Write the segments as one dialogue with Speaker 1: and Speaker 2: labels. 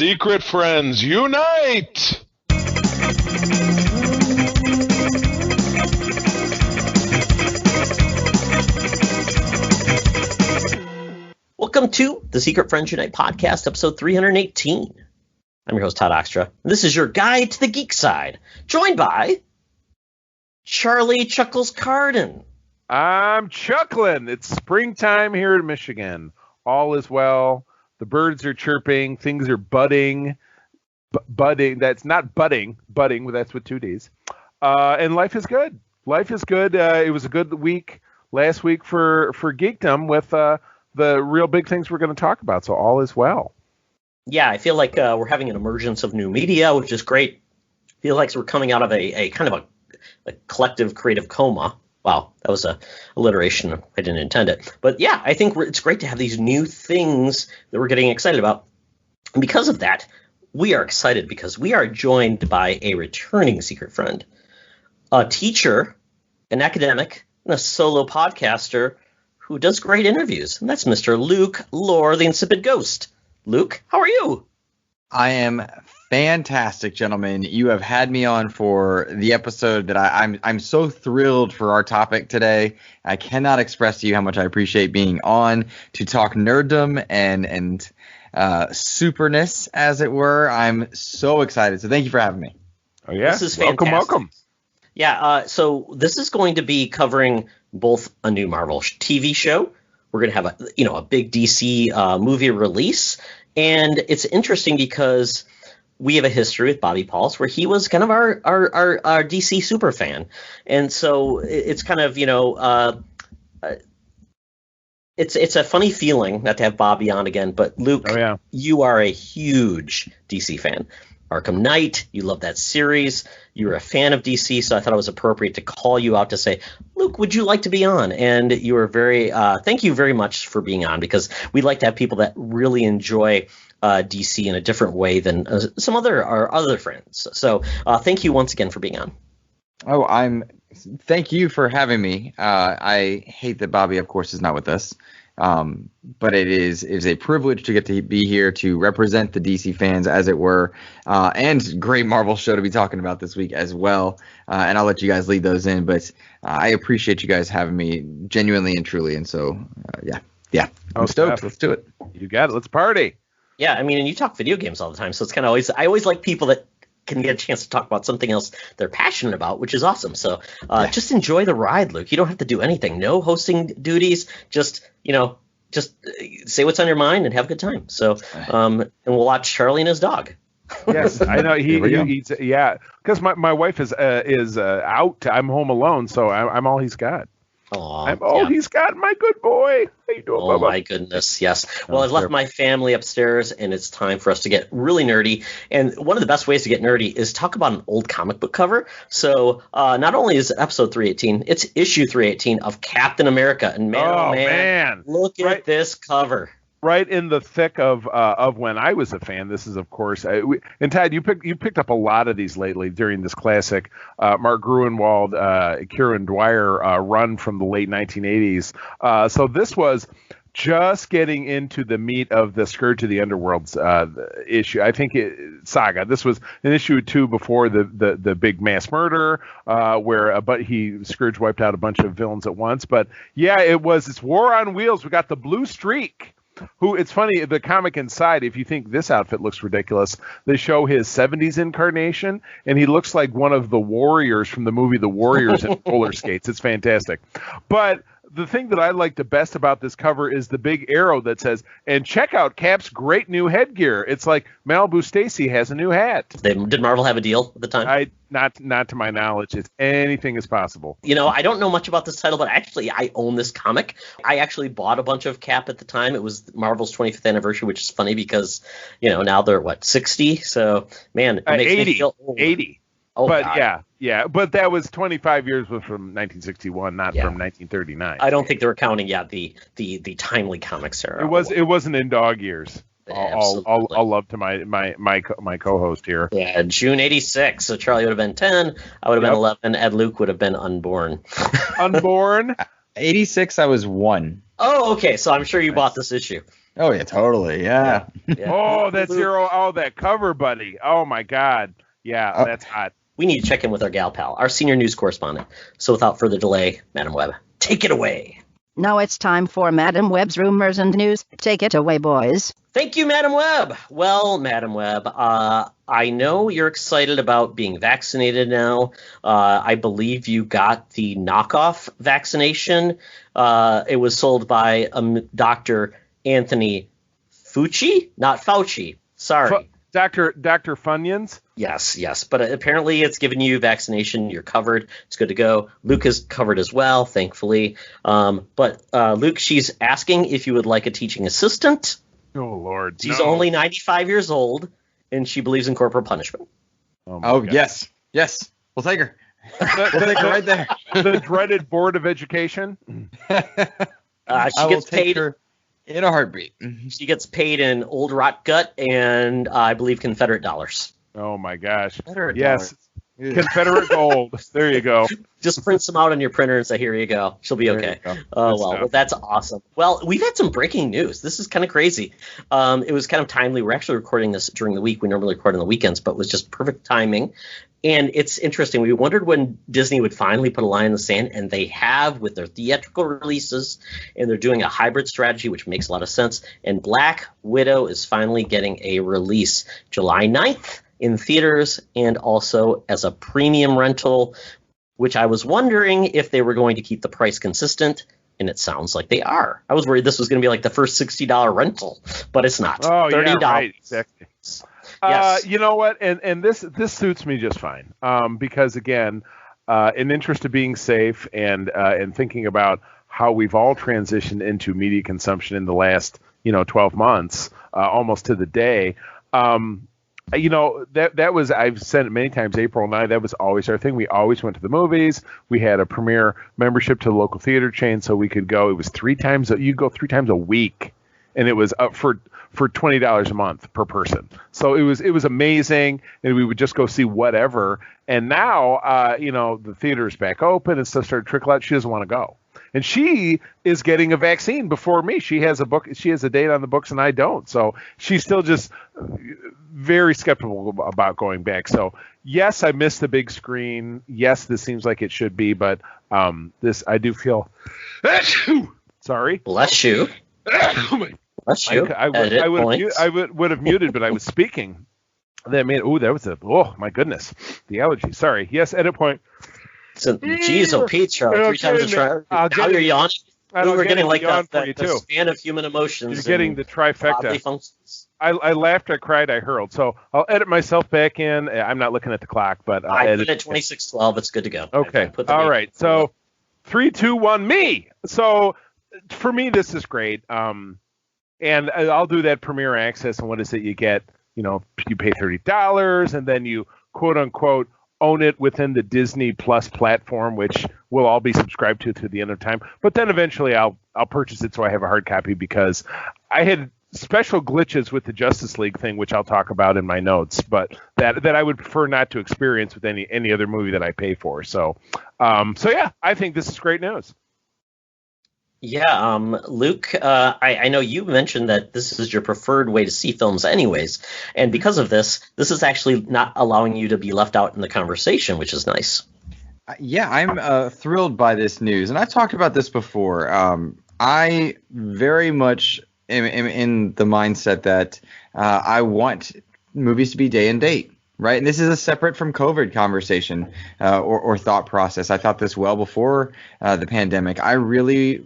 Speaker 1: Secret friends, unite!
Speaker 2: Welcome to the Secret Friends Unite podcast, episode 318. I'm your host, Todd Oxtra. And this is your guide to the geek side, joined by Charlie Chuckles Carden.
Speaker 3: I'm chuckling. It's springtime here in Michigan. All is well. The birds are chirping. Things are budding. Budding. That's not budding. Budding. That's with 2 Ds. And life is good. Life is good. It was a good week last week for geekdom with the real big things we're going to talk about. So all is well.
Speaker 2: Yeah, I feel like we're having an emergence of new media, which is great. I feel like we're coming out of a kind of a collective creative coma. Wow, that was a alliteration. I didn't intend it. But yeah, I think it's great to have these new things that we're getting excited about. And because of that, we are excited because we are joined by a returning secret friend, a teacher, an academic, and a solo podcaster who does great interviews. And that's Mr. Luke Lohr, the Insipid Ghost. Luke, how are you?
Speaker 4: I am fantastic, gentlemen. You have had me on for the episode that I'm so thrilled for our topic today. I cannot express to you how much I appreciate being on to talk nerddom and superness, as it were. I'm so excited. So thank you for having me.
Speaker 3: Oh yeah,
Speaker 2: this is fantastic.
Speaker 3: Welcome.
Speaker 2: Yeah, so this is going to be covering both a new Marvel TV show. We're going to have a big DC movie release, and it's interesting because we have a history with Bobby Pauls where he was kind of our DC super fan, and so it's kind of it's a funny feeling not to have Bobby on again. But Luke, You are a huge DC fan. Arkham Knight, you love that series. You're a fan of DC, so I thought it was appropriate to call you out to say, Luke, would you like to be on? And you were thank you very much for being on, because we like to have people that really enjoy DC in a different way than some our other friends. So thank you once again for being on.
Speaker 4: Oh, thank you for having me. I hate that Bobby, of course, is not with us. But it is a privilege to get to be here to represent the DC fans, as it were, and great Marvel show to be talking about this week as well. And I'll let you guys lead those in, but I appreciate you guys having me genuinely and truly. And so, yeah, I'm stoked. Let's do it.
Speaker 3: You got it. Let's party.
Speaker 2: Yeah, I mean, and you talk video games all the time, so it's kind of I always like people that can get a chance to talk about something else they're passionate about, which is awesome. So just enjoy the ride, Luke. You don't have to do anything. No hosting duties. Just say what's on your mind and have a good time. So and we'll watch Charlie and his dog.
Speaker 3: Yes, I know he eats. Yeah, because my wife is out. I'm home alone, so I'm all he's got. He's got, my good boy. How you doing, Bubba? My
Speaker 2: goodness, yes. Well, I've left my family upstairs, and it's time for us to get really nerdy. And one of the best ways to get nerdy is talk about an old comic book cover. So not only is it episode 318, it's issue 318 of Captain America. And man, look at this cover.
Speaker 3: Right in the thick of when I was a fan. This is, of course, and Todd, you picked up a lot of these lately during this classic Mark Gruenwald, Kieran Dwyer run from the late 1980s. So this was just getting into the meat of the Scourge of the Underworld's issue. I think saga. This was an issue 2 before the big mass murder, where Scourge wiped out a bunch of villains at once. But yeah, it's War on Wheels. We got the Blue Streak. It's funny, the comic inside, if you think this outfit looks ridiculous, they show his 70s incarnation, and he looks like one of the Warriors from the movie The Warriors in roller skates. It's fantastic. But the thing that I like the best about this cover is the big arrow that says, and check out Cap's great new headgear. It's like Malibu Stacy has a new hat.
Speaker 2: Did Marvel have a deal at the time?
Speaker 3: Not to my knowledge. Anything is possible.
Speaker 2: I don't know much about this title, but actually I own this comic. I actually bought a bunch of Cap at the time. It was Marvel's 25th anniversary, which is funny because, now they're 60? So, man, it makes
Speaker 3: 80,
Speaker 2: me feel old.
Speaker 3: 80.
Speaker 2: Oh,
Speaker 3: but
Speaker 2: God.
Speaker 3: yeah, but that was 25 years from 1961, not from 1939.
Speaker 2: I don't think they were counting the timely comics era.
Speaker 3: It wasn't in dog years. All love to my co-host here.
Speaker 2: Yeah, June 86. So Charlie would have been 10. I would have been 11. And Luke would have been unborn.
Speaker 3: Unborn?
Speaker 4: 86, I was 1.
Speaker 2: Oh, okay. So I'm sure you bought this issue.
Speaker 4: Oh yeah, totally. Yeah.
Speaker 2: Yeah.
Speaker 3: Oh, that's that cover, buddy. Oh my God. Yeah, that's hot.
Speaker 2: We need to check in with our gal pal, our senior news correspondent. So without further delay, Madam Webb, take it away.
Speaker 5: Now it's time for Madam Webb's rumors and news. Take it away, boys.
Speaker 2: Thank you, Madam Webb. Well, Madam Webb, I know you're excited about being vaccinated now. I believe you got the knockoff vaccination. It was sold by Dr. Anthony Fauci, not Fauci. Sorry.
Speaker 3: Dr. Funyuns?
Speaker 2: Yes. But apparently it's given you vaccination. You're covered. It's good to go. Luke is covered as well, thankfully. But Luke, she's asking if you would like a teaching assistant.
Speaker 3: Oh, Lord.
Speaker 2: She's only 95 years old, and she believes in corporal punishment.
Speaker 4: Oh yes. We'll take her. We'll take her right there.
Speaker 3: The dreaded Board of Education.
Speaker 2: She gets paid
Speaker 4: her in a heartbeat.
Speaker 2: She gets paid in old rot gut and I believe Confederate dollars.
Speaker 3: Oh my gosh.
Speaker 4: Confederate
Speaker 3: yes.
Speaker 4: dollars.
Speaker 3: Confederate gold. There you go.
Speaker 2: Just print some out on your printer and say, here you go. She'll be okay. Well, that's awesome. Well, we've had some breaking news. This is kind of crazy. It was kind of timely. We're actually recording this during the week. We normally record on the weekends, but it was just perfect timing. And it's interesting. We wondered when Disney would finally put a line in the sand, and they have with their theatrical releases, and they're doing a hybrid strategy, which makes a lot of sense. And Black Widow is finally getting a release July 9th in theaters and also as a premium rental, which I was wondering if they were going to keep the price consistent, and it sounds like they are. I was worried this was going to be like the first $60 rental, but it's not.
Speaker 3: Oh,
Speaker 2: $30.
Speaker 3: yeah, right. Exactly.
Speaker 2: Yes.
Speaker 3: You know what? And this suits me just fine. Because again, in interest of being safe and thinking about how we've all transitioned into media consumption in the last 12 months, almost to the day. That was, I've said it many times, April 9th, that was always our thing. We always went to the movies. We had a premier membership to the local theater chain, so we could go. It was you'd go 3 times a week, and it was up for $20 a month per person. So it was amazing, and we would just go see whatever. And now, the theater's back open and stuff started to trickle out. She doesn't want to go. And she is getting a vaccine before me. She has a date on the books, and I don't. So she's still just very skeptical about going back. So yes, I missed the big screen. Yes, this seems like it should be, but this I do feel. Sorry.
Speaker 2: Bless you. Bless you.
Speaker 3: I would have muted, but I was speaking. That made my goodness, the allergy. Sorry. Yes, edit point.
Speaker 2: So, geez, Pietro, 3 times a try. Now you're yawning. We're getting like the span of human emotions.
Speaker 3: You're getting the trifecta. I laughed, I cried, I hurled. So I'll edit myself back in. I'm not looking at the clock, but
Speaker 2: I put it at 26:12. It's good to go.
Speaker 3: Okay. All right. So 3, 2, 1, me. So for me, this is great. And I'll do that Premier Access. And what is it? You get, you pay $30, and then you quote unquote own it within the Disney Plus platform, which we'll all be subscribed to the end of time. But then eventually I'll purchase it so I have a hard copy, because I had special glitches with the Justice League thing, which I'll talk about in my notes, but that I would prefer not to experience with any other movie that I pay for. So yeah, I think this is great news.
Speaker 2: Yeah, Luke, I know you mentioned that this is your preferred way to see films anyways, and because of this is actually not allowing you to be left out in the conversation, which is nice.
Speaker 4: Yeah, I'm thrilled by this news, and I've talked about this before. I very much am in the mindset that I want movies to be day and date. Right. And this is a separate from COVID conversation or thought process. I thought this well before the pandemic. I really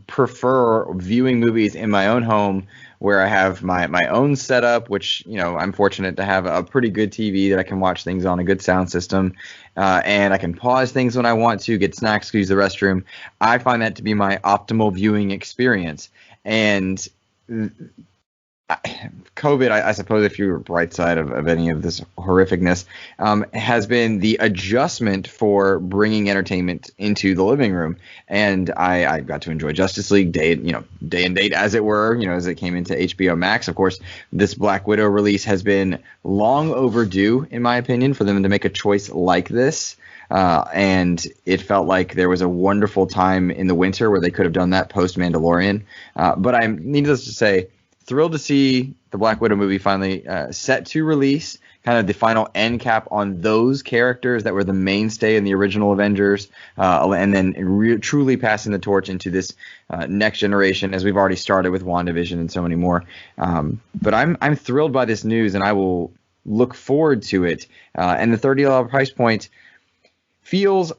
Speaker 4: prefer viewing movies in my own home, where I have my own setup, which, I'm fortunate to have a pretty good TV that I can watch things on, a good sound system, and I can pause things when I want to, get snacks, use the restroom. I find that to be my optimal viewing experience. And COVID, I suppose, if you're bright side of any of this horrificness, has been the adjustment for bringing entertainment into the living room. And I got to enjoy Justice League day and date, as it were, as it came into HBO Max. Of course, this Black Widow release has been long overdue, in my opinion, for them to make a choice like this. And it felt like there was a wonderful time in the winter where they could have done that post Mandalorian. But I'm needless to say, thrilled to see the Black Widow movie finally set to release, kind of the final end cap on those characters that were the mainstay in the original Avengers, and then truly passing the torch into this next generation, as we've already started with WandaVision and so many more. But I'm thrilled by this news, and I will look forward to it. And the $30 price point feels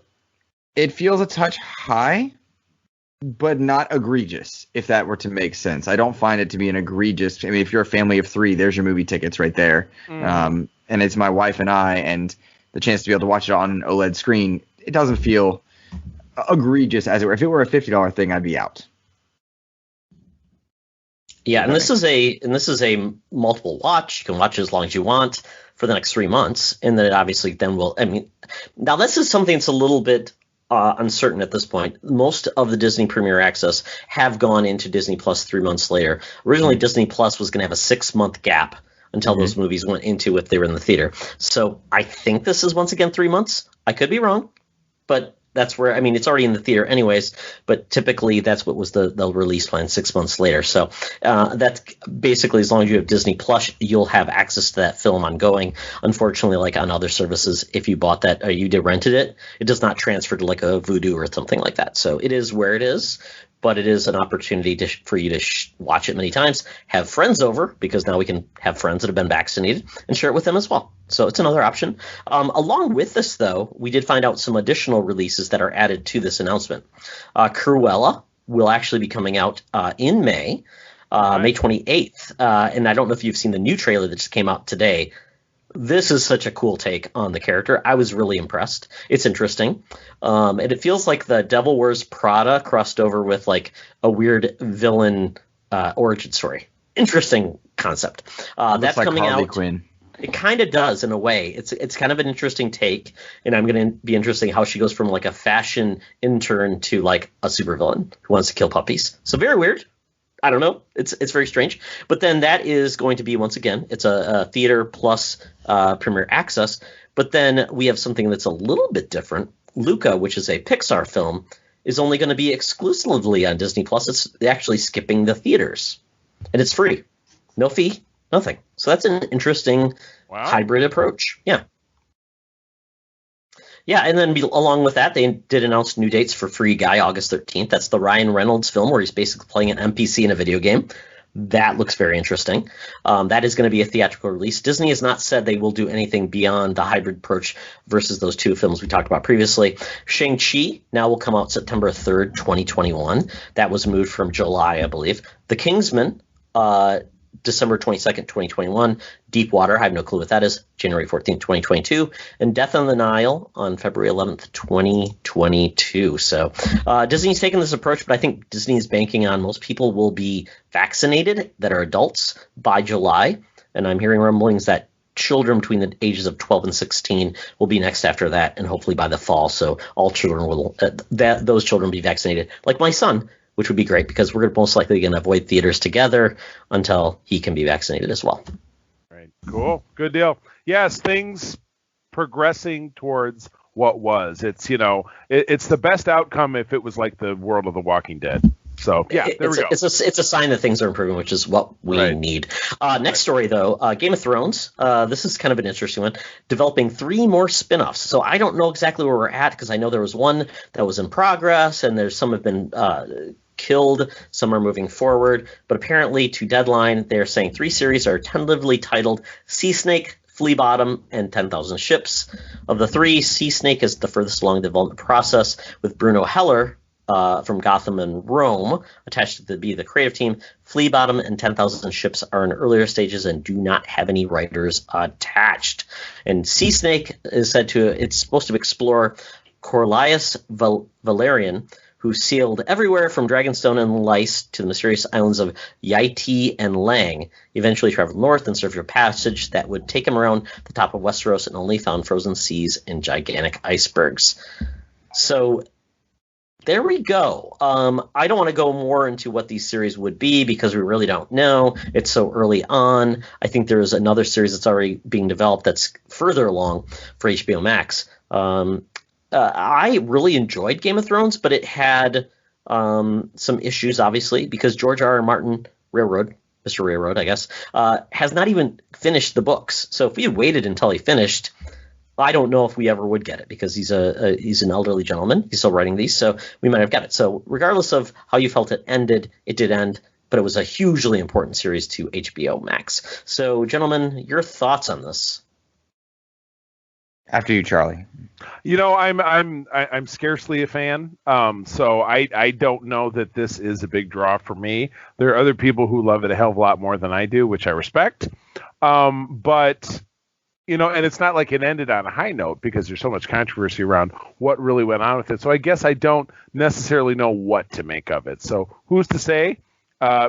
Speaker 4: a touch high, but not egregious, if that were to make sense. I don't find it to be an egregious. I mean, if you're a family of 3, there's your movie tickets right there. And it's my wife and I, and the chance to be able to watch it on an OLED screen, it doesn't feel egregious as it were. If it were a $50 thing, I'd be out.
Speaker 2: Yeah, and this is a multiple watch. You can watch it as long as you want for the next 3 months, and then it obviously then will. I mean, now this is something that's a little bit uncertain at this point. Most of the Disney Premier Access have gone into Disney Plus 3 months later. Originally, Disney Plus was going to have a 6-month gap until those movies went into if they were in the theater. So I think this is once again 3 months. I could be wrong, but that's where, I mean, it's already in the theater anyways, but typically that's what was the release plan 6 months later. So that's basically, as long as you have Disney Plus, you'll have access to that film ongoing. Unfortunately, like on other services, if you bought that or you did rented it, it does not transfer to like a Vudu or something like that. So it is where it is, but it is an opportunity for you to watch it many times, have friends over, because now we can have friends that have been vaccinated and share it with them as well. So it's another option. Along with this, though, we did find out some additional releases that are added to this announcement. Cruella will actually be coming out in May, May 28th. And I don't know if you've seen the new trailer that just came out today. This is such a cool take on the character. I was really impressed. It's interesting. And it feels like the Devil Wears Prada crossed over with like a weird villain origin story. Interesting concept. That's like coming Harley out. Quinn. It kind of does in a way. It's kind of an interesting take, and I'm going to be interesting how she goes from like a fashion intern to like a supervillain who wants to kill puppies. So very weird. I don't know. It's very strange. But then that is going to be, once again, it's a theater plus Premier Access. But then we have something that's a little bit different. Luca, which is a Pixar film, is only going to be exclusively on Disney Plus. It's actually skipping the theaters. And it's free. No fee, nothing. So that's an interesting hybrid approach. Yeah. Yeah, and then along with that, they did announce new dates for Free Guy, August 13th. That's the Ryan Reynolds film where he's basically playing an NPC in a video game. That looks very interesting. That is going to be a theatrical release. Disney has not said they will do anything beyond the hybrid approach versus those 2 films we talked about previously. Shang-Chi now will come out September 3rd, 2021. That was moved from July, I believe. The Kingsman, December 22nd, 2021. Deepwater, I have no clue what that is, January 14th, 2022. And Death on the Nile on February 11th, 2022. So Disney's taking this approach, but I think Disney is banking on most people will be vaccinated that are adults by July. And I'm hearing rumblings that children between the ages of 12 and 16 will be next after that, and hopefully by the fall. So all children will, those children will be vaccinated, like my son, which would be great because we're most likely going to avoid theaters together until he can be vaccinated as well.
Speaker 3: Right. Cool. Good deal. Yes, things progressing towards what was. It's, it's the best outcome if it was like the world of The Walking Dead. So, yeah, there we go.
Speaker 2: It's a sign that things are improving, which is what we need. Next story, though, Game of Thrones. This is kind of an interesting one. Developing 3 more spinoffs. So I don't know exactly where we're at because I know there was one that was in progress and there's some have been killed, some are moving forward. But apparently, to Deadline, they're saying 3 series are tentatively titled Sea Snake, Flea Bottom, and 10,000 Ships. Of the 3, Sea Snake is the furthest along the development process, with Bruno Heller from Gotham and Rome attached to be the creative team. Flea Bottom and 10,000 Ships are in earlier stages and do not have any writers attached. And Sea Snake is said to, it's supposed to explore Corlias Valerian, who sailed everywhere from Dragonstone and Lice to the mysterious islands of Yaiti and Lang. He eventually traveled north and served a passage that would take him around the top of Westeros and only found frozen seas and gigantic icebergs. So there we go. I don't want to go more into what these series would be because we really don't know. It's so early on. I think there is another series that's already being developed that's further along for HBO Max. I really enjoyed Game of Thrones, but it had some issues, obviously, because George R.R. Martin, Railroad, Mr. Railroad, I guess, has not even finished the books. So if we had waited until he finished, I don't know if we ever would get it, because he's an elderly gentleman. He's still writing these, so we might have got it. So regardless of how you felt it ended, it did end, but it was a hugely important series to HBO Max. So, gentlemen, your thoughts on this?
Speaker 4: After you, Charlie.
Speaker 3: You know, I'm scarcely a fan, so I don't know that this is a big draw for me. There are other people who love it a hell of a lot more than I do, which I respect. But you know, and it's not like it ended on a high note, because there's so much controversy around what really went on with it. So I guess I don't necessarily know what to make of it. So who's to say?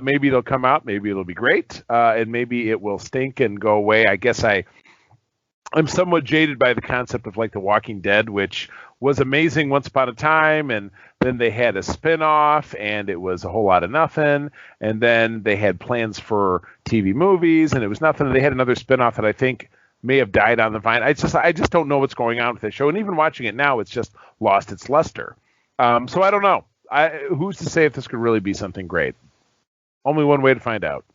Speaker 3: Maybe it'll come out, maybe it'll be great, and maybe it will stink and go away. I guess I'm somewhat jaded by the concept of like The Walking Dead, which was amazing once upon a time, and then they had a spin-off, and it was a whole lot of nothing, and then they had plans for TV movies, and it was nothing, and they had another spin-off that I think may have died on the vine. I just don't know what's going on with the show, and even watching it now, it's just lost its luster. So I don't know. Who's to say if this could really be something great? Only one way to find out.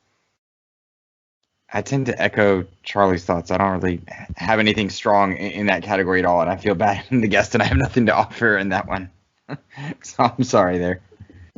Speaker 4: I tend to echo Charlie's thoughts. I don't really have anything strong in that category at all, and I feel bad in the guest, and I have nothing to offer in that one. So I'm sorry there.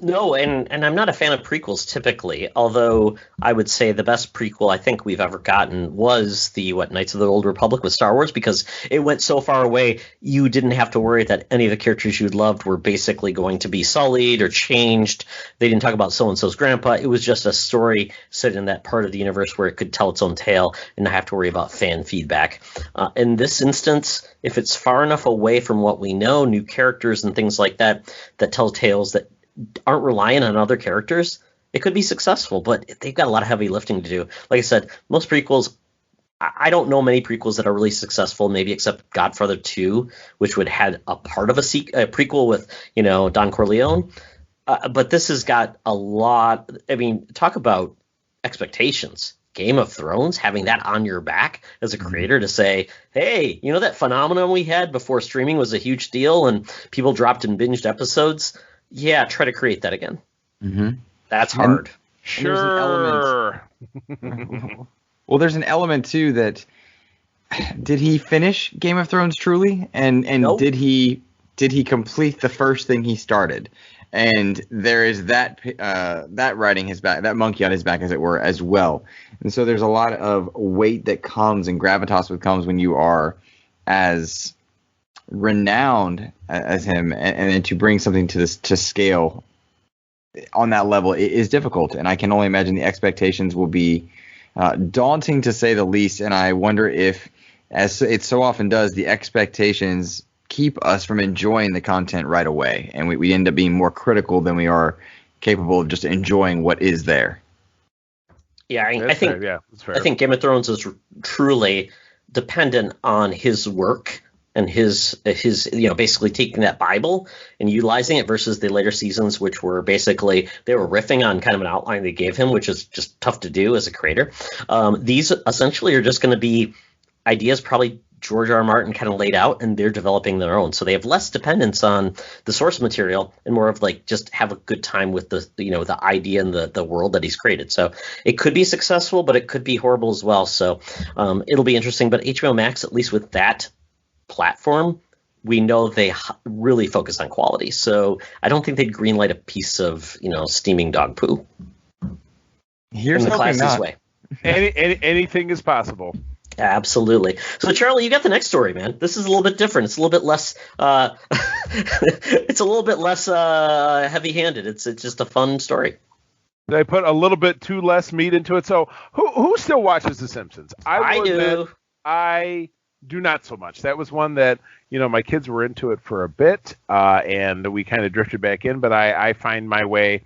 Speaker 2: No, and I'm not a fan of prequels typically, although I would say the best prequel I think we've ever gotten was the Knights of the Old Republic with Star Wars, because it went so far away you didn't have to worry that any of the characters you loved were basically going to be sullied or changed. They didn't talk about so-and-so's grandpa. It was just a story set in that part of the universe where it could tell its own tale and not have to worry about fan feedback. In this instance, if it's far enough away from what we know, new characters and things like that tell tales that aren't reliant on other characters, it could be successful, but they've got a lot of heavy lifting to do. Like I said, most prequels, I don't know many prequels that are really successful, maybe except Godfather 2, which would had a part of a prequel with, Don Corleone. But this has got a lot. I mean, talk about expectations. Game of Thrones, having that on your back as a creator to say, hey, that phenomenon we had before streaming was a huge deal and people dropped and binged episodes. Yeah, try to create that again.
Speaker 4: Mm-hmm.
Speaker 2: That's hard.
Speaker 3: Sure.
Speaker 4: Well, there's an element too that did he finish Game of Thrones truly, and
Speaker 2: Nope.
Speaker 4: did he complete the first thing he started? And there is that riding his back, that monkey on his back, as it were, as well. And so there's a lot of weight that comes and gravitas that comes when you are as renowned as him, and to bring something to scale on that level is difficult, and I can only imagine the expectations will be daunting to say the least. And I wonder if, as it so often does, the expectations keep us from enjoying the content right away, and we end up being more critical than we are capable of just enjoying what is there.
Speaker 2: Yeah, I think
Speaker 3: fair. That's fair.
Speaker 2: I think Game of Thrones is truly dependent on his work and his basically taking that Bible and utilizing it versus the later seasons, which were basically, they were riffing on kind of an outline they gave him, which is just tough to do as a creator. These essentially are just going to be ideas probably George R. R. Martin kind of laid out, and they're developing their own. So they have less dependence on the source material and more of like just have a good time with the idea and the world that he's created. So it could be successful, but it could be horrible as well. So it'll be interesting. But HBO Max, at least with that platform, we know they really focus on quality. So I don't think they'd greenlight a piece of steaming dog poo.
Speaker 4: Here's
Speaker 2: in the
Speaker 4: hoping
Speaker 2: classiest
Speaker 4: not.
Speaker 2: way.
Speaker 3: Anything is possible.
Speaker 2: Absolutely. So Charlie, you got the next story, man. This is a little bit different. It's a little bit less. It's a little bit less heavy-handed. It's just a fun story.
Speaker 3: Did I put a little bit too less meat into it? So who still watches The Simpsons?
Speaker 2: I do.
Speaker 3: Admit, I do not so much. That was one that my kids were into it for a bit, and we kind of drifted back in. But I find my way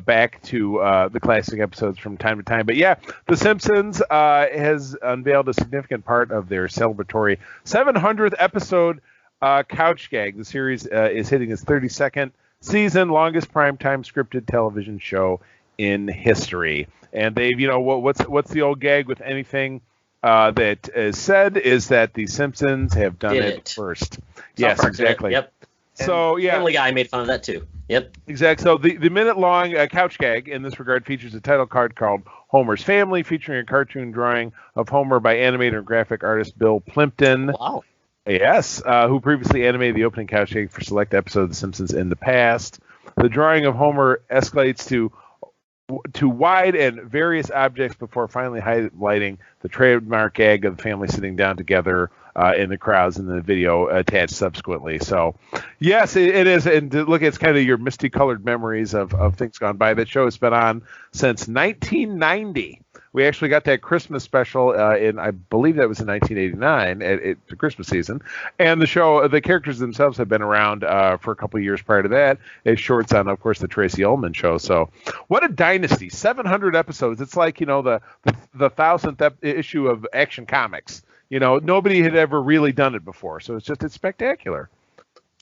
Speaker 3: back to the classic episodes from time to time. But yeah, The Simpsons has unveiled a significant part of their celebratory 700th episode couch gag. The series is hitting its 32nd season, longest primetime scripted television show in history. And they've, what's the old gag with anything that is said is that The Simpsons have done it first. Yes,
Speaker 2: Park
Speaker 3: exactly.
Speaker 2: Yep.
Speaker 3: So yeah,
Speaker 2: Family Guy made fun of that too. Yep.
Speaker 3: Exactly. So the minute-long couch gag in this regard features a title card called Homer's Family, featuring a cartoon drawing of Homer by animator and graphic artist Bill Plimpton.
Speaker 2: Wow.
Speaker 3: Yes, who previously animated the opening couch gag for select episodes of The Simpsons in the past. The drawing of Homer escalates to wide and various objects before finally highlighting the trademark gag of the family sitting down together in the crowds in the video attached subsequently. So, yes, it is. And look, it's kind of your misty-colored memories of things gone by. That show has been on since 1990. We actually got that Christmas special in, I believe that was in 1989, at the Christmas season. And the characters themselves have been around for a couple of years prior to that as shorts on, of course, the Tracy Ullman show. So what a dynasty. 700 episodes. It's like, the 1,000th issue of Action Comics. Nobody had ever really done it before. So it's spectacular.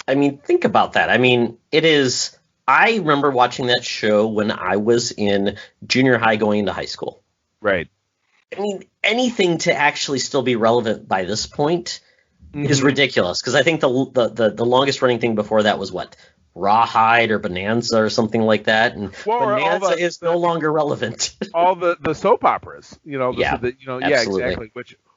Speaker 2: I mean, think about that. I mean, it is. I remember watching that show when I was in junior high going into high school.
Speaker 3: Right.
Speaker 2: I mean, anything to actually still be relevant by this point is ridiculous. Because I think the longest running thing before that was what? Rawhide or Bonanza or something like that. And Bonanza is no longer relevant.
Speaker 3: All the soap operas,
Speaker 2: absolutely.
Speaker 3: Exactly.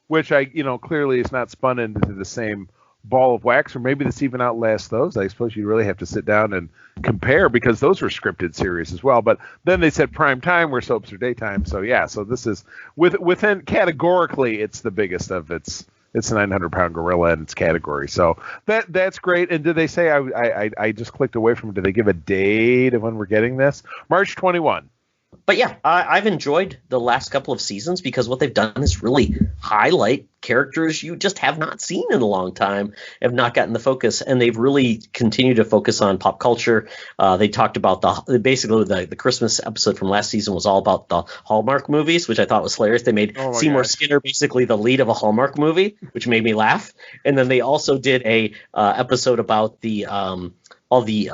Speaker 3: Which I, clearly is not spun into the same ball of wax, or maybe this even outlasts those. I suppose you really have to sit down and compare, because those were scripted series as well. But then they said prime time, where soaps are daytime. So yeah, so this is within categorically, it's the biggest of it's a 900-pound gorilla in its category. So that's great. And did they say I just clicked away from it? Did they give a date of when we're getting this? March 21.
Speaker 2: But yeah, I've enjoyed the last couple of seasons because what they've done is really highlight characters you just have not seen in a long time, have not gotten the focus, and they've really continued to focus on pop culture. They talked about the Christmas episode from last season was all about the Hallmark movies, which I thought was hilarious. They made Seymour Skinner basically the lead of a Hallmark movie, which made me laugh. And then they also did a episode about all the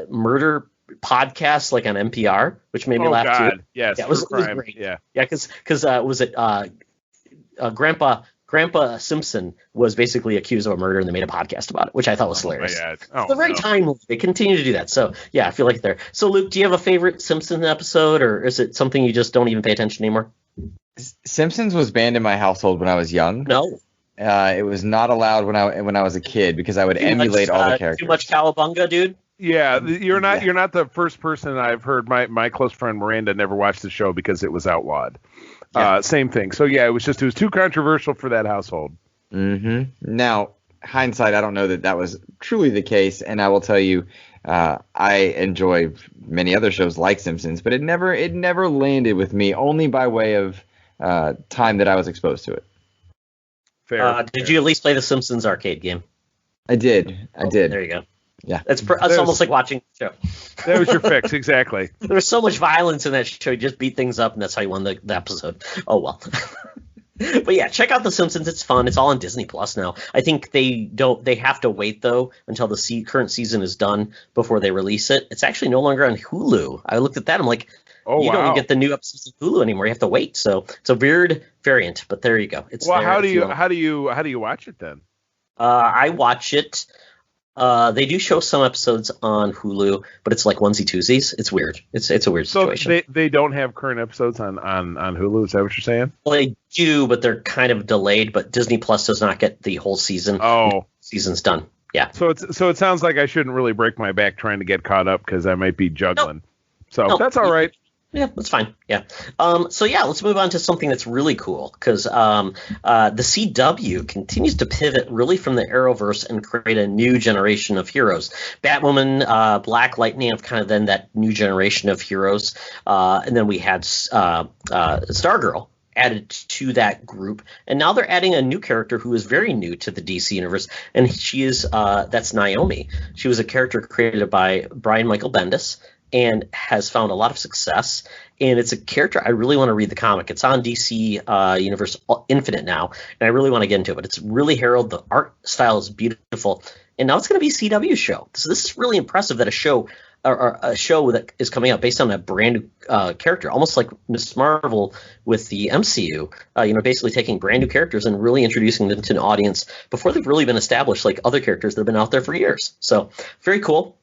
Speaker 2: murder podcasts like on NPR, which made me laugh too.
Speaker 3: Yes,
Speaker 2: it was great. Yeah, because was it Grandpa Simpson was basically accused of a murder, and they made a podcast about it, which I thought was hilarious. They're very timely. They continue to do that. So yeah, I feel like they're. So Luke, do you have a favorite Simpson episode, or is it something you just don't even pay attention anymore?
Speaker 4: Simpsons was banned in my household when I was young.
Speaker 2: No.
Speaker 4: It was not allowed when I was a kid, because I would emulate all the characters.
Speaker 2: Too much cowabunga, dude.
Speaker 3: Yeah, you're not the first person I've heard. My close friend Miranda never watched the show because it was outlawed. Yeah. Same thing. So yeah, it was too controversial for that household.
Speaker 4: Mm-hmm. Now, hindsight, I don't know that was truly the case, and I will tell you, I enjoy many other shows like Simpsons, but it never landed with me, only by way of time that I was exposed to it.
Speaker 3: Fair.
Speaker 2: Did you at least play the Simpsons arcade game?
Speaker 4: I did. There
Speaker 2: you go.
Speaker 4: Yeah,
Speaker 2: that's almost like watching the show.
Speaker 3: That was your fix, exactly.
Speaker 2: There was so much violence in that show. You just beat things up, and that's how you won the episode. Oh well. But yeah, check out The Simpsons. It's fun. It's all on Disney Plus now. I think they have to wait though until the current season is done before they release it. It's actually no longer on Hulu. I looked at that. I'm like, don't even get the new episodes of Hulu anymore. You have to wait. So it's a weird variant, but there you go. It's
Speaker 3: how do you watch it then?
Speaker 2: I watch it. They do show some episodes on Hulu, but it's like onesie twosies. It's weird. It's a weird situation.
Speaker 3: So they don't have current episodes on Hulu. Is that what you're saying?
Speaker 2: Well, they do, but they're kind of delayed. But Disney Plus does not get the whole season.
Speaker 3: Oh,
Speaker 2: season's done. Yeah.
Speaker 3: So it sounds like I shouldn't really break my back trying to get caught up, because I might be juggling. So that's all right.
Speaker 2: Yeah, that's fine. Yeah. So yeah, let's move on to something that's really cool, because the CW continues to pivot really from the Arrowverse and create a new generation of heroes. Batwoman, Black Lightning have kind of then that new generation of heroes, and then we had Stargirl added to that group, and now they're adding a new character who is very new to the DC universe, and she is that's Naomi. She was a character created by Brian Michael Bendis, and has found a lot of success. And it's a character I really want to read the comic. It's on DC Universe Infinite now, and I really want to get into it. But it's really Harold. The art style is beautiful, and now it's going to be a CW show. So this is really impressive that a show that is coming out based on a brand new character, almost like Ms. Marvel with the MCU. Basically taking brand new characters and really introducing them to an audience before they've really been established, like other characters that have been out there for years. So very cool.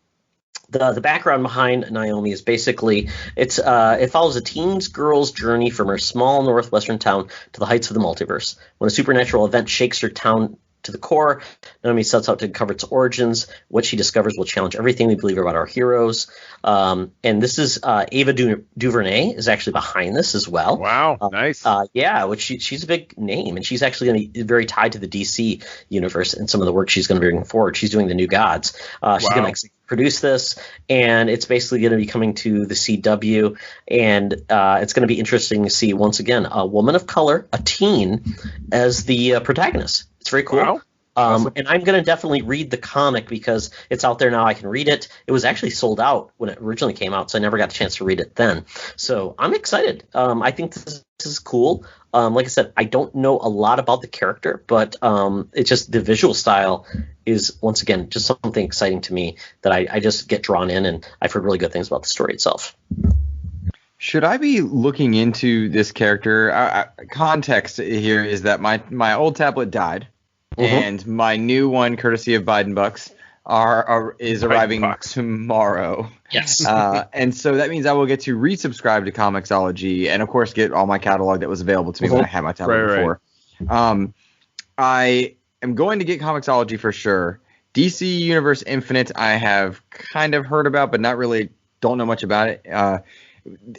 Speaker 2: The background behind Naomi is basically it follows a teen girl's journey from her small northwestern town to the heights of the multiverse. When a supernatural event shakes her town to the core, Naomi sets out to uncover its origins. What she discovers will challenge everything we believe about our heroes. And this is Ava DuVernay is actually behind this as well.
Speaker 3: Wow, nice.
Speaker 2: Yeah, which she's a big name, and she's actually going to be very tied to the DC universe and some of the work she's going to be bringing forward. She's doing the New Gods. She's going to produce this, and it's basically going to be coming to the CW, and it's going to be interesting to see, once again, a woman of color, a teen, as the protagonist. It's very cool.
Speaker 3: Wow. Awesome.
Speaker 2: And I'm going to definitely read the comic because it's out there now. I can read it. It was actually sold out when it originally came out, so I never got a chance to read it then. So I'm excited. I think this is cool. Like I said, I don't know a lot about the character, but it's just the visual style is, once again, just something exciting to me that I just get drawn in, and I've heard really good things about the story itself.
Speaker 4: Should I be looking into this character? Context here is that my old tablet died, and my new one, courtesy of Biden Bucks, is arriving tomorrow.
Speaker 2: Yes.
Speaker 4: And so that means I will get to resubscribe to Comixology and, of course, get all my catalog that was available to me when I had my tablet before. Right. I am going to get Comixology for sure. DC Universe Infinite I have kind of heard about, but not really, don't know much about it.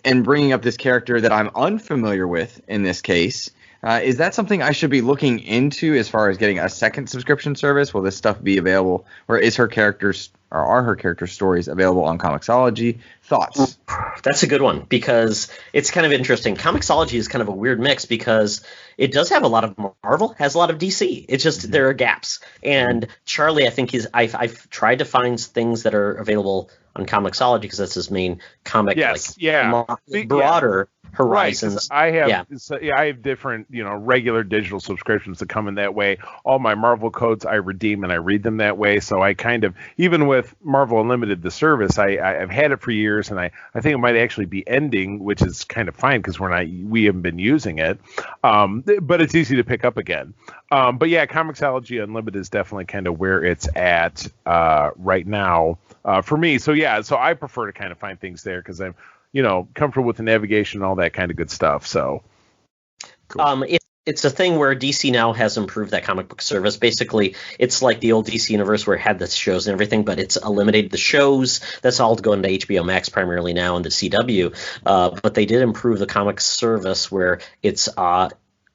Speaker 4: And bringing up this character that I'm unfamiliar with in this case, is that something I should be looking into as far as getting a second subscription service? Will this stuff be available, or are her character stories available on Comixology? Thoughts?
Speaker 2: That's a good one, because it's kind of interesting. Comixology is kind of a weird mix because it does have a lot of Marvel, has a lot of DC. It's just there are gaps. And Charlie, I think I've tried to find things that are available on Comixology because that's his main comic.
Speaker 3: Yes,
Speaker 2: broader horizons.
Speaker 3: Right, I have different, regular digital subscriptions that come in that way. All my Marvel codes I redeem and I read them that way. So I kind of, even with Marvel Unlimited, the service, I've had it for years, and I think it might actually be ending, which is kind of fine because we haven't been using it. But it's easy to pick up again. But yeah, Comixology Unlimited is definitely kind of where it's at right now for me. So yeah, so I prefer to kind of find things there because I'm, comfortable with the navigation and all that kind of good stuff. So
Speaker 2: cool. It's a thing where DC now has improved that comic book service. Basically, it's like the old DC universe where it had the shows and everything, but it's eliminated the shows. That's all going to HBO Max primarily now and the CW. But they did improve the comic service where it's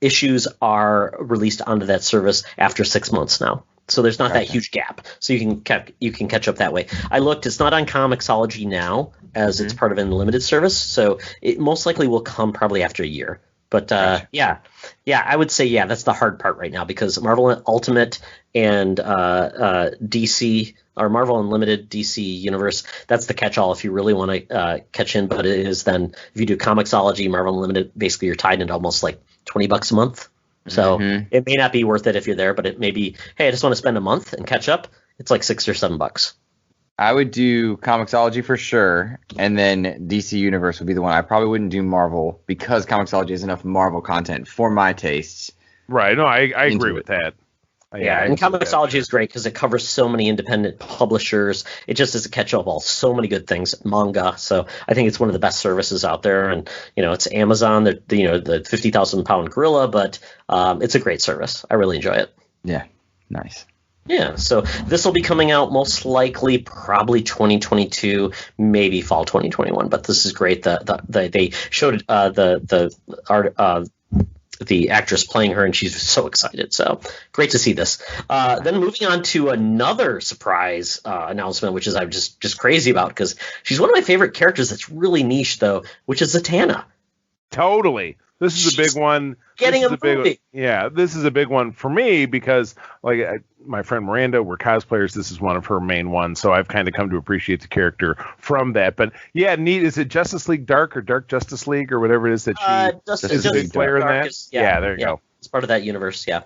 Speaker 2: issues are released onto that service after 6 months now. So there's not that huge gap. So you can catch up that way. I looked. It's not on Comixology now as it's part of an unlimited service. So it most likely will come probably after a year. But yeah, I would say, that's the hard part right now because Marvel Ultimate and DC or Marvel Unlimited DC Universe, that's the catch-all if you really want to catch in. But it is then if you do Comixology, Marvel Unlimited, basically you're tied into almost like $20 a month. So it may not be worth it if you're there, but it may be, hey, I just want to spend a month and catch up. It's like $6 or $7.
Speaker 4: I would do Comixology for sure, and then DC Universe would be the one. I probably wouldn't do Marvel because Comixology has enough Marvel content for my tastes.
Speaker 3: Right. No, I agree with that.
Speaker 2: And Comixology is great because it covers so many independent publishers. It just is a catch-all of all so many good things, manga. So I think it's one of the best services out there. And it's Amazon, the 50,000-pound gorilla, but it's a great service. I really enjoy it.
Speaker 4: Yeah, nice.
Speaker 2: Yeah, so this will be coming out most likely probably 2022, maybe fall 2021. But this is great. They showed the actress playing her, and she's so excited. So great to see this. Then moving on to another surprise announcement, which is I'm just crazy about because she's one of my favorite characters. That's really niche though, which is Zatanna.
Speaker 3: Totally. This is a big one.
Speaker 2: Getting a movie.
Speaker 3: This is a big one for me because, my friend Miranda, we're cosplayers. This is one of her main ones, so I've kind of come to appreciate the character from that. But yeah, neat. Is it Justice League Dark or Dark Justice League or whatever it is that she is a big player in that?
Speaker 2: There you go. It's part of that universe. Yeah.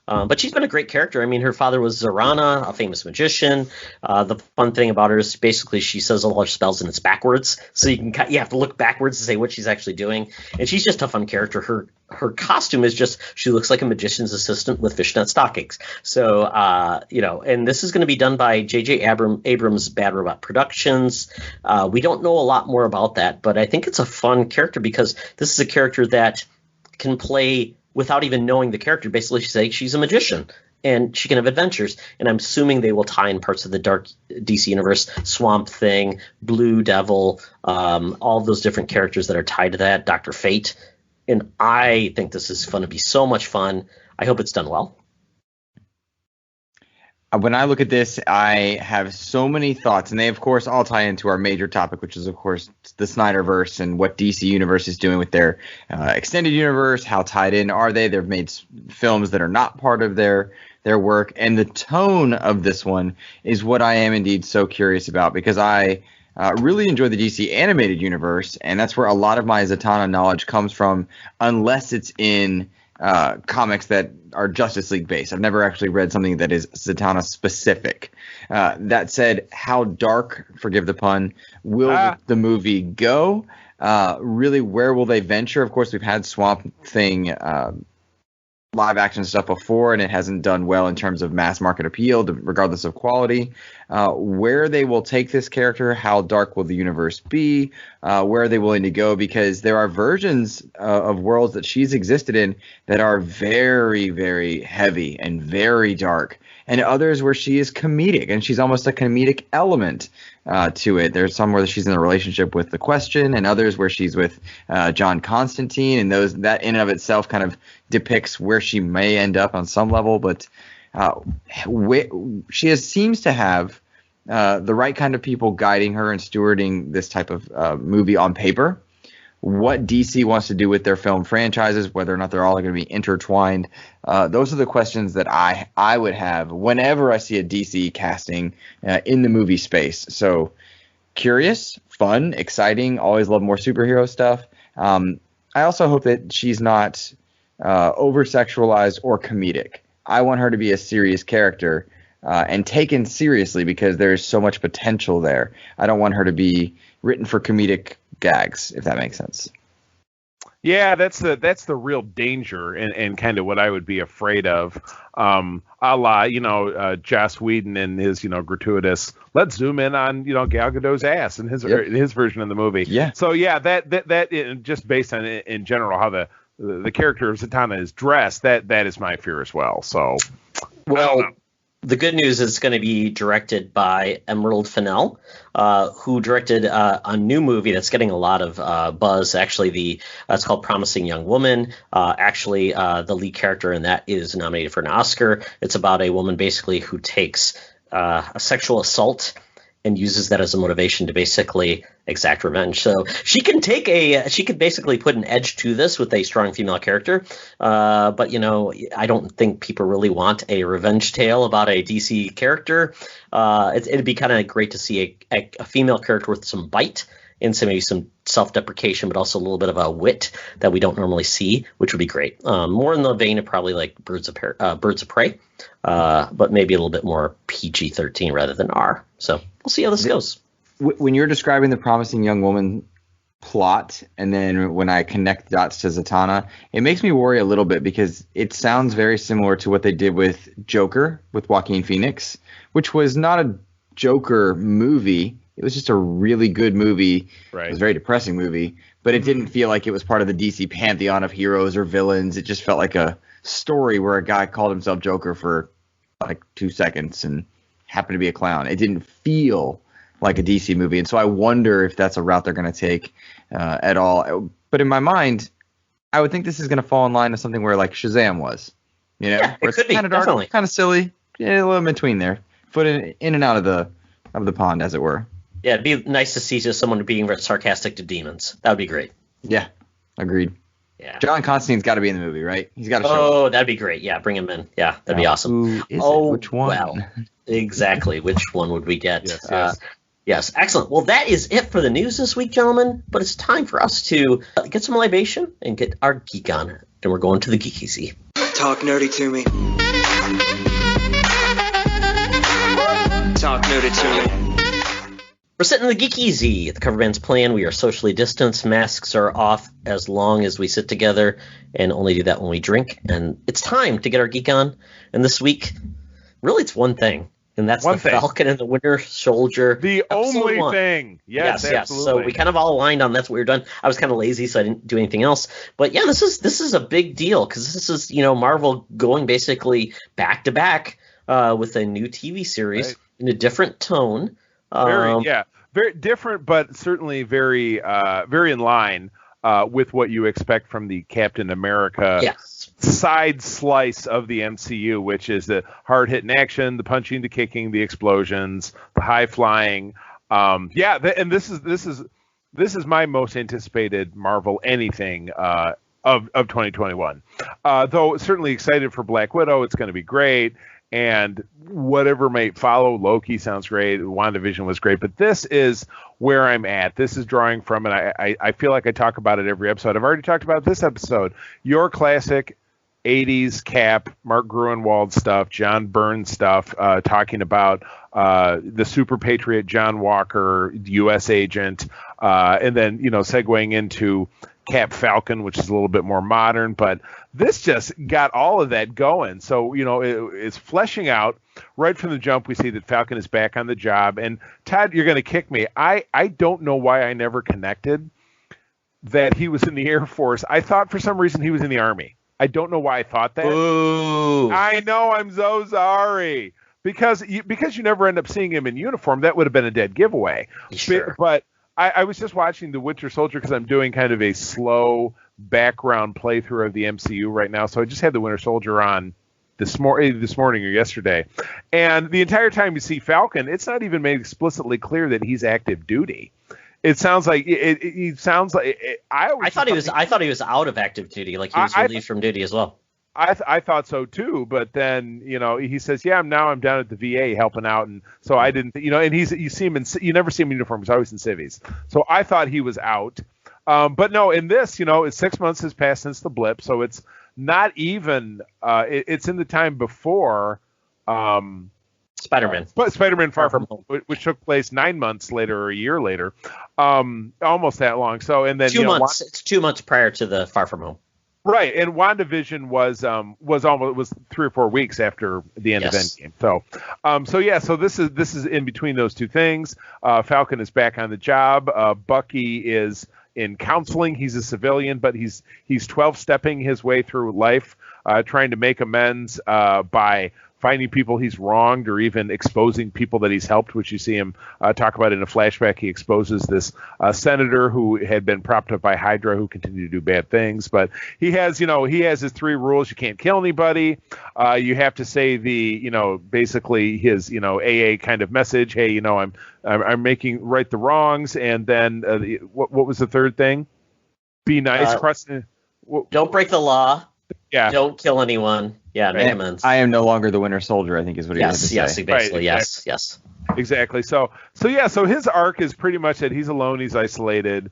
Speaker 2: But she's been a great character. I mean, her father was Zarana, a famous magician. The fun thing about her is basically she says all her spells and it's backwards, so you have to look backwards to say what she's actually doing. And she's just a fun character. Her costume is just, she looks like a magician's assistant with fishnet stockings. So and this is going to be done by J.J. Abrams' Bad Robot Productions. We don't know a lot more about that, but I think it's a fun character because this is a character that can play without even knowing the character. Basically, she's a magician and she can have adventures. And I'm assuming they will tie in parts of the dark DC universe, Swamp Thing, Blue Devil, all of those different characters that are tied to that, Dr. Fate. And I think this is going to be so much fun. I hope it's done well.
Speaker 4: When I look at this, I have so many thoughts, and they, of course, all tie into our major topic, which is, of course, the Snyderverse and what DC Universe is doing with their extended universe. How tied in are they? They've made films that are not part of their work, and the tone of this one is what I am indeed so curious about, because I really enjoy the DC animated universe, and that's where a lot of my Zatanna knowledge comes from, unless it's in comics that are Justice League based. I've never actually read something that is Zatanna specific. That said, how dark, forgive the pun, will the movie go? Really, where will they venture? Of course, we've had Swamp Thing live action stuff before, and it hasn't done well in terms of mass market appeal, regardless of quality. Where they will take this character, how dark will the universe be? Where are they willing to go? Because there are versions of worlds that she's existed in that are very, very heavy and very dark, and others where she is comedic, and she's almost a comedic element to it. There's some where she's in a relationship with the Question, and others where she's with John Constantine, and that in and of itself kind of depicts where she may end up on some level. But she seems to have the right kind of people guiding her and stewarding this type of movie on paper. What DC wants to do with their film franchises, whether or not they're all going to be intertwined, those are the questions that I would have whenever I see a DC casting in the movie space. So curious, fun, exciting, always love more superhero stuff. I also hope that she's not over-sexualized or comedic. I want her to be a serious character and taken seriously, because there's so much potential there. I don't want her to be written for comedic gags, if that makes sense.
Speaker 3: Yeah, that's the real danger, and kind of what I would be afraid of. A la, Joss Whedon and his, gratuitous, let's zoom in on, Gal Gadot's ass in his version of the movie.
Speaker 4: Yeah.
Speaker 3: So yeah, that just based on in general how the character of Zatanna is dressed, that is my fear as well. So,
Speaker 2: well, the good news is it's going to be directed by Emerald Fennell, who directed a new movie that's getting a lot of buzz. Actually, it's called Promising Young Woman. The lead character in that is nominated for an Oscar. It's about a woman basically who takes a sexual assault and uses that as a motivation to basically exact revenge. So she could basically put an edge to this with a strong female character. But I don't think people really want a revenge tale about a DC character. It'd be kind of great to see a female character with some bite and maybe some self-deprecation, but also a little bit of a wit that we don't normally see, which would be great. More in the vein of probably like Birds of Prey, but maybe a little bit more PG-13 rather than R. So we'll see how this goes.
Speaker 4: When you're describing the Promising Young Woman plot, and then when I connect dots to Zatanna, it makes me worry a little bit, because it sounds very similar to what they did with Joker with Joaquin Phoenix, which was not a Joker movie. It was just a really good movie. Right. It was a very depressing movie, but it didn't feel like it was part of the DC pantheon of heroes or villains. It just felt like a story where a guy called himself Joker for like 2 seconds and happened to be a clown. It didn't feel like a DC movie, and so I wonder if that's a route they're going to take at all. But in my mind, I would think this is going to fall in line with something where like Shazam was,
Speaker 2: Yeah,
Speaker 4: where it's kind of dark, kind of silly, a little in between there, foot in and out of the pond, as it were.
Speaker 2: Yeah, it'd be nice to see just someone being sarcastic to demons. That would be great.
Speaker 4: Yeah, agreed.
Speaker 2: Yeah.
Speaker 4: John Constantine's got to be in the movie, right? He's got to show up.
Speaker 2: Oh, that'd be great. Yeah, bring him in. Yeah, that'd be awesome.
Speaker 4: Who is it? Which one?
Speaker 2: Well, exactly. Which one would we get?
Speaker 3: Yes.
Speaker 2: Yes, excellent. Well, that is it for the news this week, gentlemen. But it's time for us to get some libation and get our geek on. And we're going to the geeky.
Speaker 6: Talk nerdy to me. Talk nudity to me.
Speaker 2: We're sitting in the Geek Easy. The cover band's playing. We are socially distanced. Masks are off as long as we sit together, and only do that when we drink. And it's time to get our geek on. And this week, really, it's one thing, and that's the Falcon and the Winter Soldier.
Speaker 3: The only thing. Yes, absolutely.
Speaker 2: So we kind of all aligned on that's what we were done. I was kind of lazy, so I didn't do anything else. But yeah, this is a big deal because this is Marvel going basically back to back with a new TV series in a different tone.
Speaker 3: Very different, but certainly very in line with what you expect from the Captain America side slice of the MCU, which is the hard-hitting action, the punching, the kicking, the explosions, the high flying. And this is my most anticipated Marvel anything of 2021. Though certainly excited for Black Widow, it's going to be great. And whatever might follow, Loki sounds great. WandaVision was great. But this is where I'm at. This is drawing from, and I feel like I talk about it every episode. I've already talked about this episode. Your classic 80s Cap, Mark Gruenwald stuff, John Byrne stuff, talking about the super patriot John Walker, U.S. agent, and then, segueing into Cap Falcon, which is a little bit more modern, but this just got all of that going. So, it's fleshing out right from the jump. We see that Falcon is back on the job, and Todd, you're going to kick me. I don't know why I never connected that he was in the Air Force. I thought for some reason he was in the Army. I don't know why I thought that.
Speaker 2: Ooh.
Speaker 3: I know, I'm so sorry. Because you never end up seeing him in uniform. That would have been a dead giveaway.
Speaker 2: Sure.
Speaker 3: But I was just watching The Winter Soldier because I'm doing kind of a slow background playthrough of the MCU right now. So I just had The Winter Soldier on this morning or yesterday. And the entire time you see Falcon, it's not even made explicitly clear that he's active duty. It sounds like he sounds like I thought
Speaker 2: he was out of active duty, like he was released from duty as well.
Speaker 3: I thought so too, but then he says, "Yeah, I'm down at the VA helping out," and so I didn't, and you never see him in uniform. He's always in civvies, so I thought he was out. But no, in this, it's 6 months has passed since the blip, so it's not even. It's in the time before
Speaker 2: Spider-Man.
Speaker 3: Spider-Man Far From Home, which took place 9 months later or a year later, almost that long. So and then
Speaker 2: 2 months. It's 2 months prior to the Far From Home.
Speaker 3: Right, and WandaVision was 3 or 4 weeks after the end of Endgame. So this is in between those two things. Falcon is back on the job. Bucky is in counseling. He's a civilian, but he's 12-stepping his way through life, trying to make amends by finding people he's wronged or even exposing people that he's helped, which you see him talk about in a flashback. He exposes this senator who had been propped up by Hydra who continued to do bad things. But he has his 3 rules. You can't kill anybody. You have to say basically his, AA kind of message. Hey, I'm making right the wrongs. And then what was the third thing? Be nice.
Speaker 2: Don't break the law.
Speaker 3: Yeah.
Speaker 2: Don't kill anyone. Yeah, make amends.
Speaker 4: I am no longer the Winter Soldier, I think is what he has to say.
Speaker 2: Yes, basically,
Speaker 3: right,
Speaker 2: yes.
Speaker 3: Exactly. So his arc is pretty much that he's alone, he's isolated,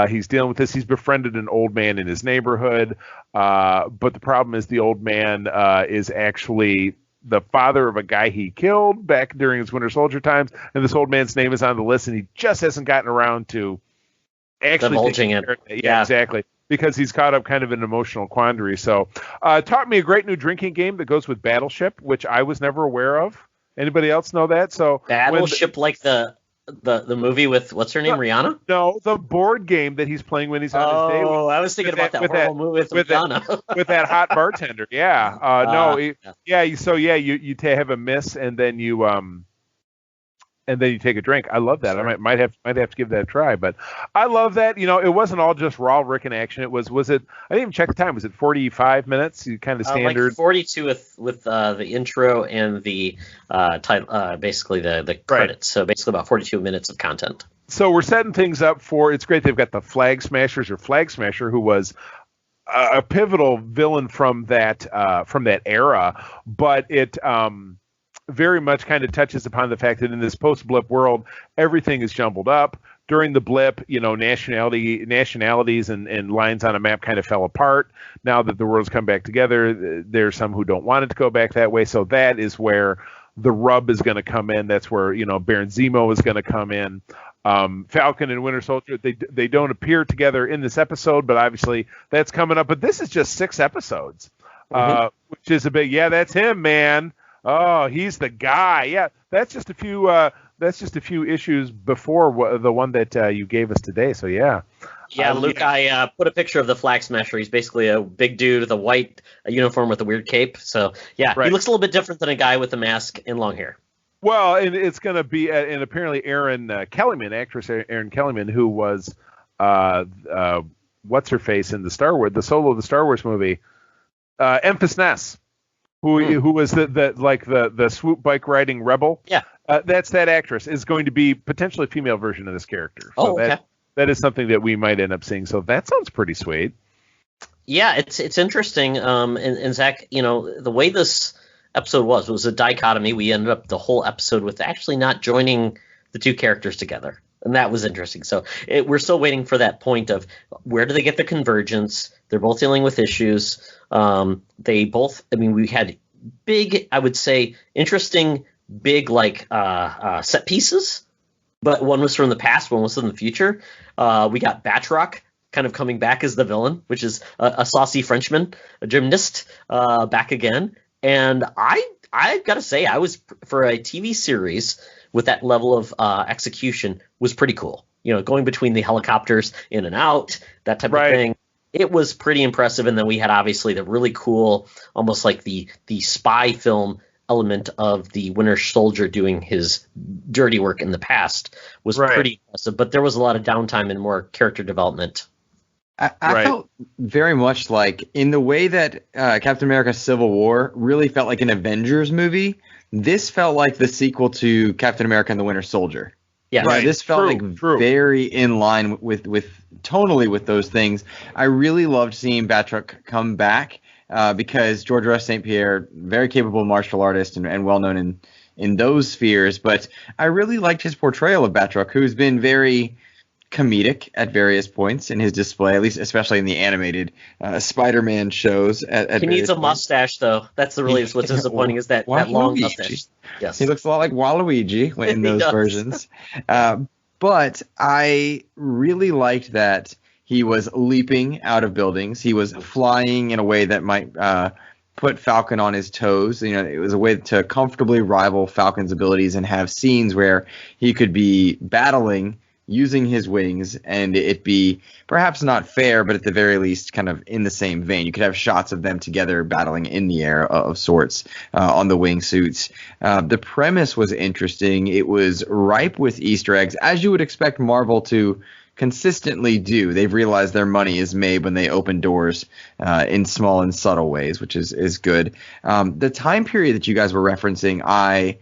Speaker 3: he's dealing with this. He's befriended an old man in his neighborhood, but the problem is the old man is actually the father of a guy he killed back during his Winter Soldier times, and this old man's name is on the list, and he just hasn't gotten around to actually
Speaker 2: divulging it.
Speaker 3: Yeah, exactly. Because he's caught up kind of in an emotional quandary. So taught me a great new drinking game that goes with Battleship, which I was never aware of. Anybody else know that? So
Speaker 2: Battleship, like the movie with what's her name, Rihanna?
Speaker 3: No, the board game that he's playing when he's on his date.
Speaker 2: Oh, I was thinking about that horrible movie with Rihanna.
Speaker 3: With that hot bartender. Yeah. You have a miss and then you take a drink. I love that. Sure. I might have to give that a try, but I love that. It wasn't all just raw Rick in action. It was it? I didn't even check the time. Was it 45 minutes? You kind of standard.
Speaker 2: Like 42 with the intro and the title, basically the credits. So basically about 42 minutes of content.
Speaker 3: So we're setting things up for. It's great. They've got the Flag Smasher, who was a pivotal villain from that era, but it. Very much kind of touches upon the fact that in this post-blip world, everything is jumbled up. during the blip, nationalities and lines on a map kind of fell apart. Now that the world's come back together, there's some who don't want it to go back that way. So that is where the rub is going to come in. That's where, Baron Zemo is going to come in. Falcon and Winter Soldier, they don't appear together in this episode, but obviously that's coming up. But this is just 6 episodes, which is a big, that's him, man. Oh, he's the guy. Yeah, that's just a few issues before the one that you gave us today. So yeah.
Speaker 2: Yeah, Luke, I put a picture of the Flag Smasher. He's basically a big dude with a white uniform with a weird cape. So yeah, right. He looks a little bit different than a guy with a mask and long hair.
Speaker 3: Well, and it's going to be, and apparently Erin Kellyman, actress Erin Kellyman, who was what's her face in the solo of the Star Wars movie, Emphas Ness. Who was the swoop bike riding rebel?
Speaker 2: Yeah,
Speaker 3: that's that actress is going to be potentially a female version of this character. So
Speaker 2: okay.
Speaker 3: That is something that we might end up seeing. So that sounds pretty sweet.
Speaker 2: Yeah, it's interesting. And Zach, the way this episode was a dichotomy. We ended up the whole episode with actually not joining the two characters together, and that was interesting. So we're still waiting for that point of where do they get the convergence? They're both dealing with issues. We had big, I would say, interesting, big set pieces, but one was from the past, one was from the future. We got Batroc kind of coming back as the villain, which is a saucy Frenchman, a gymnast, back again. And I got to say, I was, for a TV series with that level of execution, was pretty cool. Going between the helicopters in and out, that type of thing. It was pretty impressive. And then we had obviously the really cool, almost like the spy film element of the Winter Soldier doing his dirty work in the past was pretty impressive. But there was a lot of downtime and more character development.
Speaker 4: I felt very much like, in the way that Captain America Civil War really felt like an Avengers movie, this felt like the sequel to Captain America and the Winter Soldier.
Speaker 2: Yeah,
Speaker 4: right. This felt very in line with tonally with those things. I really loved seeing Batroc come back because George Ross St. Pierre, very capable martial artist and well known in those spheres. But I really liked his portrayal of Batroc, who's been very comedic at various points in his display, at least especially in the animated Spider-Man shows.
Speaker 2: He needs a mustache, though. That's what's disappointing is that long mustache. Yes,
Speaker 4: he looks a lot like Waluigi in those versions. But I really liked that he was leaping out of buildings. He was flying in a way that might put Falcon on his toes. It was a way to comfortably rival Falcon's abilities and have scenes where he could be battling using his wings and it be perhaps not fair, but at the very least kind of in the same vein. You could have shots of them together battling in the air of sorts on the wingsuits. The premise was interesting. It was ripe with Easter eggs, as you would expect Marvel to consistently do. They've realized their money is made when they open doors in small and subtle ways, which is good. The time period that you guys were referencing, I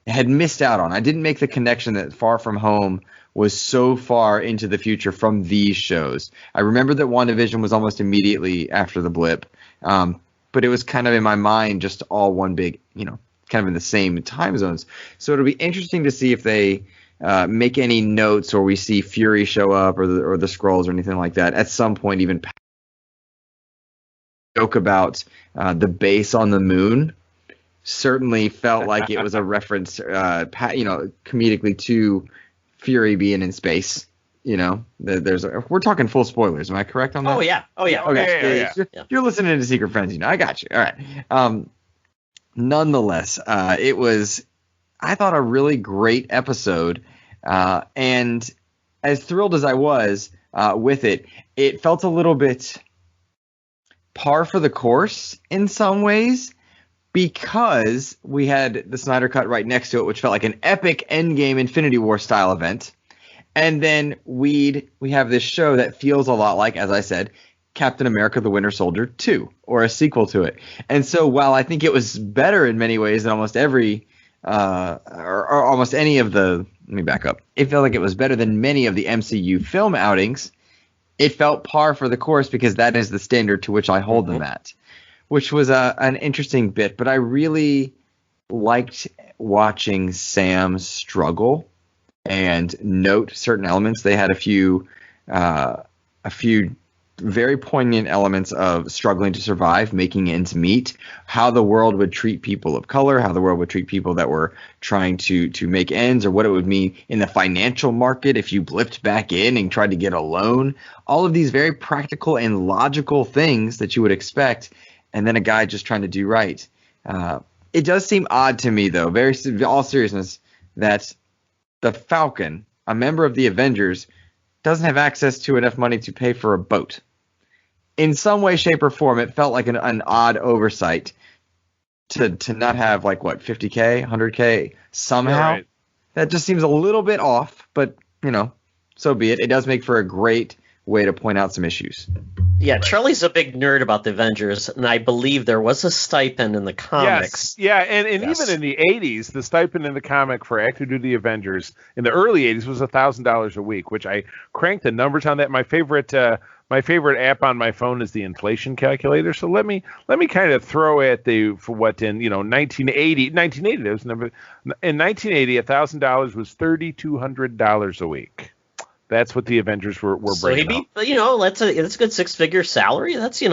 Speaker 4: had missed out on. I didn't make the connection that Far From Home was so far into the future from these shows. I remember that WandaVision was almost immediately after the blip, but it was kind of in my mind just all one big, kind of in the same time zones. So it'll be interesting to see if they make any notes or we see Fury show up or the Skrulls or anything like that at some point. Even joke about the base on the moon certainly felt like it was a reference, comedically to Fury being in space. We're talking full spoilers. Am I correct on that?
Speaker 2: Oh yeah.
Speaker 4: Okay. You're listening to Secret Frenzy. I got you. All right. Nonetheless, it was, I thought, a really great episode. And as thrilled as I was with it, it felt a little bit par for the course in some ways, because we had the Snyder Cut right next to it, which felt like an epic Endgame Infinity War style event. And then we have this show that feels a lot like, as I said, Captain America the Winter Soldier 2, or a sequel to it. And so while I think it was better in many ways than almost every or almost any of the, let me back up. It felt like it was better than many of the MCU film outings. It felt par for the course because that is the standard to which I hold them at, which was an interesting bit. But I really liked watching Sam struggle and note certain elements. They had a few very poignant elements of struggling to survive, making ends meet, how the world would treat people of color, how the world would treat people that were trying to make ends, or what it would mean in the financial market if you blipped back in and tried to get a loan. All of these very practical and logical things that you would expect, and then a guy just trying to do right. It does seem odd to me, though, all seriousness, that the Falcon, a member of the Avengers, doesn't have access to enough money to pay for a boat. In some way, shape, or form, it felt like an odd oversight to not have, like, what, 50K, 100K somehow. Yeah, right. That just seems a little bit off, but, so be it. It does make for a great way to point out some issues.
Speaker 2: Yeah, Charlie's a big nerd about the Avengers, and I believe there was a stipend in the comics.
Speaker 3: Yes, yeah, and yes. Even in the 80s, the stipend in the comic for active duty Avengers in the early 80s was $1,000 a week, which I cranked the numbers on that. My favorite app on my phone is the inflation calculator. So let me kind of throw at for what in 1980 there was number in 1980 $1,000 was $3,200 a week. That's what the Avengers were breaking.
Speaker 2: So that's a good 6-figure salary. That's he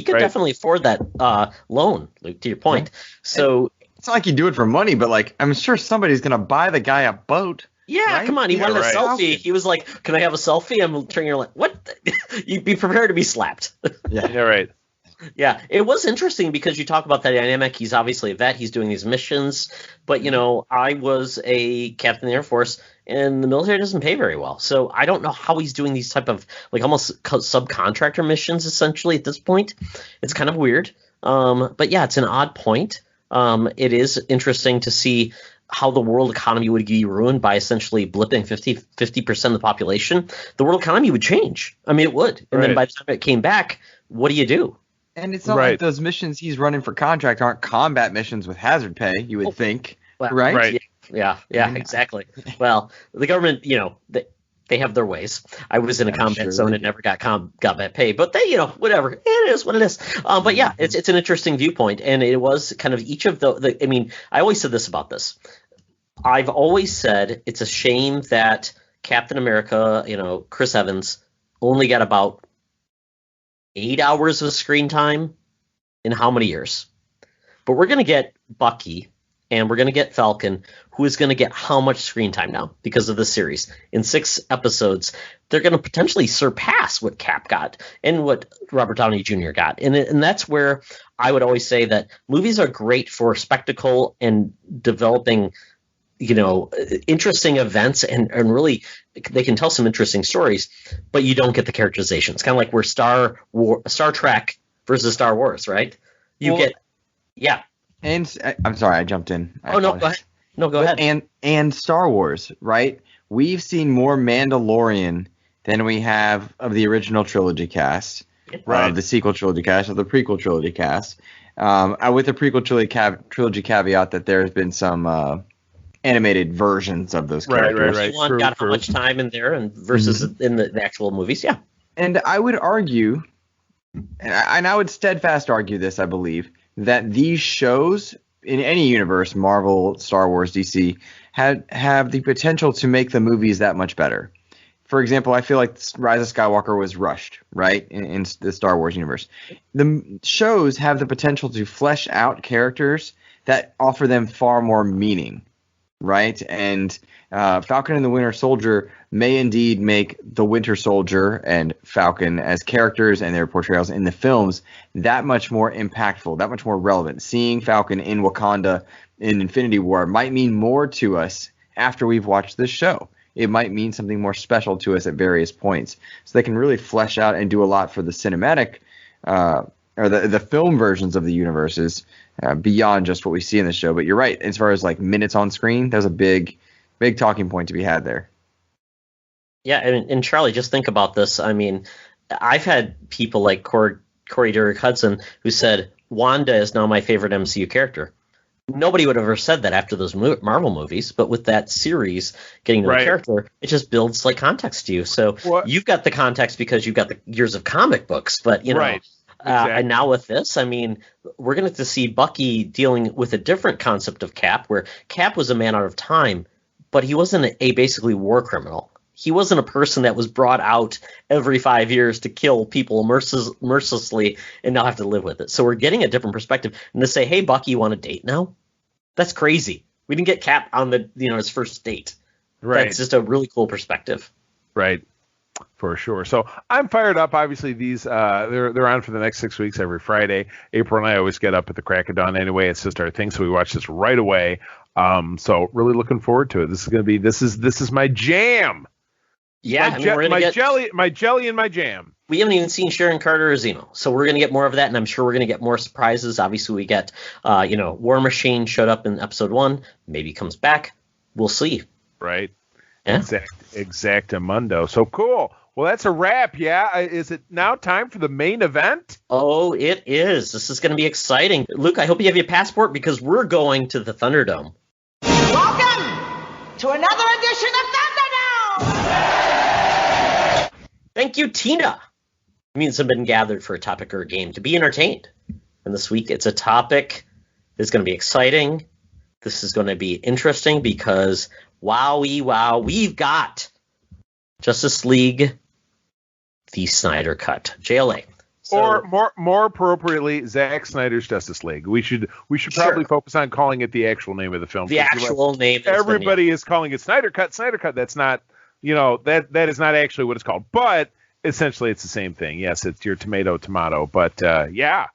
Speaker 2: could definitely afford that loan. Luke, to your point. So
Speaker 4: it's not like you do it for money, but like I'm sure somebody's gonna buy the guy a boat.
Speaker 2: Yeah, right? Come on. He wanted a selfie. He was like, "Can I have a selfie?" I'm turning around like, "What?" You'd be prepared to be slapped.
Speaker 4: Yeah,
Speaker 3: right.
Speaker 2: Yeah, it was interesting because you talk about that dynamic. He's obviously a vet. He's doing these missions. But, I was a captain in the Air Force, and the military doesn't pay very well. So I don't know how he's doing these type of, like, almost subcontractor missions, essentially, at this point. It's kind of weird. But, yeah, it's an odd point. It is interesting to see how the world economy would be ruined by essentially blipping 50% of the population. The world economy would change. I mean, it would. And then by the time it came back, what do you do?
Speaker 4: And it's not like those missions he's running for contract aren't combat missions with hazard pay, you would think, right?
Speaker 3: Right.
Speaker 2: Yeah, exactly. Well, the government, they have their ways. I was in a combat zone and never got combat pay, but they, whatever. It is what it is. But yeah, it's an interesting viewpoint, and it was kind of each of the. I mean, I always said this about this. I've always said it's a shame that Captain America, Chris Evans, only got about 8 hours of screen time in how many years? But we're going to get Bucky and we're going to get Falcon, who is going to get how much screen time now because of the series. In 6 episodes, they're going to potentially surpass what Cap got and what Robert Downey Jr. got. And that's where I would always say that movies are great for spectacle and developing interesting events and really they can tell some interesting stories, but you don't get the characterization. It's kind of like where Star Trek versus Star Wars, right?
Speaker 4: And I'm sorry, I jumped in.
Speaker 2: No, go ahead. No, go ahead.
Speaker 4: And Star Wars, right? We've seen more Mandalorian than we have of the original trilogy cast, of the sequel trilogy cast, of the prequel trilogy cast. With the prequel trilogy caveat that there has been some animated versions of those characters.
Speaker 2: Right. One got how much time in there and versus in the actual movies, yeah.
Speaker 4: And I would argue, and I would steadfast argue this, I believe, that these shows in any universe, Marvel, Star Wars, DC, have the potential to make the movies that much better. For example, I feel like Rise of Skywalker was rushed, right, in the Star Wars universe. The shows have the potential to flesh out characters that offer them far more meaning. Right, and Falcon and the Winter Soldier may indeed make the Winter Soldier and Falcon as characters and their portrayals in the films that much more impactful, that much more relevant. Seeing Falcon in Wakanda in Infinity War might mean more to us after we've watched this show. It might mean something more special to us at various points. So they can really flesh out and do a lot for the cinematic or the film versions of the universes. Beyond just what we see in the show. But you're right, as far as like minutes on screen, there's a big talking point to be had there.
Speaker 2: Yeah, and Charlie, just think about this. I mean, I've had people like Corey Derrick Hudson who said Wanda is now my favorite MCU character. Nobody would have ever said that after those Marvel movies, but with that series getting to the character, it just builds like context to you. So you've got the context because you've got the years of comic books, but Exactly. And now with this, I mean, we're going to see Bucky dealing with a different concept of Cap, where Cap was a man out of time, but he wasn't a basically war criminal. He wasn't a person that was brought out every 5 years to kill people mercilessly and now have to live with it. So we're getting a different perspective. And to say, hey, Bucky, you want a date now? That's crazy. We didn't get Cap on the his first date.
Speaker 3: Right.
Speaker 2: That's just a really cool perspective.
Speaker 3: Right. For sure. So I'm fired up. Obviously, these they're on for the next 6 weeks every Friday. April and I always get up at the crack of dawn anyway. It's just our thing, so we watch this right away. So really looking forward to it. This is going to be this is my jam.
Speaker 2: Yeah,
Speaker 3: my jelly and my jam.
Speaker 2: We haven't even seen Sharon Carter or Zemo, so we're going to get more of that, and I'm sure we're going to get more surprises. Obviously, we get War Machine showed up in episode 1, maybe comes back. We'll see.
Speaker 3: Right.
Speaker 2: Yeah.
Speaker 3: Exactamundo. So cool. Well, that's a wrap, yeah? Is it now time for the main event?
Speaker 2: Oh, it is. This is going to be exciting. Luke, I hope you have your passport because we're going to the Thunderdome.
Speaker 6: Welcome to another edition of Thunderdome!
Speaker 2: Thank you, Tina. Means have been gathered for a topic or a game to be entertained. And this week it's a topic that's going to be exciting. This is going to be interesting because wow, we've got Justice League, the Snyder Cut, JLA. So,
Speaker 3: or more appropriately, Zack Snyder's Justice League. We should probably focus on calling it the actual name of the film.
Speaker 2: The actual name.
Speaker 3: Everybody is calling it Snyder Cut. Snyder Cut. That's not, that is not actually what it's called. But essentially, it's the same thing. Yes, it's your tomato. But yeah.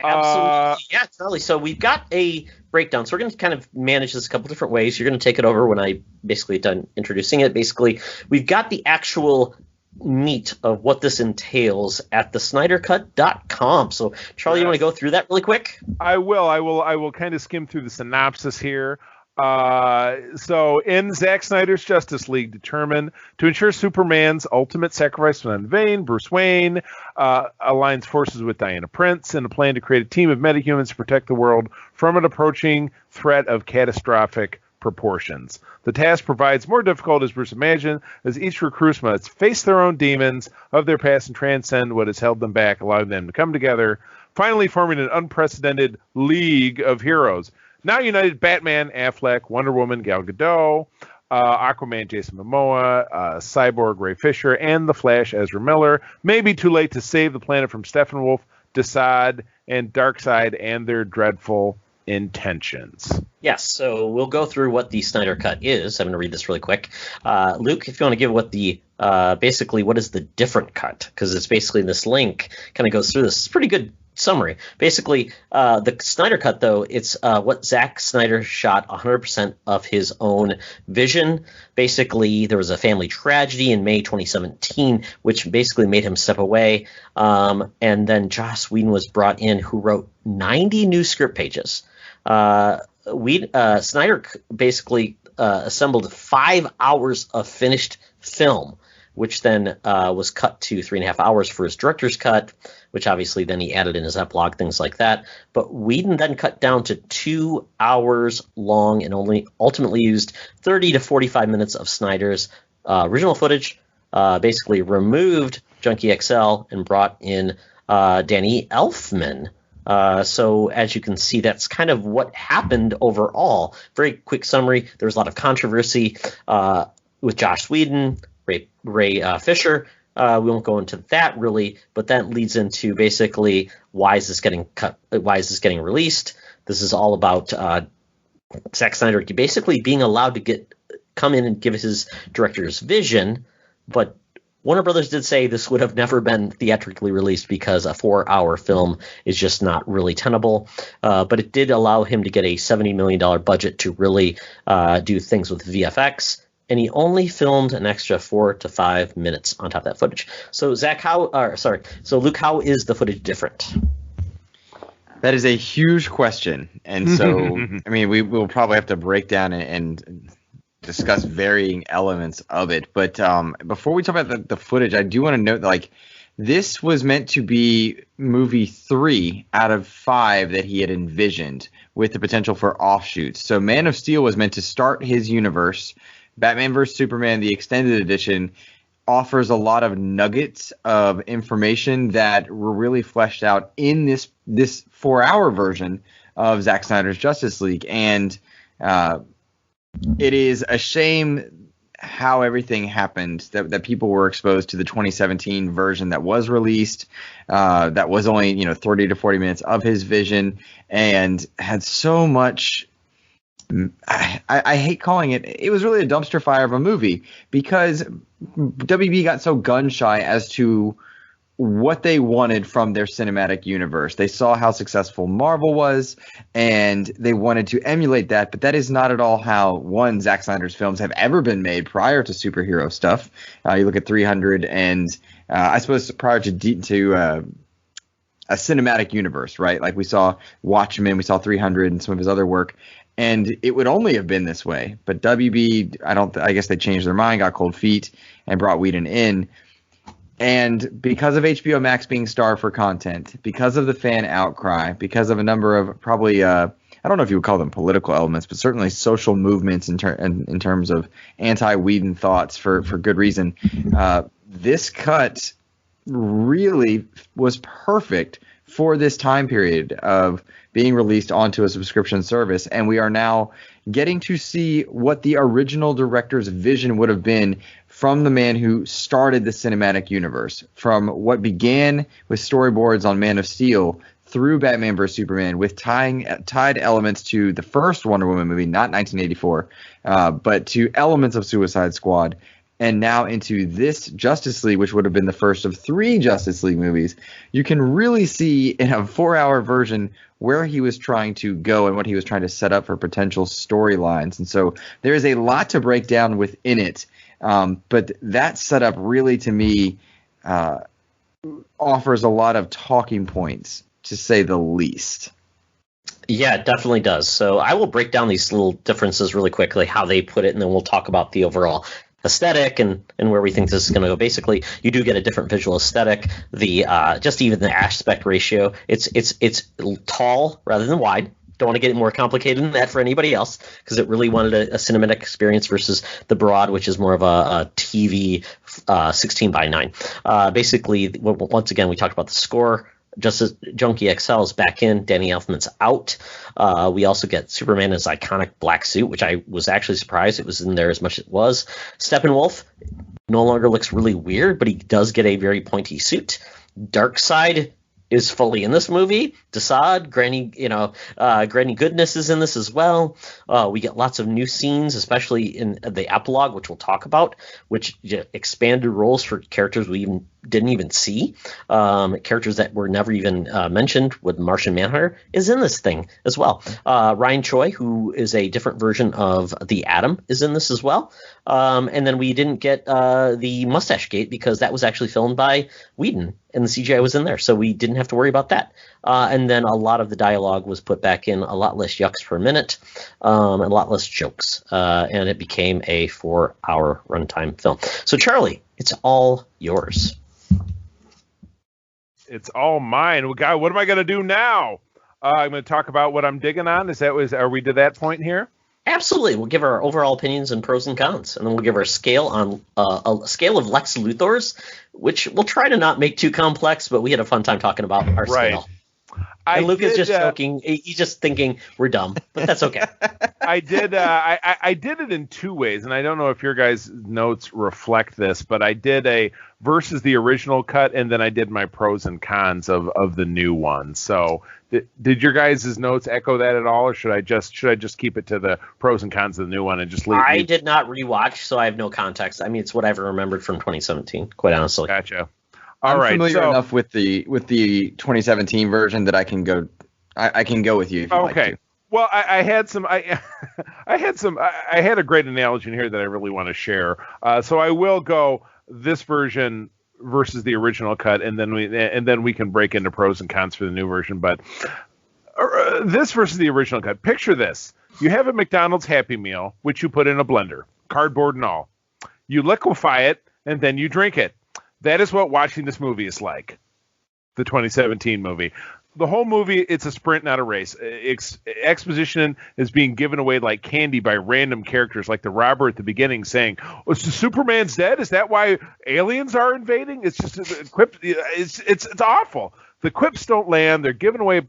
Speaker 2: Absolutely. Yeah, totally. So we've got a breakdown. So we're going to kind of manage this a couple different ways. You're going to take it over when I basically done introducing it. Basically, we've got the actual meat of what this entails at the SnyderCut.com. So Charlie, you want to go through that really quick?
Speaker 3: I will kind of skim through the synopsis here. So in Zack Snyder's Justice League, determined to ensure Superman's ultimate sacrifice was not in vain, Bruce Wayne aligns forces with Diana Prince in a plan to create a team of metahumans to protect the world from an approaching threat of catastrophic proportions. The task provides more difficult as Bruce imagined, as each recruit must face their own demons of their past and transcend what has held them back, allowing them to come together, finally forming an unprecedented league of heroes. Now united, Batman, Affleck, Wonder Woman, Gal Gadot, Aquaman, Jason Momoa, Cyborg, Ray Fisher, and The Flash, Ezra Miller. May be too late to save the planet from Steppenwolf, Desaad, and Darkseid and their dreadful intentions.
Speaker 2: Yes, so we'll go through what the Snyder Cut is. I'm going to read this really quick. Luke, if you want to give what the basically what is the different cut, because it's basically this link kind of goes through this. It's a pretty good summary. Basically, the Snyder Cut, though, it's what Zack Snyder shot 100% of his own vision. Basically, there was a family tragedy in May 2017, which basically made him step away. And then Joss Whedon was brought in, who wrote 90 new script pages. Snyder basically assembled 5 hours of finished film, which then was cut to 3.5 hours for his director's cut, which obviously then he added in his epilogue, things like that. But Whedon then cut down to 2 hours long and only ultimately used 30 to 45 minutes of Snyder's original footage, basically removed Junkie XL and brought in Danny Elfman. So as you can see, that's kind of what happened overall. Very quick summary. There was a lot of controversy with Joss Whedon, Ray Fisher. We won't go into that really, but that leads into basically why is this getting cut? Why is this getting released? This is all about Zack Snyder basically being allowed to come in and give his director's vision, but Warner Brothers did say this would have never been theatrically released because a 4-hour film is just not really tenable. But it did allow him to get a $70 million budget to really do things with VFX. And he only filmed an extra 4 to 5 minutes on top of that footage. So Luke, how is the footage different?
Speaker 4: That is a huge question. And so, I mean, we will probably have to break down and discuss varying elements of it. But before we talk about the footage, I do want to note that, this was meant to be movie 3 out of 5 that he had envisioned with the potential for offshoots. So Man of Steel was meant to start his universe. Batman vs. Superman, the extended edition, offers a lot of nuggets of information that were really fleshed out in this 4-hour version of Zack Snyder's Justice League. And It is a shame how everything happened, that people were exposed to the 2017 version that was released, that was only 30 to 40 minutes of his vision, and had so much. I hate calling it was really a dumpster fire of a movie, because WB got so gun shy as to what they wanted from their cinematic universe. They saw how successful Marvel was, and they wanted to emulate that, but that is not at all how, Zack Snyder's films have ever been made prior to superhero stuff. You look at 300, and I suppose prior to a cinematic universe, right? Like we saw Watchmen, we saw 300 and some of his other work, and it would only have been this way. But WB, I guess they changed their mind, got cold feet, and brought Whedon in. And because of HBO Max being starved for content, because of the fan outcry, because of a number of probably, I don't know if you would call them political elements, but certainly social movements in terms of anti-Whedon thoughts for good reason, this cut really was perfect for this time period of being released onto a subscription service. And we are now getting to see what the original director's vision would have been from the man who started the cinematic universe, from what began with storyboards on Man of Steel through Batman vs. Superman, with tied elements to the first Wonder Woman movie, not 1984, but to elements of Suicide Squad, and now into this Justice League, which would have been the first of 3 Justice League movies. You can really see in a 4-hour version where he was trying to go and what he was trying to set up for potential storylines. And so there is a lot to break down within it. But that setup really, to me, offers a lot of talking points, to say the least.
Speaker 2: Yeah, it definitely does. So I will break down these little differences really quickly, how they put it, and then we'll talk about the overall aesthetic and where we think this is going to go. Basically, you do get a different visual aesthetic. The just even the aspect ratio, it's tall rather than wide. Don't want to get more complicated than that for anybody else, because it really wanted a cinematic experience versus the broad, which is more of a TV 16:9. Basically, once again, we talked about the score. Justice Junkie XL is back in. Danny Elfman's out. We also get Superman in his iconic black suit, which I was actually surprised it was in there as much as it was. Steppenwolf no longer looks really weird, but he does get a very pointy suit. Darkseid is fully in this movie. Desaad, Granny Goodness is in this as well. We get lots of new scenes, especially in the epilogue, which we'll talk about, which expanded roles for characters we didn't even see. Characters that were never even mentioned, with Martian Manhunter, is in this thing as well. Ryan Choi, who is a different version of the Atom, is in this as well. And then we didn't get the Mustache Gate, because that was actually filmed by Whedon, and the CGI was in there, so we didn't have to worry about that. And then a lot of the dialogue was put back in, a lot less yucks per minute, and a lot less jokes, and it became a 4-hour runtime film. So Charlie, it's all yours.
Speaker 3: It's all mine. God, what am I going to do now? I'm going to talk about what I'm digging on. Are we to that point here?
Speaker 2: Absolutely. We'll give our overall opinions and pros and cons, and then we'll give our scale on a scale of Lex Luthor's, which we'll try to not make too complex, but we had a fun time talking about our scale. And Luke is just joking. He's just thinking we're dumb, but that's okay.
Speaker 3: I did it in 2 ways, and I don't know if your guys' notes reflect this, but I did a versus the original cut, and then I did my pros and cons of the new one. So did your guys' notes echo that at all, or should I just keep it to the pros and cons of the new one and just leave?
Speaker 2: I did not rewatch, so I have no context. I mean, it's what I've remembered from 2017, quite honestly.
Speaker 3: Gotcha.
Speaker 4: I'm familiar enough with the 2017 version that I can go with you if you'd like to.
Speaker 3: Well, I had a great analogy in here that I really want to share. So I will go this version versus the original cut, and then we can break into pros and cons for the new version. But this versus the original cut. Picture this: you have a McDonald's Happy Meal, which you put in a blender, cardboard and all. You liquefy it, and then you drink it. That is what watching this movie is like. The 2017 movie. The whole movie, it's a sprint, not a race. Exposition is being given away like candy by random characters, like the robber at the beginning saying, "Oh, so Superman's dead? Is that why aliens are invading?" It's just a quip. It's awful. The quips don't land. They're giving away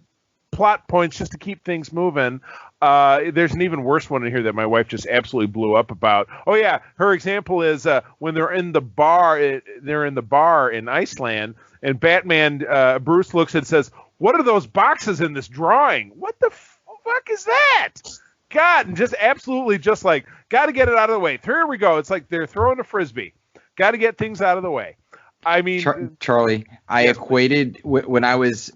Speaker 3: plot points just to keep things moving. There's an even worse one in here that my wife just absolutely blew up about. Oh yeah, her example is when they're in the bar. They're in the bar in Iceland, and Batman Bruce looks and says, "What are those boxes in this drawing? What the fuck is that?" God, and just absolutely just like, got to get it out of the way. Here we go. It's like they're throwing a frisbee. Got to get things out of the way. I mean,
Speaker 4: Charlie, I equated when I was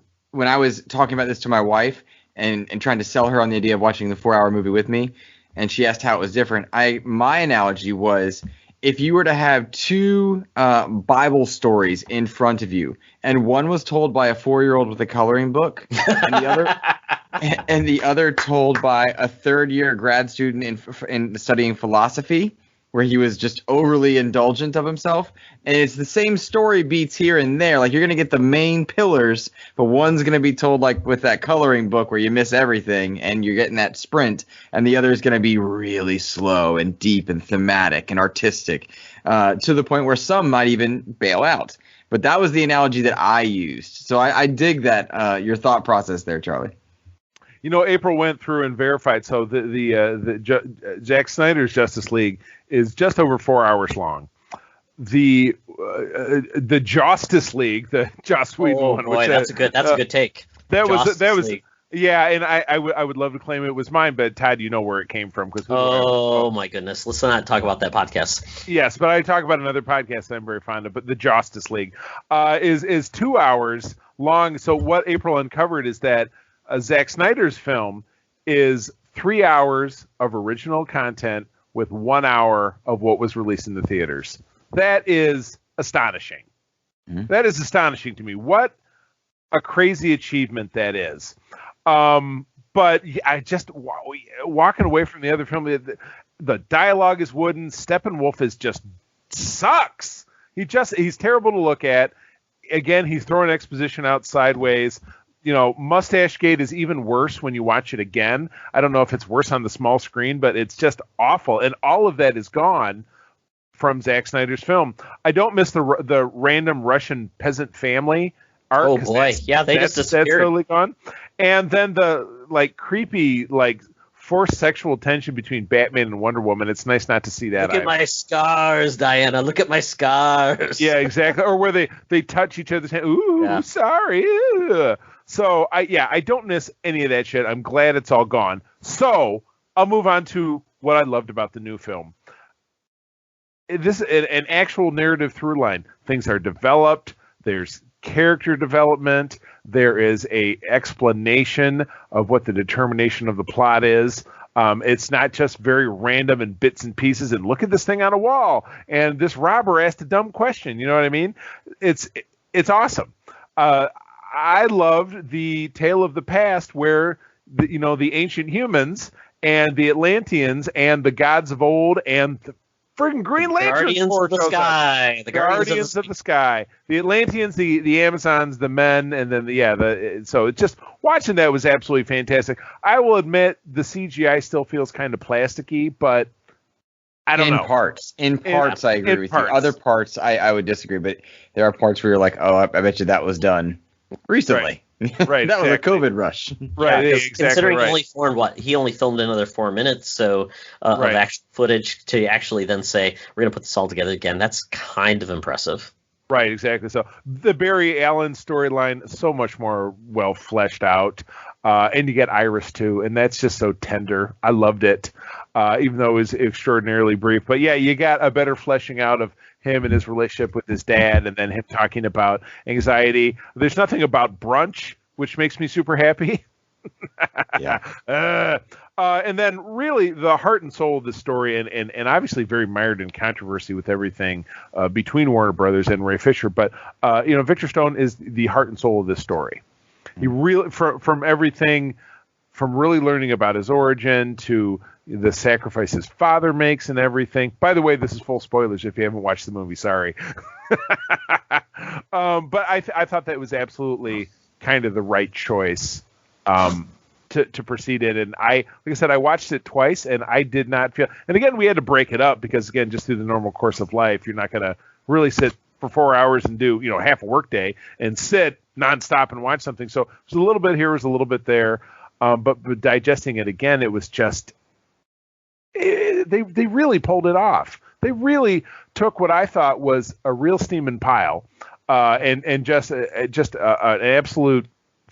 Speaker 4: talking about this to my wife and trying to sell her on the idea of watching the 4-hour movie with me, and she asked how it was different. My analogy was, if you were to have two Bible stories in front of you, and one was told by a 4-year-old with a coloring book, and the other told by a third-year grad student in studying philosophy, where he was just overly indulgent of himself, and it's the same story beats here and there. Like, you're gonna get the main pillars, but one's gonna be told like with that coloring book where you miss everything and you're getting that sprint, and the other is gonna be really slow and deep and thematic and artistic, to the point where some might even bail out. But that was the analogy that I used. So I dig that your thought process there, Charlie.
Speaker 3: You know, April went through and verified. So Zack Snyder's Justice League is just over 4 hours long. The Justice League, the Joss Whedon one.
Speaker 2: Boy, that's a good take.
Speaker 3: That
Speaker 2: Justice
Speaker 3: was
Speaker 2: League.
Speaker 3: Yeah, and I would love to claim it was mine, but Todd, you know where it came from.
Speaker 2: My goodness, let's not talk about that podcast.
Speaker 3: Yes, but I talk about another podcast that I'm very fond of. But the Justice League is 2 hours long. So what April uncovered is that Zack Snyder's film is 3 hours of original content with 1 hour of what was released in the theaters. That is astonishing. Mm-hmm. That is astonishing to me. What a crazy achievement that is. But I just walking away from the other film, the dialogue is wooden. Steppenwolf is just sucks. He's terrible to look at. Again, he's throwing exposition out sideways. You know, Mustache Gate is even worse when you watch it again. I don't know if it's worse on the small screen, but it's just awful. And all of that is gone from Zack Snyder's film. I don't miss the random Russian peasant family arc.
Speaker 2: Oh boy, yeah, they just disappeared.
Speaker 3: That's totally gone. And then the creepy forced sexual tension between Batman and Wonder Woman. It's nice not to see that.
Speaker 2: Look at my scars, Diana. Look at my scars.
Speaker 3: Yeah, exactly. Or where they touch each other's hand. Ooh, yeah. Sorry. Ugh. So I don't miss any of that shit. I'm glad it's all gone. So I'll move on to what I loved about the new film. This an actual narrative through line. Things are developed. There's character development. There is a explanation of what the determination of the plot is. It's not just very random and bits and pieces. And look at this thing on a wall. And this robber asked a dumb question. You know what I mean? It's awesome. I loved the tale of the past where the ancient humans and the Atlanteans and the gods of old and the friggin' Green Lantern
Speaker 2: Guardians of the Sky.
Speaker 3: The Guardians of the Sky. The Atlanteans, the Amazons, the men, and then so it's just watching that was absolutely fantastic. I will admit the CGI still feels kind of plasticky, but I don't know.
Speaker 4: In parts, I agree with you. Other parts, I would disagree, but there are parts where you're like, oh, I bet you that was done recently.
Speaker 3: Right.
Speaker 4: That was a COVID rush.
Speaker 3: Right.
Speaker 2: Yeah,
Speaker 3: exactly.
Speaker 2: Considering
Speaker 3: right.
Speaker 2: he only filmed another 4 minutes, so of actual footage to actually then say we're gonna put this all together again. That's kind of impressive.
Speaker 3: Right, exactly. So the Barry Allen storyline so much more well fleshed out, and you get Iris too, and that's just so tender. I loved it, even though it was extraordinarily brief. But yeah, you got a better fleshing out of him and his relationship with his dad, and then him talking about anxiety. There's nothing about brunch, which makes me super happy.
Speaker 4: Yeah.
Speaker 3: And then really the heart and soul of the story, and obviously very mired in controversy with everything between Warner Brothers and Ray Fisher. But Victor Stone is the heart and soul of this story. He really, from everything, from really learning about his origin to the sacrifice his father makes and everything. By the way, this is full spoilers if you haven't watched the movie. Sorry. But I thought that was absolutely kind of the right choice to proceed in. And like I said, I watched it twice and I did not feel, and again, we had to break it up because again, just through the normal course of life, you're not going to really sit for 4 hours and do, half a work day and sit nonstop and watch something. So it was a little bit here, it was a little bit there. But digesting it again, it was just, they really pulled it off. They really took what I thought was a real steaming pile, and just an absolute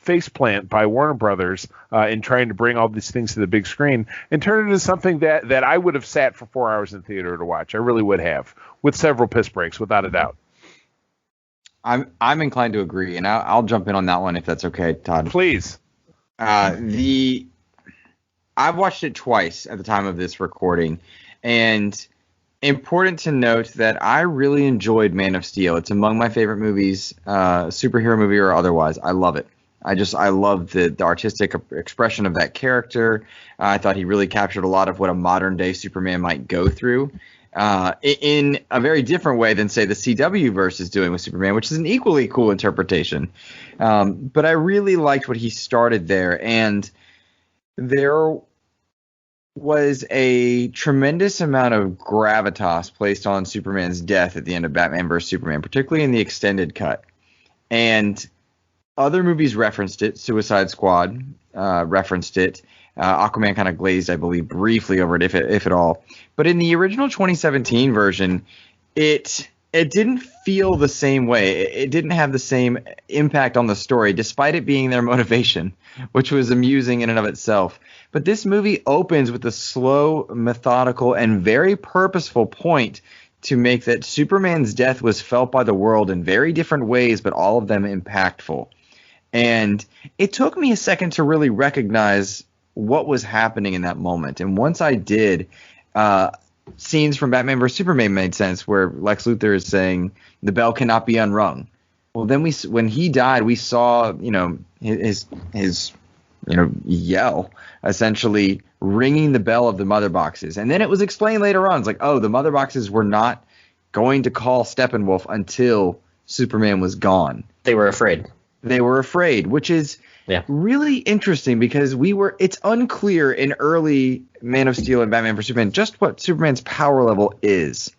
Speaker 3: faceplant by Warner Brothers in trying to bring all these things to the big screen and turn it into something that I would have sat for 4 hours in theater to watch. I really would have, with several piss breaks, without a doubt.
Speaker 4: I'm inclined to agree, and I'll jump in on that one if that's okay, Todd.
Speaker 3: Please.
Speaker 4: I've watched it twice at the time of this recording, and important to note that I really enjoyed Man of Steel. It's among my favorite movies, superhero movie or otherwise. I love it. I love the artistic expression of that character. I thought he really captured a lot of what a modern day Superman might go through in a very different way than, say, the CW verse is doing with Superman, which is an equally cool interpretation. But I really liked what he started there. And there was a tremendous amount of gravitas placed on Superman's death at the end of Batman vs. Superman, particularly in the extended cut. And other movies referenced it. Suicide Squad referenced it. Aquaman kind of glazed, I believe, briefly over it, if at all. But in the original 2017 version, it didn't feel the same way. It didn't have the same impact on the story, despite it being their motivation, which was amusing in and of itself. But this movie opens with a slow, methodical, and very purposeful point to make that Superman's death was felt by the world in very different ways, but all of them impactful. And it took me a second to really recognize what was happening in that moment. And once I did, scenes from Batman vs. Superman made sense, where Lex Luthor is saying the bell cannot be unrung. Well, then when he died, we saw, his yell, essentially ringing the bell of the mother boxes. And then it was explained later on. It's like, oh, the mother boxes were not going to call Steppenwolf until Superman was gone.
Speaker 2: They were afraid.
Speaker 4: Which is really interesting, because it's unclear in early Man of Steel and Batman vs. Superman just what Superman's power level is.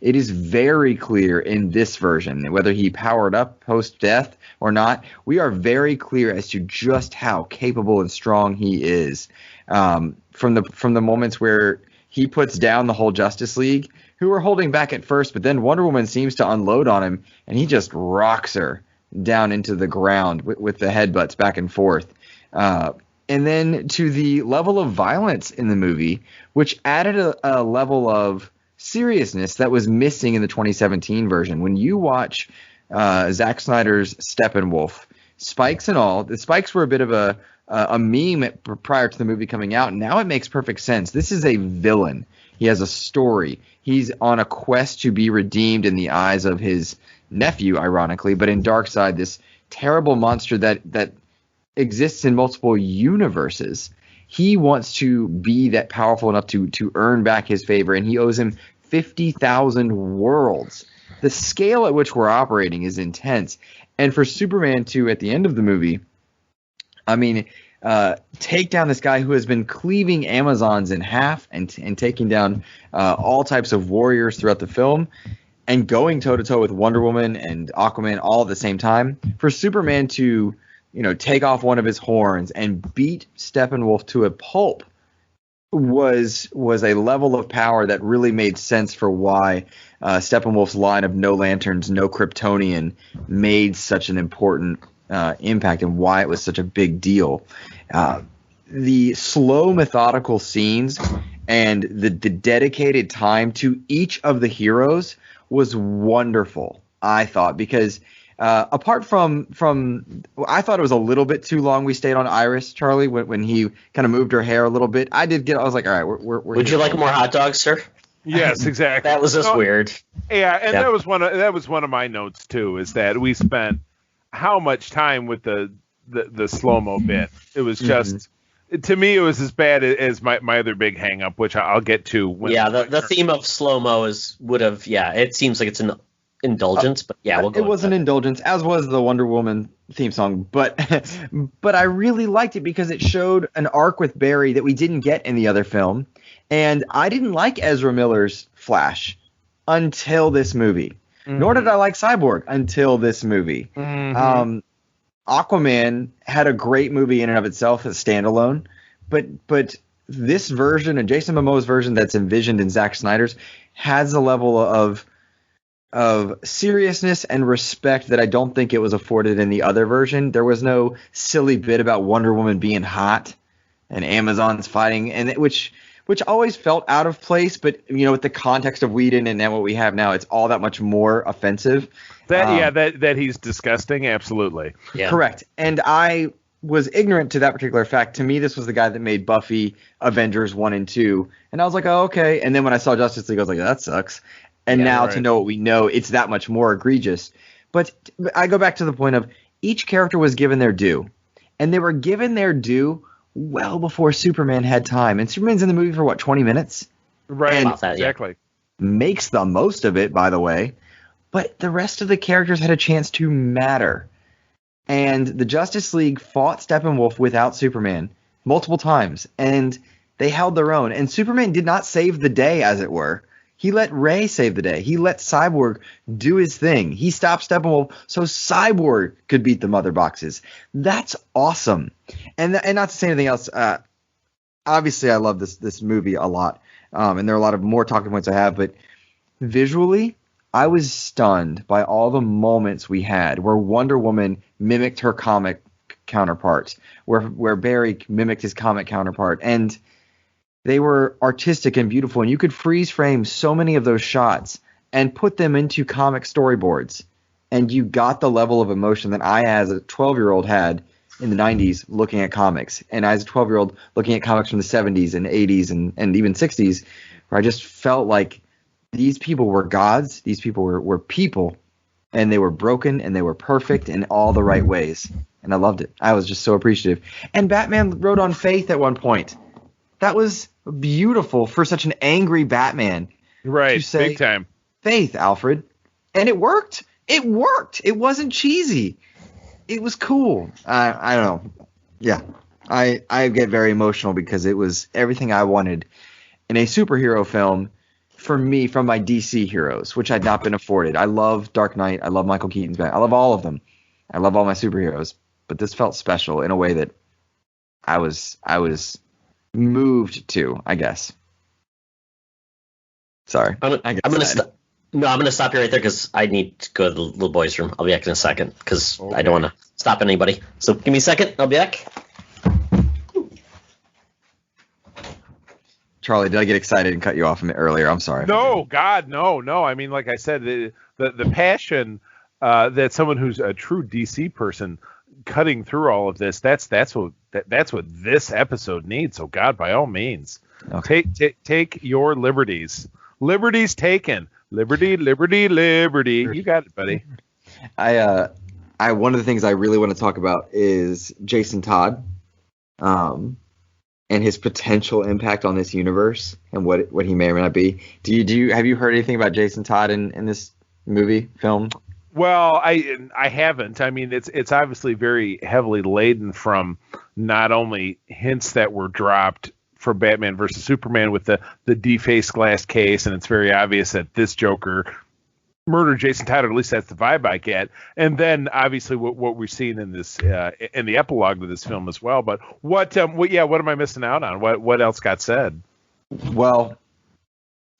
Speaker 4: It is very clear in this version, whether he powered up post-death or not. We are very clear as to just how capable and strong he is. From the moments where he puts down the whole Justice League, who were holding back at first, but then Wonder Woman seems to unload on him, and he just rocks her down into the ground with the headbutts back and forth. And then to the level of violence in the movie, which added a level of seriousness that was missing in the 2017 version. When you watch Zack Snyder's Steppenwolf, spikes and all, the spikes were a bit of a meme prior to the movie coming out. Now it makes perfect sense. This is a villain. He has a story. He's on a quest to be redeemed in the eyes of his nephew, ironically, but in Darkseid, this terrible monster that exists in multiple universes. He wants to be that powerful enough to earn back his favor, and he owes him 50,000 worlds. The scale at which we're operating is intense. And for Superman to, at the end of the movie, take down this guy who has been cleaving Amazons in half and taking down all types of warriors throughout the film, and going toe-to-toe with Wonder Woman and Aquaman all at the same time, for Superman to, take off one of his horns and beat Steppenwolf to a pulp was a level of power that really made sense for why Steppenwolf's line of no lanterns, no Kryptonian made such an important impact, and why it was such a big deal. The slow, methodical scenes and the dedicated time to each of the heroes was wonderful, I thought, because apart from I thought it was a little bit too long. We stayed on Iris, Charlie, when he kind of moved her hair a little bit. I was like, all right, we're
Speaker 2: Would you like more hot dogs, sir?
Speaker 3: Yes, exactly.
Speaker 2: That was just weird.
Speaker 3: Yeah, and that was one of my notes too, is that we spent how much time with the slow-mo bit. It was just to me, it was as bad as my other big hang-up, which I'll get to.
Speaker 2: The theme of slow-mo it seems like it's an indulgence, but we'll go.
Speaker 4: It was an indulgence, as was the Wonder Woman theme song, but I really liked it because it showed an arc with Barry that we didn't get in the other film, and I didn't like Ezra Miller's Flash until this movie. Nor did I like Cyborg until this movie.
Speaker 3: Mhm.
Speaker 4: Aquaman had a great movie in and of itself as standalone, but this version and Jason Momoa's version that's envisioned in Zack Snyder's has a level of seriousness and respect that I don't think it was afforded in the other version. There was no silly bit about Wonder Woman being hot and Amazons fighting, and which always felt out of place. But with the context of Whedon and then what we have now, it's all that much more offensive.
Speaker 3: That he's disgusting. Absolutely.
Speaker 2: Yeah.
Speaker 4: Correct. And I was ignorant to that particular fact. To me, this was the guy that made Buffy, Avengers 1 and 2. And I was like, oh, okay. And then when I saw Justice League, I was like, that sucks. And now to know what we know, it's that much more egregious. But I go back to the point of each character was given their due. And they were given their due well before Superman had time. And Superman's in the movie for, 20 minutes?
Speaker 3: Right.
Speaker 4: And
Speaker 3: Exactly.
Speaker 4: makes the most of it, by the way. But the rest of the characters had a chance to matter. And the Justice League fought Steppenwolf without Superman multiple times, and they held their own. And Superman did not save the day, as it were. He let Ray save the day. He let Cyborg do his thing. He stopped Steppenwolf so Cyborg could beat the mother boxes. That's awesome. And not to say anything else, obviously I love this movie a lot, and there are a lot of more talking points I have, but visually, I was stunned by all the moments we had where Wonder Woman mimicked her comic counterpart, where Barry mimicked his comic counterpart, and they were artistic and beautiful, and you could freeze frame so many of those shots and put them into comic storyboards, and you got the level of emotion that I, as a 12-year-old, had in the 90s looking at comics, and as a 12-year-old looking at comics from the 70s and 80s and even 60s, where I just felt like these people were gods, these people were people, and they were broken and they were perfect in all the right ways. And I loved it. I was just so appreciative. And Batman wrote on Faith at one point. That was beautiful for such an angry Batman.
Speaker 3: Right,
Speaker 4: to say,
Speaker 3: big time.
Speaker 4: Faith, Alfred. And it worked. It worked. It wasn't cheesy. It was cool. I don't know. Yeah. I get very emotional because it was everything I wanted in a superhero film for me from my DC heroes, which I'd not been afforded. I love Dark Knight. I love Michael Keaton's Batman. I love all of them. I love all my superheroes. But this felt special in a way that I was moved to, I guess. Sorry.
Speaker 2: I'm going to stop you right there because I need to go to the little boys' room. I'll be back in a second because I don't want to stop anybody. So give me a second. I'll be back.
Speaker 4: Charlie, did I get excited and cut you off earlier? I'm sorry.
Speaker 3: No, God, no. I mean, like I said, the passion that someone who's a true DC person cutting through all of this, that's what this episode needs. So God, by all means, take your liberties. Liberties taken. Liberty. You got it, buddy.
Speaker 4: I one of the things I really want to talk about is Jason Todd. And his potential impact on this universe and what he may or may not be. Have you heard anything about Jason Todd in this movie film?
Speaker 3: Well, I haven't. I mean, it's obviously very heavily laden from not only hints that were dropped for Batman versus Superman with the defaced glass case, and it's very obvious that this Joker murdered Jason Todd, or at least that's the vibe I get. And then obviously what we've seen in this in the epilogue to this film as well. But what am I missing out on? What else got said?
Speaker 4: Well,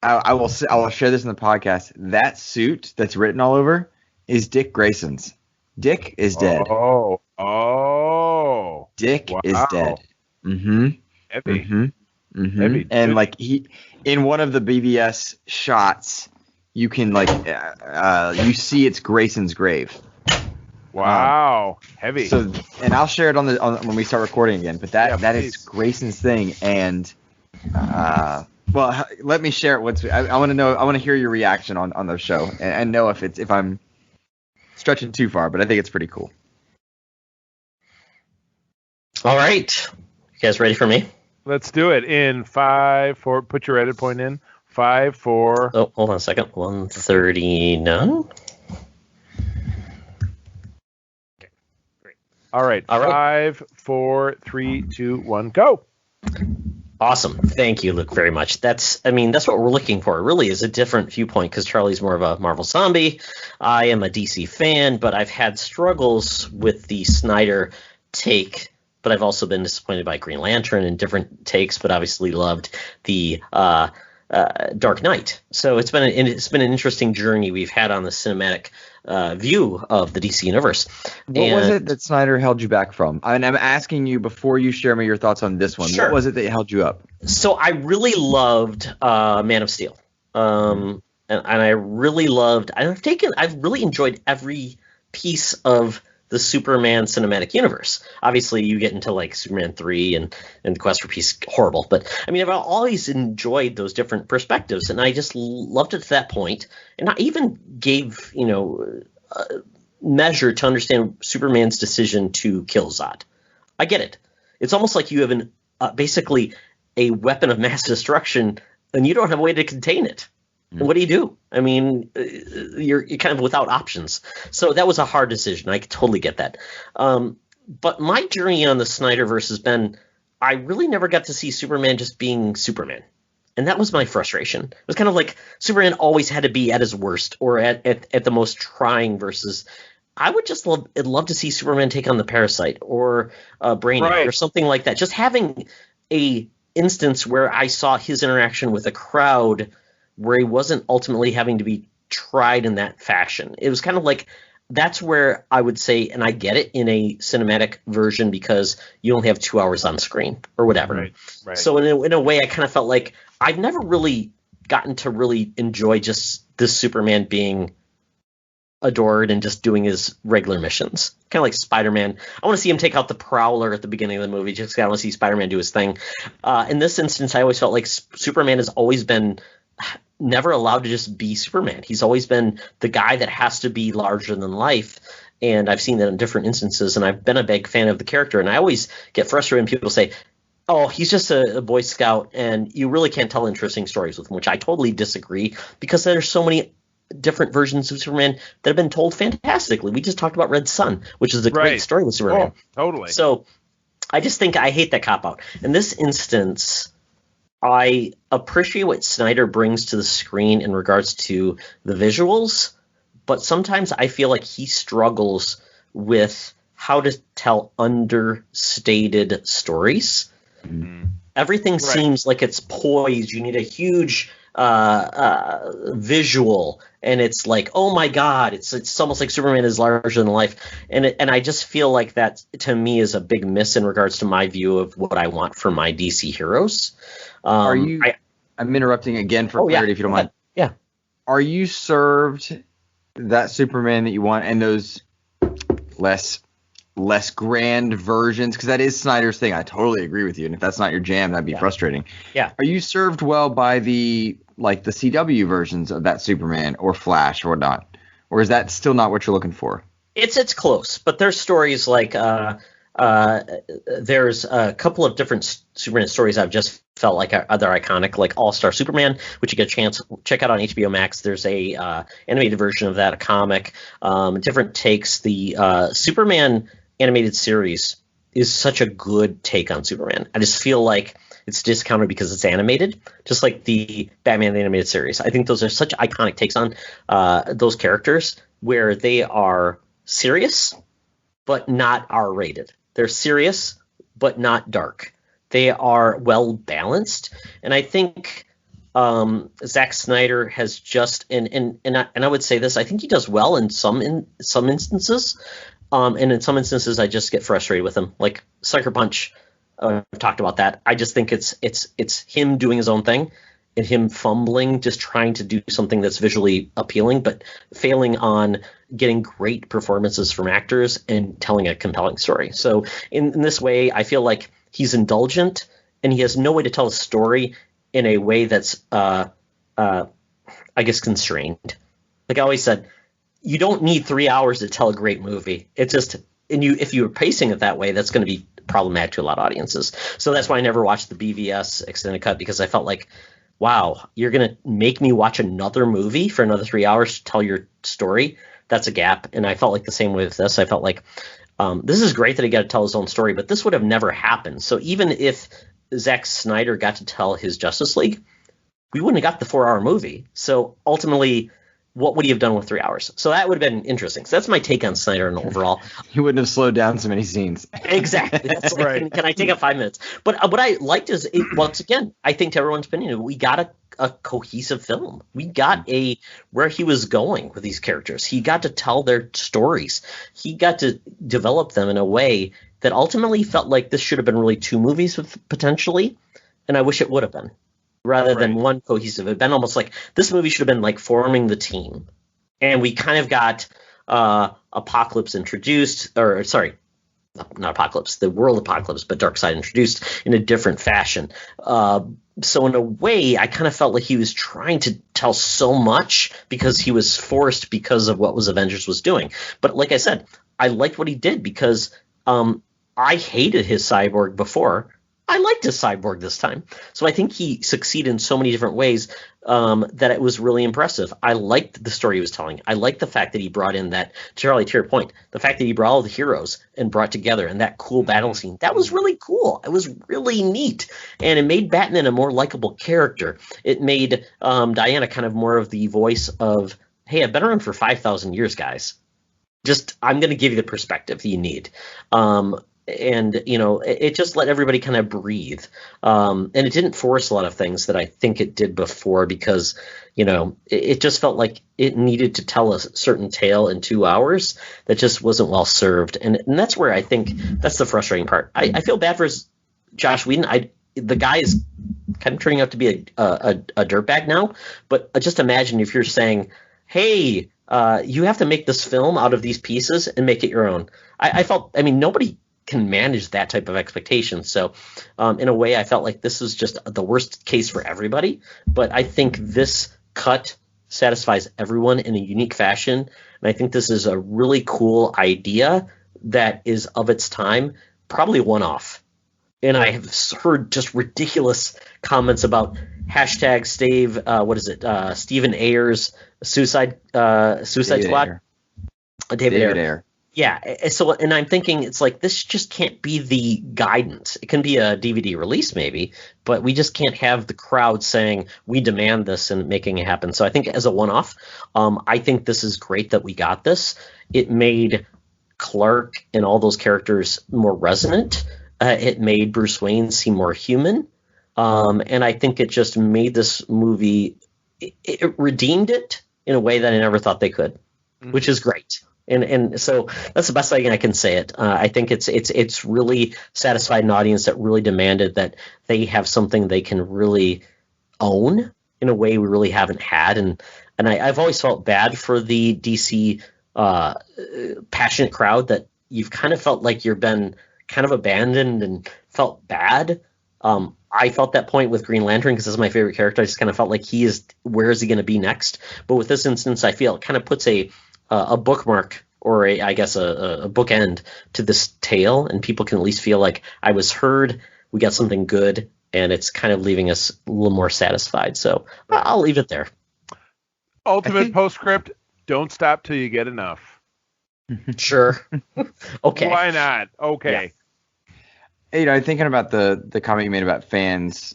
Speaker 4: I will share this in the podcast. That suit that's written all over is Dick Grayson's. Dick is dead.
Speaker 3: Oh.
Speaker 4: Dick is dead. Mm-hmm.
Speaker 3: Heavy.
Speaker 4: Mm-hmm. Mm-hmm.
Speaker 3: Heavy.
Speaker 4: And like he in one of the BVS shots, you can you see it's Grayson's grave.
Speaker 3: Wow, heavy.
Speaker 4: So, and I'll share it on when we start recording again. But that
Speaker 3: please.
Speaker 4: is Grayson's thing, and well, let me share it once. I want to know. I want to hear your reaction on the show, and know if I'm stretching too far. But I think it's pretty cool.
Speaker 2: All right, you guys ready for me?
Speaker 3: Let's do it in 5, 4. Put your edit point in. 5, 4.
Speaker 2: Oh, hold on a second. 139.
Speaker 3: All right. 5, 4, 3, 2, 1, go.
Speaker 2: Awesome. Thank you, Luke, very much. That's what we're looking for. It really is a different viewpoint because Charlie's more of a Marvel zombie. I am a DC fan, but I've had struggles with the Snyder take, but I've also been disappointed by Green Lantern and different takes, but obviously loved the Dark Knight. So it's been an interesting journey we've had on the cinematic view of the DC universe.
Speaker 4: What was it that Snyder held you back from? And I'm asking you before you share me your thoughts on this one.
Speaker 2: Sure.
Speaker 4: What was it that held you up?
Speaker 2: So I really loved Man of Steel, and I really loved. I've really enjoyed every piece of the Superman cinematic universe. Obviously, you get into like Superman 3 and the Quest for Peace, horrible. But I mean, I've always enjoyed those different perspectives, and I just loved it to that point. And I even gave, measure to understand Superman's decision to kill Zod. I get it. It's almost like you have basically a weapon of mass destruction, and you don't have a way to contain it. And what do you do? I mean, you're kind of without options. So that was a hard decision. I totally get that. But my journey on the Snyderverse has been, I really never got to see Superman just being Superman. And that was my frustration. It was kind of like Superman always had to be at his worst or at the most trying versus I would just love to see Superman take on the Parasite or Brainiac or something like that. Just having a instance where I saw his interaction with a crowd where he wasn't ultimately having to be tried in that fashion. It was kind of like that's where I would say, and I get it in a cinematic version because you only have 2 hours on screen or whatever. Right. So in a way, I kind of felt like I've never really gotten to really enjoy just this Superman being adored and just doing his regular missions. Kind of like Spider-Man. I want to see him take out the Prowler at the beginning of the movie. Just I want to see Spider-Man do his thing. In this instance, I always felt like Superman has always been never allowed to just be Superman. He's always been the guy that has to be larger than life. And I've seen that in different instances. And I've been a big fan of the character. And I always get frustrated when people say, oh, he's just a Boy Scout. And you really can't tell interesting stories with him, which I totally disagree because there's so many different versions of Superman that have been told fantastically. We just talked about Red Sun, which is a great story with Superman.
Speaker 3: Oh, totally.
Speaker 2: So I just think I hate that cop-out. In this instance, I appreciate what Snyder brings to the screen in regards to the visuals, but sometimes I feel like he struggles with how to tell understated stories. Mm-hmm. Everything seems like it's poised. You need a huge visual, and it's like, oh my God, it's almost like Superman is larger than life, and I just feel like that to me is a big miss in regards to my view of what I want for my DC heroes. I'm
Speaker 4: interrupting again for clarity, if you don't mind.
Speaker 2: Yeah.
Speaker 4: Are you served that Superman that you want and those less grand versions? Because that is Snyder's thing. I totally agree with you. And if that's not your jam, that'd be frustrating.
Speaker 2: Yeah.
Speaker 4: Are you served well by the CW versions of that Superman or Flash or whatnot? Or is that still not what you're looking for?
Speaker 2: It's close, but there's stories like there's a couple of different Superman stories I've just felt like they're iconic, like All-Star Superman, which you get a chance check out on HBO Max. There's a animated version of that, a comic, different takes. The Superman animated series is such a good take on Superman. I just feel like it's discounted because it's animated, just like the Batman animated series. I think those are such iconic takes on those characters where they are serious but not R-rated. They're serious but not dark. They are well balanced, and I think Zack Snyder has just and I would say this. I think he does well in some instances, and in some instances I just get frustrated with him. Like Sucker Punch, I've talked about that. I just think it's him doing his own thing and him fumbling, just trying to do something that's visually appealing, but failing on getting great performances from actors and telling a compelling story. So in this way, I feel like he's indulgent and he has no way to tell a story in a way that's, I guess, constrained. Like I always said, you don't need 3 hours to tell a great movie. It's just, if you're pacing it that way, that's going to be problematic to a lot of audiences. So that's why I never watched the BVS extended cut, because I felt like, wow, you're going to make me watch another movie for another 3 hours to tell your story. That's a gap. And I felt like the same way with this. I felt like this is great that he got to tell his own story, but this would have never happened. So even if Zack Snyder got to tell his Justice League, we wouldn't have got the 4-hour movie. So ultimately, what would he have done with 3 hours? So that would have been interesting. So that's my take on Snyder and overall.
Speaker 4: He wouldn't have slowed down so many scenes.
Speaker 2: Exactly. That's like,
Speaker 3: Right.
Speaker 2: can I take up 5 minutes? But what I liked is, once again, I think to everyone's opinion, we got a cohesive film. We got where he was going with these characters. He got to tell their stories. He got to develop them in a way that ultimately felt like this should have been really 2 movies potentially, and I wish it would have been, rather than one cohesive. It had been almost like this movie should have been like forming the team, and we kind of got Apocalypse introduced, or sorry, not Apocalypse, the world Apocalypse, but Darkseid introduced in a different fashion. So in a way, I kind of felt like he was trying to tell so much because he was forced because of what Avengers was doing. But like I said, I liked what he did because I hated his Cyborg before. I liked his Cyborg this time. So I think he succeeded in so many different ways that it was really impressive. I liked the story he was telling. I liked the fact that he brought in that, Charlie, to your point, the fact that he brought all the heroes and brought together and that cool battle scene. That was really cool. It was really neat. And it made Batman a more likable character. It made Diana kind of more of the voice of, hey, I've been around for 5,000 years, guys. Just, I'm going to give you the perspective you need. And, you know, it just let everybody kind of breathe. And it didn't force a lot of things that I think it did before because, you know, it just felt like it needed to tell a certain tale in 2 hours that just wasn't well served. And that's where I think that's the frustrating part. I feel bad for Josh Whedon. The guy is kind of turning out to be a dirtbag now. But just imagine if you're saying, hey, you have to make this film out of these pieces and make it your own. I mean, nobody can manage that type of expectation. So in a way, I felt like this was just the worst case for everybody. But I think this cut satisfies everyone in a unique fashion. And I think this is a really cool idea that is of its time, probably one-off. And I have heard just ridiculous comments about hashtag Stephen Ayer's Suicide Squad.
Speaker 4: David Ayer.
Speaker 2: Yeah, so, and I'm thinking it's like this just can't be the guidance. It can be a DVD release maybe, but we just can't have the crowd saying we demand this and making it happen. So I think as a one-off, I think this is great that we got this. It made Clark and all those characters more resonant. It made Bruce Wayne seem more human. And I think it just made this movie, it redeemed it in a way that I never thought they could, which is great. And so that's the best way I can say it. I think it's really satisfied an audience that really demanded that they have something they can really own in a way we really haven't had. And I've always felt bad for the DC passionate crowd that you've kind of felt like you've been kind of abandoned and felt bad. I felt that point with Green Lantern because this is my favorite character. I just kind of felt like where is he going to be next? But with this instance, I feel it kind of puts a bookmark or a bookend to this tale, and people can at least feel like I was heard, we got something good, and it's kind of leaving us a little more satisfied. So I'll leave it there.
Speaker 3: Ultimate postscript, don't stop till you get enough.
Speaker 2: Sure. Okay.
Speaker 3: Why not? Okay.
Speaker 4: Yeah. You know, thinking about the comment you made about fans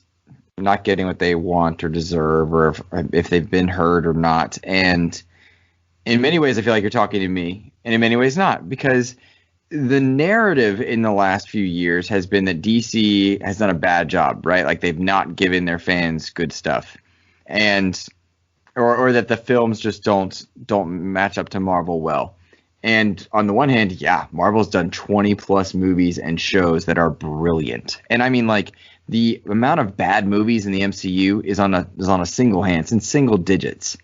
Speaker 4: not getting what they want or deserve, or if they've been heard or not. And in many ways, I feel like you're talking to me, and in many ways not, because the narrative in the last few years has been that DC has done a bad job, right? Like they've not given their fans good stuff, and or that the films just don't match up to Marvel well. And on the one hand, yeah, Marvel's done 20 plus movies and shows that are brilliant. And I mean, like, the amount of bad movies in the MCU is on a single hand. It's in single digits,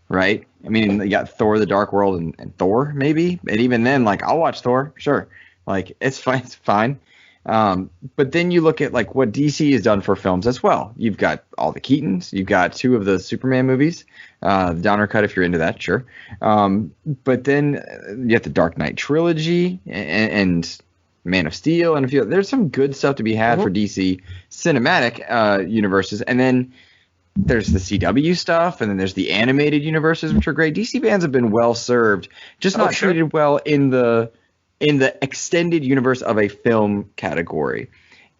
Speaker 4: right? I mean, you got Thor: The Dark World and Thor, maybe. And even then, like, I'll watch Thor, sure. Like, it's fine. But then you look at, like, what DC has done for films as well. You've got all the Keatons. You've got 2 of the Superman movies. The Donner Cut, if you're into that, sure. But then you have the Dark Knight trilogy and Man of Steel, and there's some good stuff to be had for DC cinematic universes. And then there's the CW stuff, and then there's the animated universes, which are great. DC fans have been well served, just not treated well in the extended universe of a film category.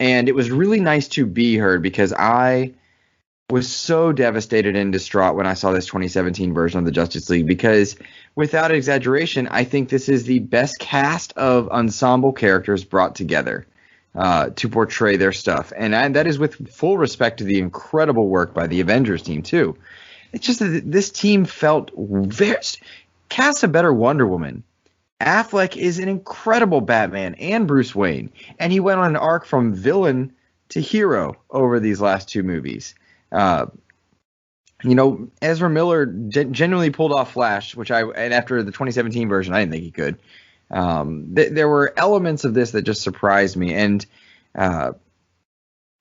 Speaker 4: And it was really nice to be heard because I was so devastated and distraught when I saw this 2017 version of the Justice League, because without exaggeration, I think this is the best cast of ensemble characters brought together to portray their stuff. And that is with full respect to the incredible work by the Avengers team, too. It's just that this team felt cast a better Wonder Woman. Affleck is an incredible Batman and Bruce Wayne, and he went on an arc from villain to hero over these last two movies. Ezra Miller genuinely pulled off Flash, and after the 2017 version, I didn't think he could. There were elements of this that just surprised me, and I'm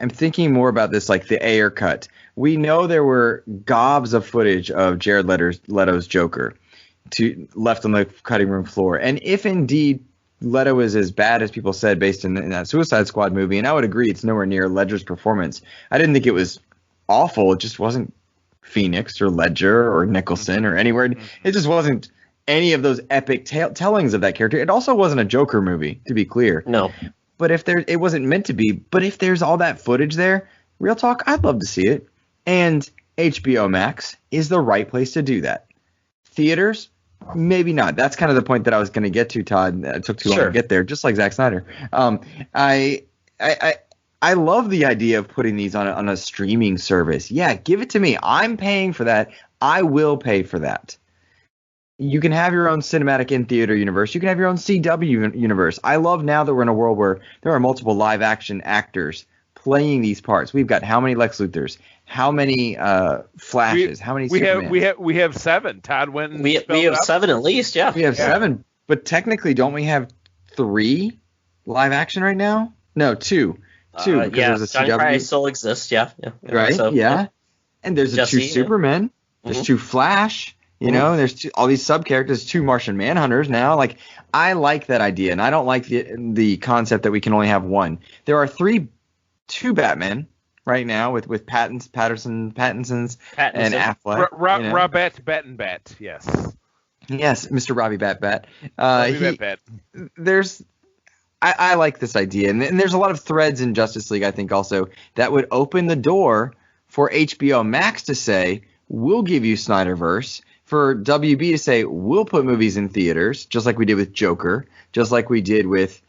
Speaker 4: thinking more about this, like the Ayer cut. We know there were gobs of footage of Jared Leto's Joker left on the cutting room floor, and if indeed Leto is as bad as people said based in that Suicide Squad movie, and I would agree it's nowhere near Ledger's performance. I didn't think it was awful. It just wasn't Phoenix or Ledger or Nicholson or anywhere. It just wasn't any of those epic tellings of that character. It also wasn't a Joker movie, to be clear.
Speaker 2: No.
Speaker 4: But it wasn't meant to be. But if there's all that footage there, real talk, I'd love to see it. And HBO Max is the right place to do that. Theaters, maybe not. That's kind of the point that I was going to get to, Todd. It took too long to get there, just like Zack Snyder. I love the idea of putting these on a streaming service. Yeah, give it to me. I'm paying for that. I will pay for that. You can have your own cinematic in-theater universe. You can have your own CW universe. I love now that we're in a world where there are multiple live-action actors playing these parts. We've got how many Lex Luthors? How many Flashes? How many Supermans?
Speaker 3: We have 7. Todd went and
Speaker 2: we have 7 at least, yeah.
Speaker 4: We have 7, but technically don't we have 3 live-action right now? No, 2.
Speaker 2: Yeah, Johnny Price still exists, yeah.
Speaker 4: Right, so, yeah. And there's Jesse, 2 Supermen. There's 2 Flash. There's all these sub-characters, 2 Martian Manhunters now. Like, I like that idea, and I don't like the concept that we can only have 1. There are 2 Batmen right now with Pattinson's and Affleck.
Speaker 3: Robert Battenbat, yes.
Speaker 4: Yes, Mr. Robbie Bat.
Speaker 3: Bat.
Speaker 4: I like this idea, and there's a lot of threads in Justice League, I think, also, that would open the door for HBO Max to say, we'll give you Snyderverse, for WB to say, we'll put movies in theaters, just like we did with Joker, just like we did with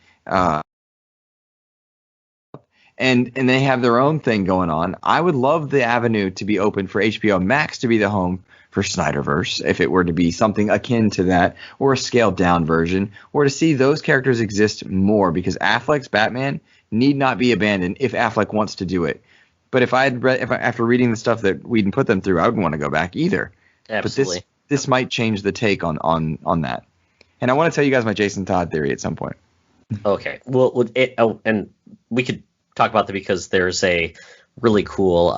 Speaker 4: and they have their own thing going on. I would love the avenue to be open for HBO Max to be the home for Snyderverse, if it were to be something akin to that, or a scaled down version, or to see those characters exist more, because Affleck's Batman need not be abandoned if Affleck wants to do it. But after reading the stuff that Whedon put them through, I wouldn't want to go back either.
Speaker 2: Absolutely.
Speaker 4: But this might change the take on that. And I want to tell you guys my Jason Todd theory at some point.
Speaker 2: Okay. Well, and we could talk about that because there's a really cool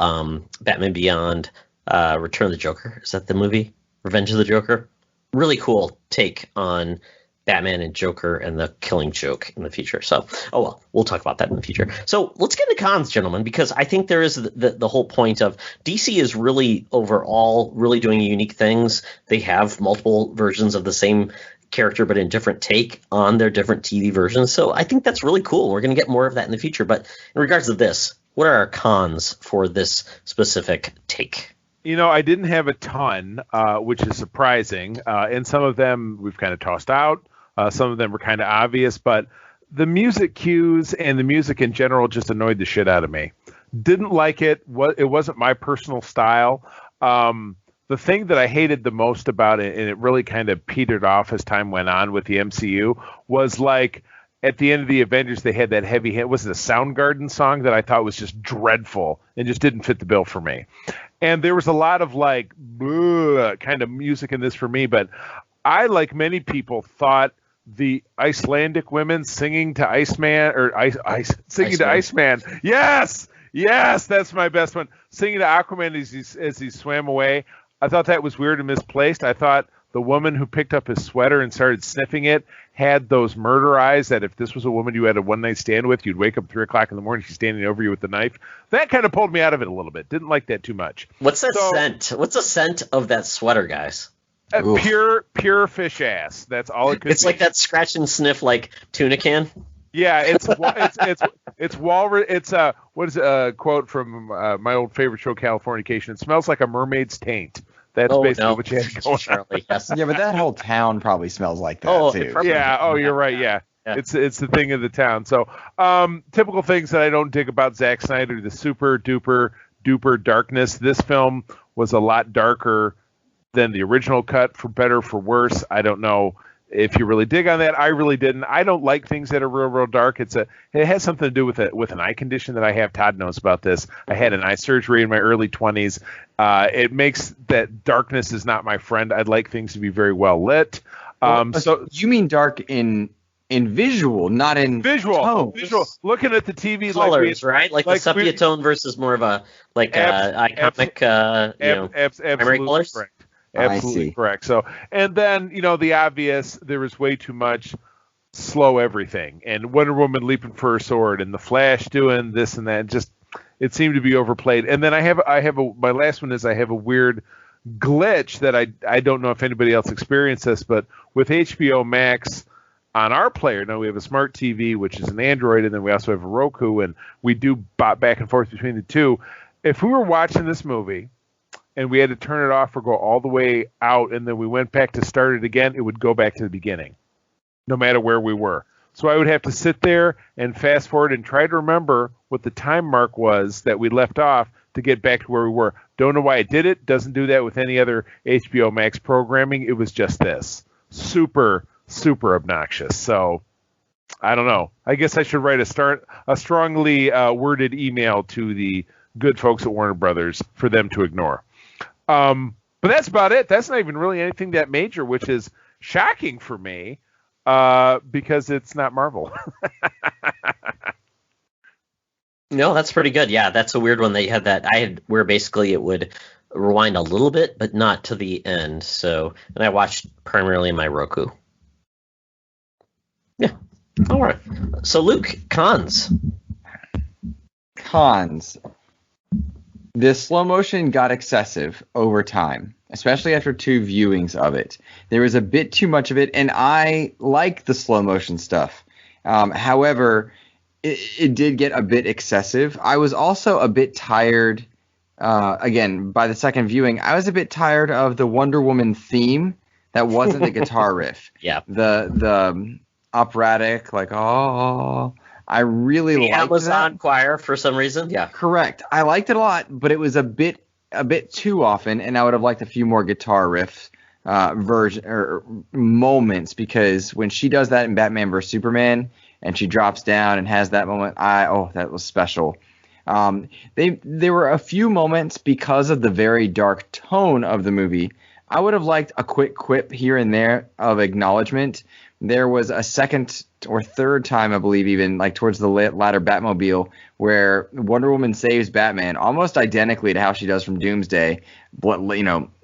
Speaker 2: Batman Beyond Return of the Joker. Is that the movie? Revenge of the Joker? Really cool take on Batman and Joker and the Killing Joke in the future. So, we'll talk about that in the future. So let's get into cons, gentlemen, because I think there is the whole point of DC is really overall really doing unique things. They have multiple versions of the same character, but in different take on their different TV versions. So I think that's really cool. We're going to get more of that in the future. But in regards to this, what are our cons for this specific take?
Speaker 3: I didn't have a ton, which is surprising. And some of them we've kind of tossed out. Some of them were kind of obvious, but the music cues and the music in general just annoyed the shit out of me. Didn't like it. It wasn't my personal style. The thing that I hated the most about it, and it really kind of petered off as time went on with the MCU, was like at the end of the Avengers, they had that heavy hit. Was it a Soundgarden song that I thought was just dreadful and just didn't fit the bill for me? And there was a lot of like kind of music in this for me, but I, like many people, thought the Icelandic women singing to Iceman to Iceman. Yes, that's my best one. Singing to Aquaman as he swam away. I thought that was weird and misplaced. I thought the woman who picked up his sweater and started sniffing it had those murder eyes that if this was a woman you had a one-night stand with, you'd wake up 3 o'clock in the morning, she's standing over you with the knife. That kind of pulled me out of it a little bit. Didn't like that too much.
Speaker 2: What's that scent? What's the scent of that sweater, guys?
Speaker 3: Pure fish ass. That's all it could be.
Speaker 2: It's like that scratch and sniff like tuna can.
Speaker 3: Yeah, it's walrus. It's what is a quote from my old favorite show, Californication? It smells like a mermaid's taint. That's basically what you had going on.
Speaker 2: Charlie, yes.
Speaker 4: Yeah, but that whole town probably smells like that
Speaker 2: Oh,
Speaker 4: too.
Speaker 2: it probably-
Speaker 3: Yeah. Oh, you're right. Yeah.
Speaker 2: Yeah.
Speaker 3: It's the thing of the town. So, typical things that I don't dig about Zack Snyder: the super duper darkness. This film was a lot darker than the original cut, for better, for worse. I don't know if you really dig on that. I really didn't. I don't like things that are real dark. It has something to do with an eye condition that I have. Todd knows about this. I had an eye surgery in my early 20s. It makes that darkness is not my friend. I'd like things to be very well lit. So
Speaker 4: you mean dark in visual, not in
Speaker 3: visual.
Speaker 4: tone.
Speaker 3: Looking at the TV,
Speaker 2: colors, right? Like the sepia tone versus more of a iconic, primary colors.
Speaker 3: Correct. Absolutely correct. So, and then the obvious, there was way too much slow everything, and Wonder Woman leaping for her sword, and the Flash doing this and that. Just it seemed to be overplayed. And then my last one is I have a weird glitch that I don't know if anybody else experienced this, but with HBO Max on our player, now we have a smart TV, which is an Android, and then we also have a Roku, and we do bop back and forth between the two. If we were watching this movie and we had to turn it off or go all the way out, and then we went back to start it again, it would go back to the beginning, no matter where we were. So I would have to sit there and fast forward and try to remember what the time mark was that we left off to get back to where we were. Don't know why it did it. Doesn't do that with any other HBO Max programming. It was just this. Super obnoxious. So I don't know. I guess I should write a strongly worded email to the good folks at Warner Brothers for them to ignore. But that's about it. That's not even really anything that major, which is shocking for me because it's not Marvel.
Speaker 2: No, that's pretty good. Yeah, that's a weird one that you had that. Where basically it would rewind a little bit, but not to the end. So, and I watched primarily in my Roku. Yeah. All right. So, Luke, cons.
Speaker 4: The slow motion got excessive over time, especially after 2 viewings of it. There was a bit too much of it, and I like the slow motion stuff. However, it did get a bit excessive. I was also a bit tired. Again, by the second viewing, I was a bit tired of the Wonder Woman theme that wasn't the guitar riff.
Speaker 2: Yeah.
Speaker 4: The operatic, like, oh, I really liked
Speaker 2: Amazon
Speaker 4: that.
Speaker 2: choir for some reason. Yeah.
Speaker 4: Correct. I liked it a lot, but it was a bit too often, and I would have liked a few more guitar riff version or moments, because when she does that in Batman vs Superman and she drops down and has that moment, that was special. There were a few moments because of the very dark tone of the movie. I would have liked a quick quip here and there of acknowledgement. There was a second or third time, I believe, even like towards the latter Batmobile, where Wonder Woman saves Batman almost identically to how she does from Doomsday.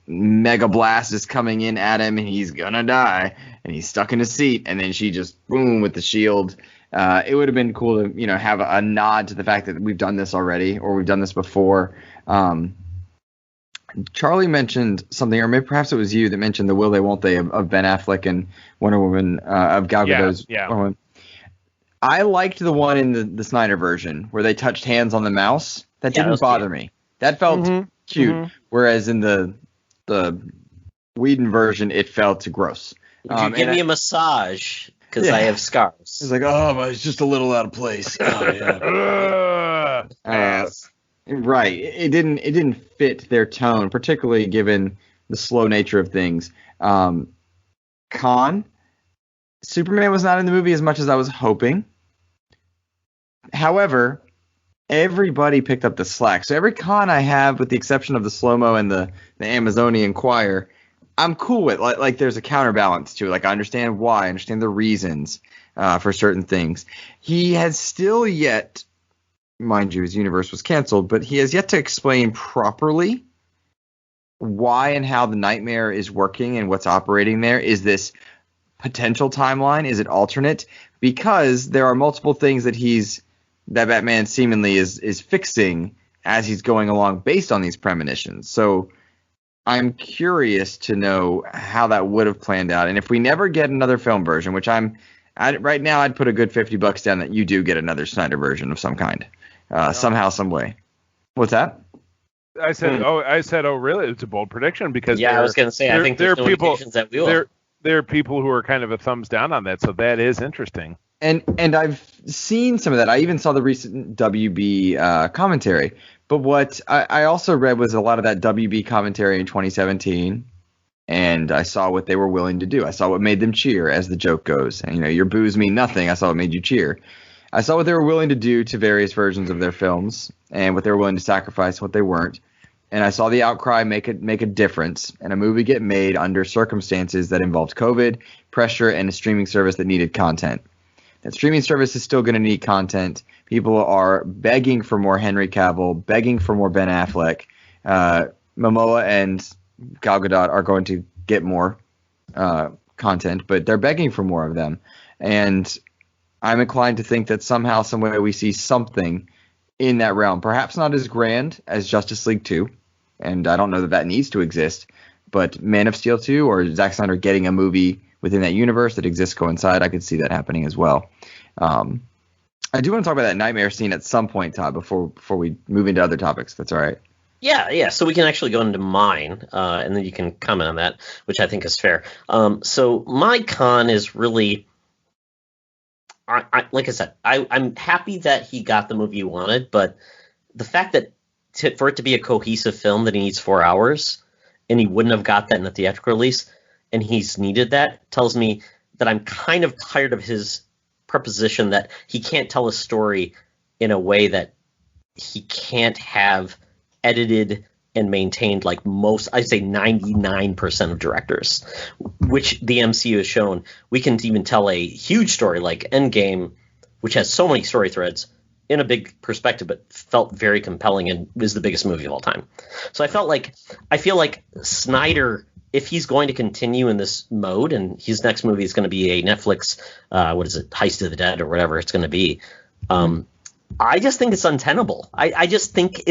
Speaker 4: Mega Blast is coming in at him, and he's gonna die, and he's stuck in his seat, and then she just boom with the shield. It would have been cool to have a nod to the fact that we've done this already, or we've done this before. Charlie mentioned something, or maybe perhaps it was you that mentioned the will they won't they of Ben Affleck and Wonder Woman, of Gal Gadot's Wonder Woman. I liked the one in the Snyder version where they touched hands on the mouse. That didn't bother me. That felt cute. Mm-hmm. Whereas in the Whedon version, it felt gross.
Speaker 2: Would you give me a massage? Because I have scars.
Speaker 4: It's like, it's just a little out of place. Oh, yeah. Right. It didn't fit their tone, particularly given the slow nature of things. Superman was not in the movie as much as I was hoping. However, everybody picked up the slack. So every con I have, with the exception of the slow-mo and the Amazonian choir, I'm cool with. Like there's a counterbalance to it. Like I understand why, I understand the reasons for certain things. He has still yet, mind you, his universe was canceled, but he has yet to explain properly why and how the Nightmare is working and what's operating there. Is this potential timeline? Is it alternate? Because there are multiple things that Batman seemingly is fixing as he's going along based on these premonitions. So I'm curious to know how that would have planned out. And if we never get another film version, which I'm Right now, I'd put a good $50 down that you do get another Snyder version of some kind, somehow, some way. What's that?
Speaker 3: I said, oh, really? It's a bold prediction because
Speaker 2: I was going to say, I think there's no indications that we will.
Speaker 3: There are people who are kind of a thumbs down on that, so that is interesting.
Speaker 4: And I've seen some of that. I even saw the recent WB commentary. But what I also read was a lot of that WB commentary in 2017, and I saw what they were willing to do. I saw what made them cheer, as the joke goes. And, your boos mean nothing. I saw what made you cheer. I saw what they were willing to do to various versions of their films, and what they were willing to sacrifice, what they weren't. And I saw the outcry make a difference, and a movie get made under circumstances that involved COVID, pressure, and a streaming service that needed content. That streaming service is still going to need content. People are begging for more Henry Cavill, begging for more Ben Affleck. Momoa and Gal Gadot are going to get more content, but they're begging for more of them. And I'm inclined to think that somehow, some way, we see something in that realm. Perhaps not as grand as Justice League 2. And I don't know that needs to exist, but Man of Steel 2 or Zack Snyder getting a movie within that universe that exists coincide, I could see that happening as well. I do want to talk about that nightmare scene at some point, Todd, before we move into other topics. If that's all right.
Speaker 2: Yeah. So we can actually go into mine, and then you can comment on that, which I think is fair. So my con is really, like I said, I'm happy that he got the movie he wanted, but the fact that for it to be a cohesive film that he needs 4 hours, and he wouldn't have got that in the theatrical release, and he's needed that, tells me that I'm kind of tired of his preposition that he can't tell a story in a way that he can't have edited and maintained like most, I'd say 99% of directors, which the MCU has shown. We can even tell a huge story like Endgame, which has so many story threads in a big perspective, but felt very compelling and was the biggest movie of all time. So I feel like Snyder, if he's going to continue in this mode, and his next movie is going to be a Netflix, Heist of the Dead or whatever it's going to be, I just think it's untenable. I just think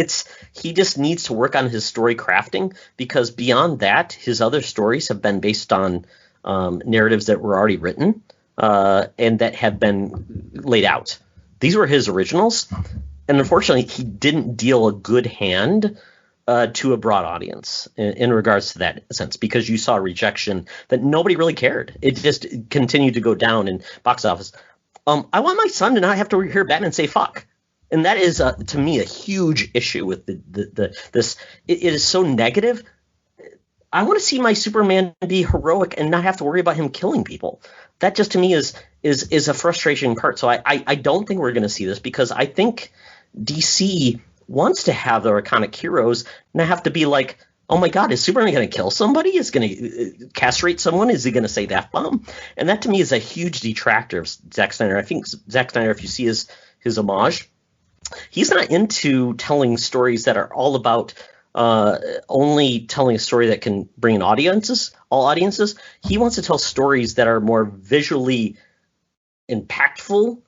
Speaker 2: he just needs to work on his story crafting, because beyond that, his other stories have been based on narratives that were already written and that have been laid out. These were his originals, and unfortunately, he didn't deal a good hand to a broad audience in regards to that sense, because you saw rejection that nobody really cared. It just continued to go down in box office. I want my son to not have to hear Batman say fuck. And that is, to me, a huge issue with this. It is so negative. I want to see my Superman be heroic and not have to worry about him killing people. That just, to me, is a frustrating part. So I don't think we're going to see this, because I think DC wants to have their iconic heroes not have to be like, oh my God, is Superman going to kill somebody? Is going to castrate someone? Is he going to say that bomb? And that, to me, is a huge detractor of Zack Snyder. I think Zack Snyder, if you see his homage, he's not into telling stories that are all about only telling a story that can bring in all audiences. He wants to tell stories that are more visually impactful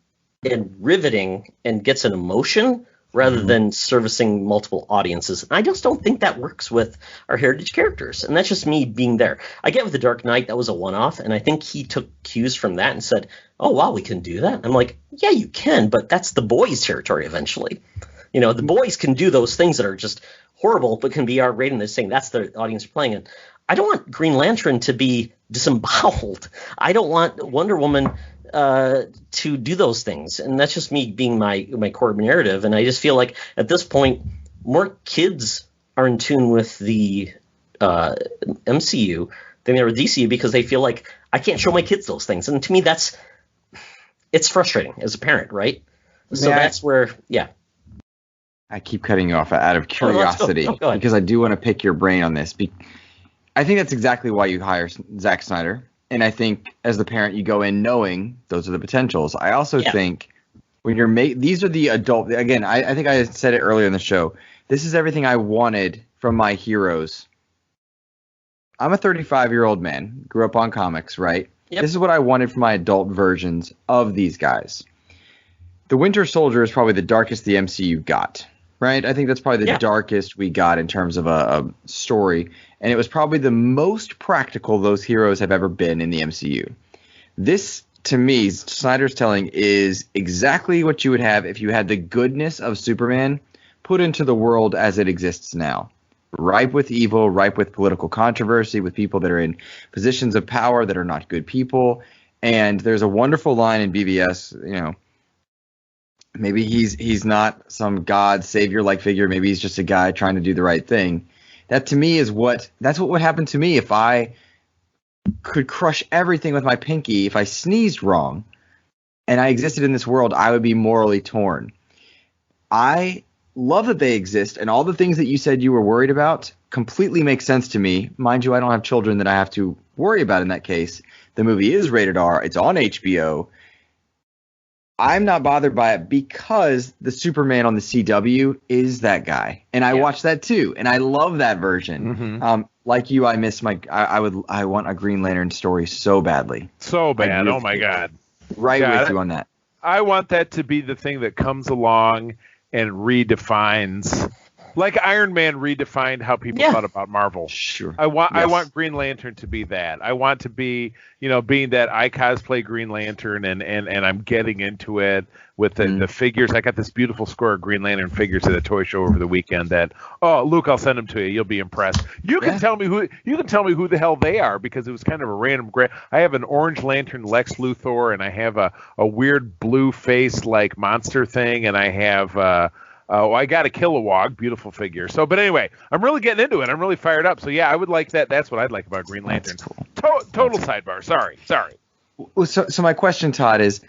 Speaker 2: and riveting and gets an emotion rather than servicing multiple audiences. And I just don't think that works with our heritage characters. And that's just me being there. I get with The Dark Knight, that was a one-off, and I think he took cues from that and said, oh, wow, we can do that. I'm like, yeah, you can, but that's the boys' territory eventually. The boys can do those things that are just horrible, but can be R-rated, and they're saying that's the audience you're playing in. I don't want Green Lantern to be disemboweled. I don't want Wonder Woman to do those things, and that's just me being my core narrative. And I just feel like at this point, more kids are in tune with the MCU than they are with DCU, because they feel like I can't show my kids those things, and to me, it's frustrating as a parent, right? So that's where, yeah.
Speaker 4: I keep cutting you off out of curiosity because I do want to pick your brain on this. I think that's exactly why you hire Zack Snyder. And I think as the parent, you go in knowing those are the potentials. I also think when you're these are the adult, again, I think I said it earlier in the show. This is everything I wanted from my heroes. I'm a 35-year-old man, grew up on comics, right? Yep. This is what I wanted from my adult versions of these guys. The Winter Soldier is probably the darkest the MCU got, right? I think that's probably the darkest we got in terms of a story. And it was probably the most practical those heroes have ever been in the MCU. This to me, Snyder's telling is exactly what you would have if you had the goodness of Superman put into the world as it exists now. Ripe with evil, ripe with political controversy, with people that are in positions of power that are not good people. And there's a wonderful line in BVS, maybe he's not some god savior-like figure. Maybe he's just a guy trying to do the right thing. That to me that's what would happen to me if I could crush everything with my pinky. If I sneezed wrong and I existed in this world, I would be morally torn. I love that they exist, and all the things that you said you were worried about completely make sense to me. Mind you, I don't have children that I have to worry about in that case. The movie is rated R. It's on HBO. I'm not bothered by it because the Superman on the CW is that guy, and I watch that too, and I love that version.
Speaker 3: Mm-hmm.
Speaker 4: Like you, I miss I want a Green Lantern story so badly.
Speaker 3: So bad. Oh my God.
Speaker 4: Right with you on that.
Speaker 3: I want that to be the thing that comes along and redefines, like Iron Man redefined how people thought about Marvel.
Speaker 4: Sure.
Speaker 3: I want Green Lantern to be that. I want to be, being that I cosplay Green Lantern and I'm getting into it with the figures. I got this beautiful score of Green Lantern figures at a toy show over the weekend that, Luke, I'll send them to you. You'll be impressed. You can tell me who the hell they are, because it was kind of a random I have an Orange Lantern Lex Luthor, and I have a weird blue face like monster thing, and I have I got a Kilowog, beautiful figure. So, but anyway, I'm really getting into it. I'm really fired up. So yeah, I would like that. That's what I'd like about Green Lantern. Cool. Total sidebar. Sorry.
Speaker 4: Well, so my question, Todd, is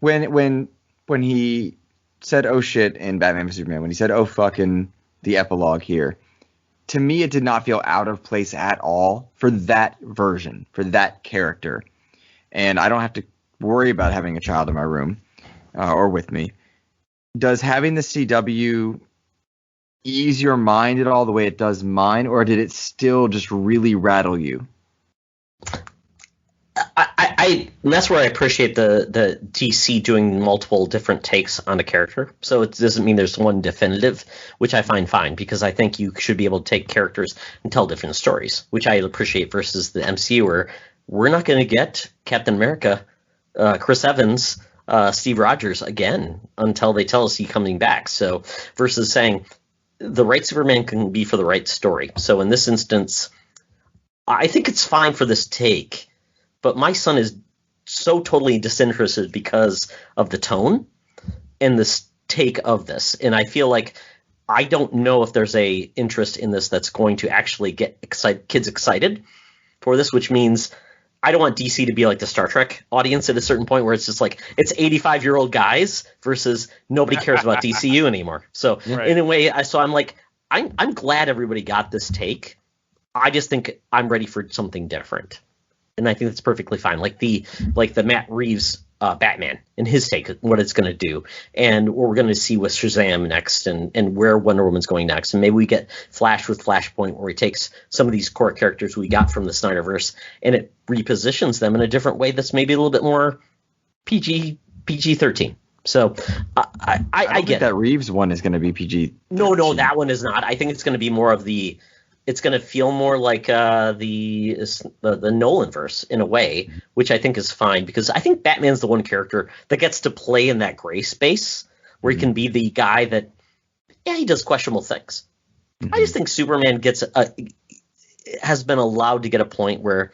Speaker 4: when he said "oh shit" in Batman vs Superman, when he said "oh fuck" in the epilogue here, to me it did not feel out of place at all for that version, for that character. And I don't have to worry about having a child in my room or with me. Does having the CW ease your mind at all the way it does mine, or did it still just really rattle you?
Speaker 2: And that's where I appreciate the DC doing multiple different takes on a character. So it doesn't mean there's one definitive, which I find fine, because I think you should be able to take characters and tell different stories, which I appreciate, versus the MCU where we're not going to get Captain America, Chris Evans, Steve Rogers again until they tell us he's coming back. So versus saying the right Superman can be for the right story. So in this instance, I think it's fine for this take, but my son is so totally disinterested because of the tone and this take of this. And I feel like I don't know if there's a interest in this that's going to actually get kids excited for this, which means I don't want DC to be like the Star Trek audience at a certain point where it's just like it's 85-year-old guys versus nobody cares about DCU anymore. So in a way, I'm like, I'm glad everybody got this take. I just think I'm ready for something different, and I think that's perfectly fine. Like the Matt Reeves Batman and his take, what it's going to do, and what we're going to see with Shazam next, and where Wonder Woman's going next, and maybe we get Flash with Flashpoint, where he takes some of these core characters we got from the Snyderverse and it repositions them in a different way that's maybe a little bit more PG-13. So I get
Speaker 4: that Reeves one is going to be PG.
Speaker 2: No, that one is not. I think it's going to be more of the. It's going to feel more like the Nolanverse in a way, which I think is fine, because I think Batman's the one character that gets to play in that gray space where he can be the guy that, he does questionable things. I just think Superman has been allowed to get a point where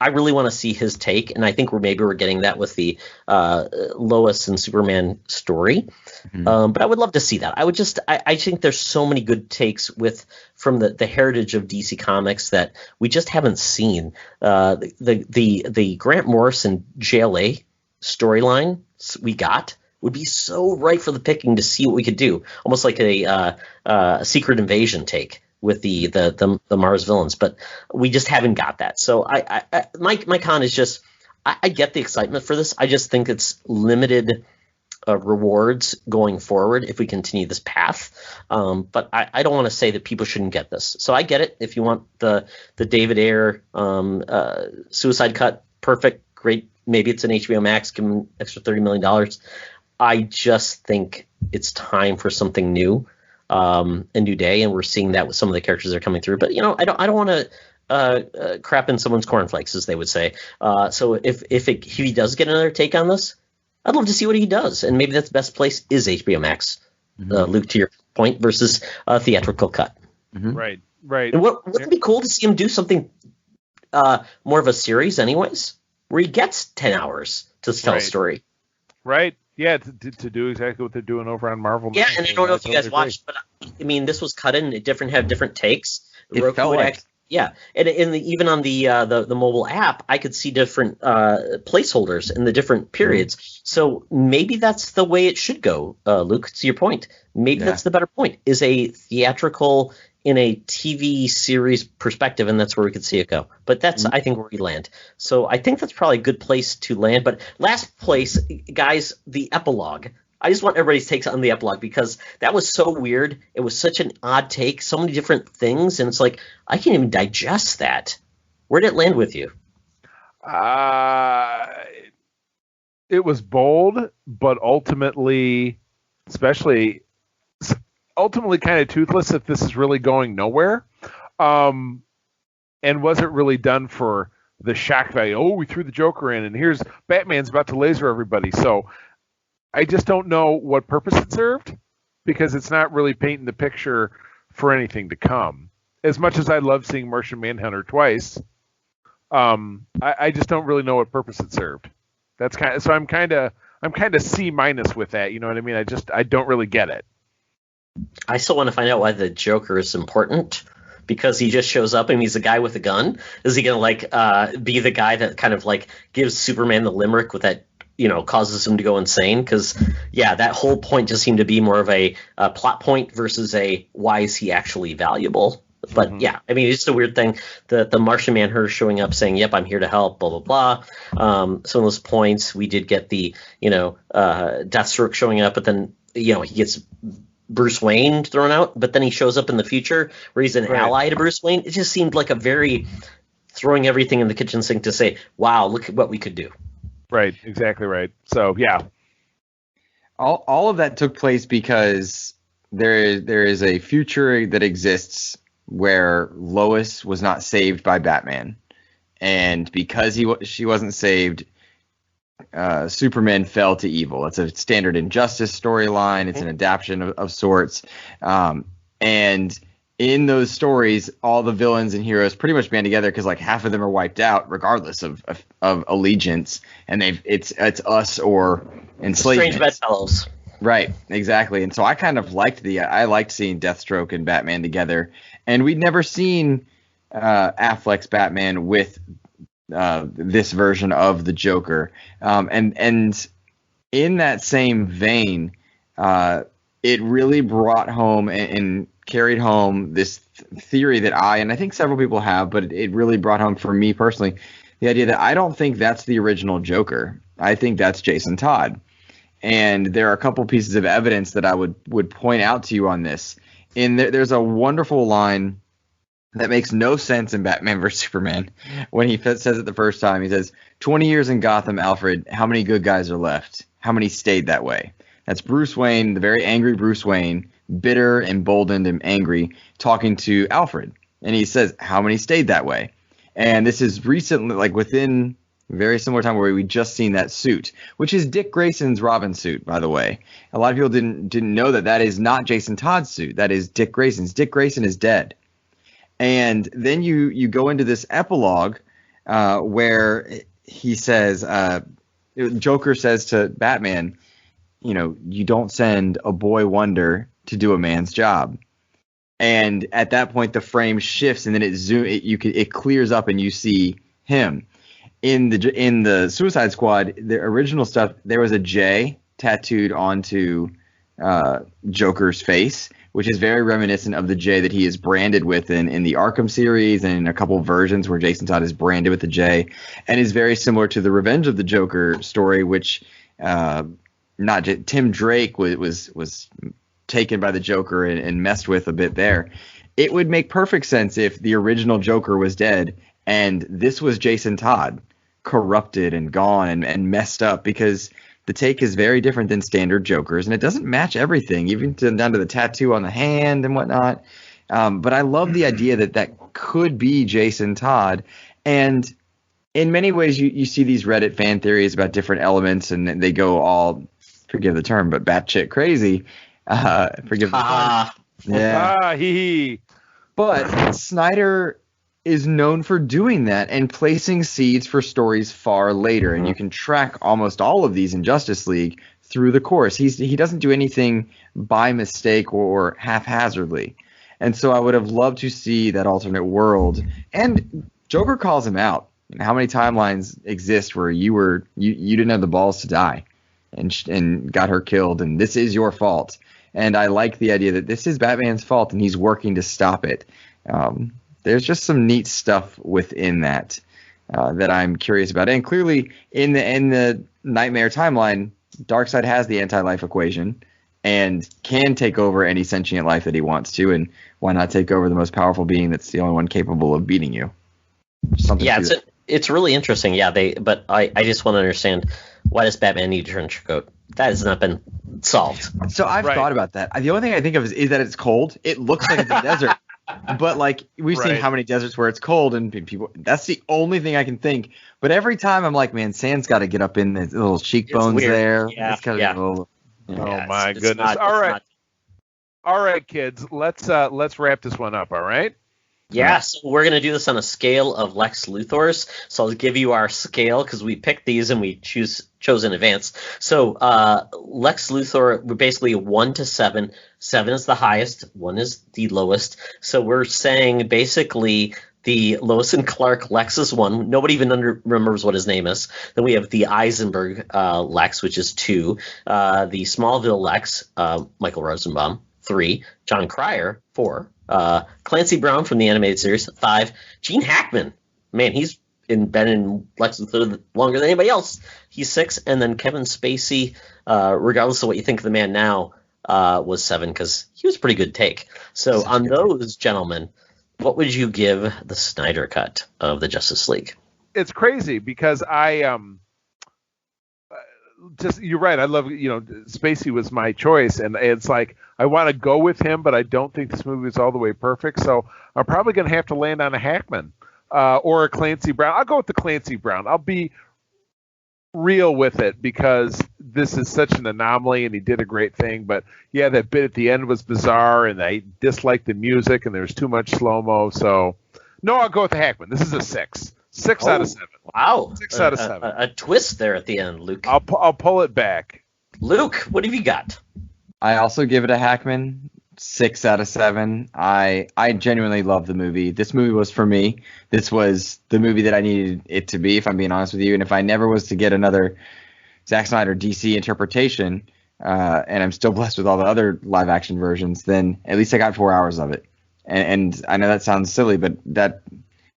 Speaker 2: I really want to see his take, and I think we're getting that with the Lois and Superman story. But I would love to see that. I think there's so many good takes from the heritage of DC Comics that we just haven't seen. The Grant Morrison JLA storyline we got would be so ripe for the picking to see what we could do, almost like a Secret Invasion take with the Mars villains, but we just haven't got that. So my con is just I get the excitement for this. I just think it's limited rewards going forward if we continue this path. But I don't want to say that people shouldn't get this. So I get it. If you want the David Ayer Suicide Cut, perfect, great. Maybe it's an HBO Max, give them extra $30 million. I just think it's time for something new. A new day, and we're seeing that with some of the characters that are coming through. But I don't want to crap in someone's cornflakes, as they would say. So if he does get another take on this, I'd love to see what he does, and maybe that's the best place is HBO Max. Luke, to your point, versus a theatrical cut.
Speaker 3: Right.
Speaker 2: And wouldn't it be cool to see him do something more of a series, anyways, where he gets 10 hours to tell a story?
Speaker 3: Right. Yeah, to do exactly what they're doing over on Marvel.
Speaker 2: Yeah, and I don't know if you guys watched, but I mean, this was cut in have different takes.
Speaker 4: It felt like.
Speaker 2: Yeah, and even on the mobile app, I could see different placeholders in the different periods. So maybe that's the way it should go, Luke. To your point, maybe that's the better point. Is a theatrical in a TV series perspective, and that's where we could see it go. But that's I think where we land. So I think that's probably a good place to land. But last place, guys, the epilogue. I just want everybody's takes on the epilogue because that was so weird. It was such an odd take, so many different things, and it's like I can't even digest that. Where did it land with you?
Speaker 3: It was bold, but ultimately kind of toothless if this is really going nowhere. And wasn't really done for the shock value. Oh, we threw the Joker in, and here's Batman's about to laser everybody. So I just don't know what purpose it served because it's not really painting the picture for anything to come. As much as I love seeing Martian Manhunter twice, I just don't really know what purpose it served. That's I'm kind of C- with that. You know what I mean? I don't really get it.
Speaker 2: I still want to find out why the Joker is important. Because he just shows up and he's a guy with a gun. Is he gonna be the guy that kind of like gives Superman the limerick with that? Causes him to go insane because, that whole point just seemed to be more of a plot point versus a why is he actually valuable. But I mean, it's just a weird thing. The Martian Manhunter showing up saying, "Yep, I'm here to help." Blah blah blah. Some of those points we did get the Deathstroke showing up, but then he gets Bruce Wayne thrown out, but then he shows up in the future where he's an ally to Bruce Wayne. It just seemed like a very throwing everything in the kitchen sink to say, "Wow, look at what we could do."
Speaker 3: Right, exactly right. So
Speaker 4: all of that took place because there is a future that exists where Lois was not saved by Batman, and because she wasn't saved, Superman fell to evil. It's a standard injustice storyline. It's an adaptation of sorts, and in those stories, all the villains and heroes pretty much band together because like half of them are wiped out, regardless of allegiance, and it's us or enslavement.
Speaker 2: Strange bedfellows.
Speaker 4: Right, exactly. And so I kind of liked seeing Deathstroke and Batman together, and we'd never seen Affleck's Batman with this version of the Joker, and in that same vein, it really brought home and carried home this theory that I think several people have, but it really brought home for me personally the idea that I don't think that's the original Joker. I think that's Jason Todd. And there are a couple pieces of evidence that I would point out to you on this. There's a wonderful line that makes no sense in Batman vs. Superman when he says it the first time. He says, 20 years in Gotham, Alfred, how many good guys are left? How many stayed that way? That's Bruce Wayne, the very angry Bruce Wayne, bitter, emboldened, and angry, talking to Alfred. And he says, how many stayed that way? And this is recently, like within very similar time where we just seen that suit, which is Dick Grayson's Robin suit, by the way. A lot of people didn't know that is not Jason Todd's suit. That is Dick Grayson's. Dick Grayson is dead. And then you go into this epilogue where he says, Joker says to Batman, you don't send a boy wonder to do a man's job. And at that point, the frame shifts, and then it clears up, and you see him. In the Suicide Squad, the original stuff, there was a J tattooed onto Joker's face, which is very reminiscent of the J that he is branded with in the Arkham series and in a couple of versions where Jason Todd is branded with the J, and is very similar to the Revenge of the Joker story, which Tim Drake was taken by the Joker and messed with a bit there. It would make perfect sense if the original Joker was dead and this was Jason Todd, corrupted and gone and messed up, because the take is very different than standard Jokers, and it doesn't match everything, even down to the tattoo on the hand and whatnot. But I love the idea that could be Jason Todd. And in many ways, you see these Reddit fan theories about different elements, and they go all, forgive the term, but batshit crazy. Forgive the term. Yeah.
Speaker 3: Hee.
Speaker 4: But Snyder is known for doing that and placing seeds for stories far later. And you can track almost all of these in Justice League through the course. He doesn't do anything by mistake or haphazardly. And so I would have loved to see that alternate world. And Joker calls him out. How many timelines exist where you didn't have the balls to die and got her killed, and this is your fault. And I like the idea that this is Batman's fault and he's working to stop it. There's just some neat stuff within that that I'm curious about. And clearly, in the Nightmare timeline, Darkseid has the anti-life equation and can take over any sentient life that he wants to. And why not take over the most powerful being that's the only one capable of beating you?
Speaker 2: It's really interesting. Yeah, but I just want to understand, why does Batman need a trench coat? That has not been solved.
Speaker 4: So I've thought about that. The only thing I think of is that it's cold. It looks like it's a desert. But like we've seen how many deserts where it's cold and people. That's the only thing I can think. But every time I'm like, man, sand's got to get up in the little cheekbones there.
Speaker 2: Yeah,
Speaker 4: it's gotta be a little,
Speaker 3: Oh my goodness! All right, kids. Let's wrap this one up. All right.
Speaker 2: Yeah, so we're gonna do this on a scale of Lex Luthor's. So I'll give you our scale because we picked these and we chose in advance. So Lex Luthor, we're basically 1 to 7. 7 is the highest, 1 is the lowest. So we're saying basically the Lois and Clark Lex is 1. Nobody even remembers what his name is. Then we have the Eisenberg Lex, which is 2. The Smallville Lex, Michael Rosenbaum, 3. John Cryer, 4. Clancy Brown from the animated series, 5. Gene Hackman, man, he's been in Lex Luthor longer than anybody else. He's 6. And then Kevin Spacey, regardless of what you think of the man now, was 7 because he was a pretty good take. So on those gentlemen, what would you give the Snyder cut of the Justice League?
Speaker 3: It's crazy because you're right. I love, Spacey was my choice, and it's like I want to go with him, but I don't think this movie is all the way perfect. So I'm probably going to have to land on a Hackman or a Clancy Brown. I'll go with the Clancy Brown. I'll be real with it because this is such an anomaly, and he did a great thing. But yeah, that bit at the end was bizarre, and I disliked the music, and there was too much slow mo. So no, I'll go with the Hackman. This is a 6. 6 out of 7.
Speaker 2: Wow.
Speaker 3: 6 out of 7.
Speaker 2: A twist there at the end, Luke.
Speaker 3: I'll pull it back.
Speaker 2: Luke, what have you got?
Speaker 4: I also give it a Hackman. 6 out of 7. I genuinely love the movie. This movie was for me. This was the movie that I needed it to be, if I'm being honest with you. And if I never was to get another Zack Snyder DC interpretation, and I'm still blessed with all the other live action versions, then at least I got 4 hours of it. And I know that sounds silly, but that,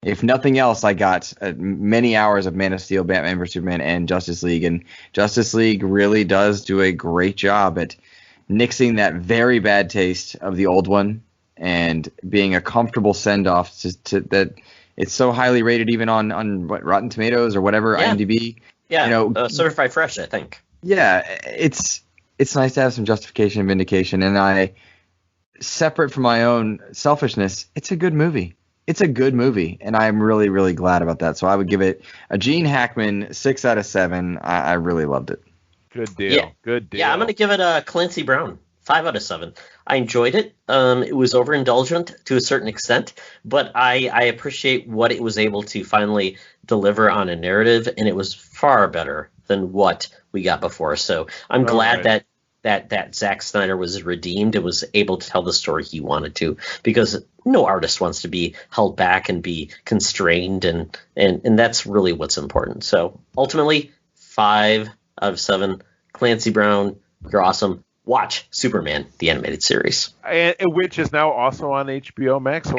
Speaker 4: if nothing else, I got many hours of Man of Steel, Batman vs. Superman, and Justice League. And Justice League really does do a great job at nixing that very bad taste of the old one and being a comfortable send-off to that. It's so highly rated even on Rotten Tomatoes or whatever, IMDb.
Speaker 2: Yeah, certified fresh, I think.
Speaker 4: Yeah, it's nice to have some justification and vindication. And separate from my own selfishness, it's a good movie. It's a good movie, and I'm really, really glad about that. So I would give it a Gene Hackman 6 out of 7. I really loved it.
Speaker 3: Good deal.
Speaker 2: Yeah.
Speaker 3: Good deal.
Speaker 2: Yeah, I'm going to give it a Clancy Brown 5 out of 7. I enjoyed it. It was overindulgent to a certain extent, but I appreciate what it was able to finally deliver on a narrative, and it was far better than what we got before. So I'm glad that Zack Snyder was redeemed and was able to tell the story he wanted to, because no artist wants to be held back and be constrained, and that's really what's important. So ultimately, 5 out of 7. Clancy Brown, you're awesome. Watch Superman, the animated series,
Speaker 3: and which is now also on HBO Max. So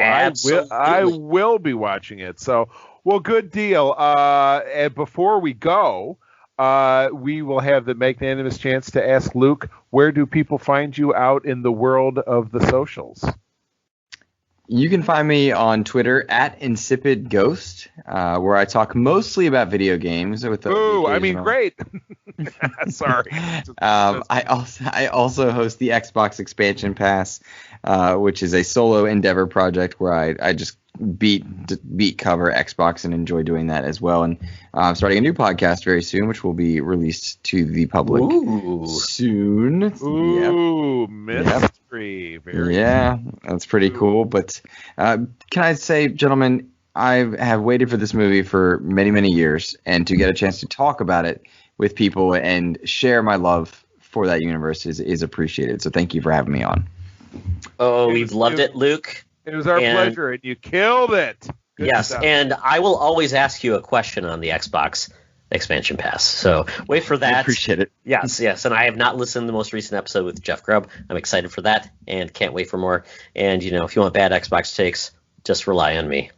Speaker 3: I will be watching it. So, well, good deal. And before we go, we will have the magnanimous chance to ask Luke, where do people find you out in the world of the socials?
Speaker 4: You can find me on Twitter at Insipid Ghost, where I talk mostly about video games. With the
Speaker 3: great. Sorry.
Speaker 4: I also host the Xbox Expansion Pass, which is a solo endeavor project where I just beat cover Xbox and enjoy doing that as well. And I'm starting a new podcast very soon, which will be released to the public soon.
Speaker 3: Ooh, mystery.
Speaker 4: That's pretty cool. But can I say, gentlemen, I have waited for this movie for many, many years, and to get a chance to talk about it with people and share my love for that universe is appreciated. So thank you for having me on.
Speaker 2: Oh, we've loved it, Luke.
Speaker 3: It was our pleasure, and you killed it.
Speaker 2: Good stuff. And I will always ask you a question on the Xbox Expansion Pass. So wait for that.
Speaker 4: I appreciate it.
Speaker 2: Yes. And I have not listened to the most recent episode with Jeff Grubb. I'm excited for that and can't wait for more. And, if you want bad Xbox takes, just rely on me.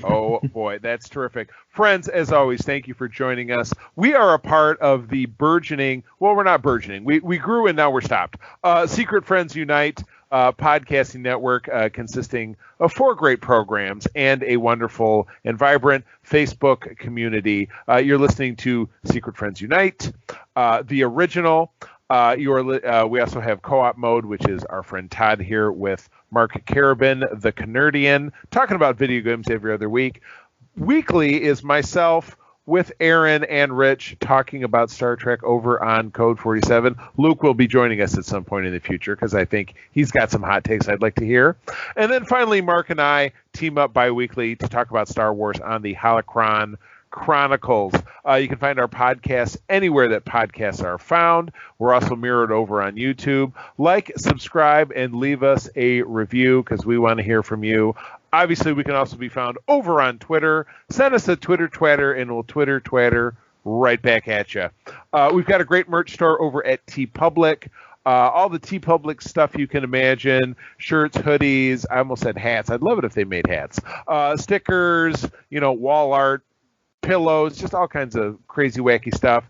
Speaker 3: Oh, boy, that's terrific. Friends, as always, thank you for joining us. We are a part of the burgeoning, well, we're not burgeoning. We grew and now we're stopped. Secret Friends Unite podcasting network consisting of 4 great programs and a wonderful and vibrant Facebook community. You're listening to Secret Friends Unite, the original. We also have Co-op Mode, which is our friend Todd here with Mark Carabin, the Canardian, talking about video games every other week. Weekly is myself with Aaron and Rich talking about Star Trek over on Code 47. Luke will be joining us at some point in the future because I think he's got some hot takes I'd like to hear. And then finally, Mark and I team up bi-weekly to talk about Star Wars on the Holocron Chronicles. You can find our podcasts anywhere that podcasts are found. We're also mirrored over on YouTube. Like, subscribe, and leave us a review because we want to hear from you. Obviously, we can also be found over on Twitter. Send us a Twitter, and we'll Twitter right back at you. We've got a great merch store over at TeePublic. All the TeePublic stuff you can imagine, shirts, hoodies, I almost said hats. I'd love it if they made hats. Stickers, wall art, pillows, just all kinds of crazy, wacky stuff.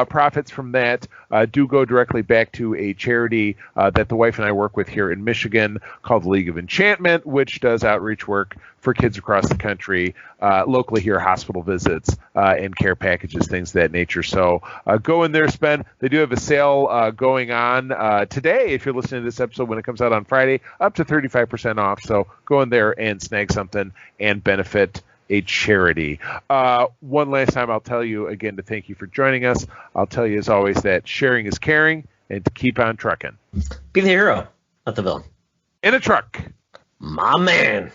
Speaker 3: Profits from that do go directly back to a charity that the wife and I work with here in Michigan called the League of Enchantment, which does outreach work for kids across the country, locally here, hospital visits and care packages, things of that nature. So go in there, spend. They do have a sale going on today, if you're listening to this episode when it comes out on Friday, up to 35% off. So go in there and snag something and benefit a charity. One last time, I'll tell you again to thank you for joining us. I'll tell you, as always, that sharing is caring and to keep on trucking.
Speaker 2: Be the hero, not the villain.
Speaker 3: In a truck.
Speaker 2: My man.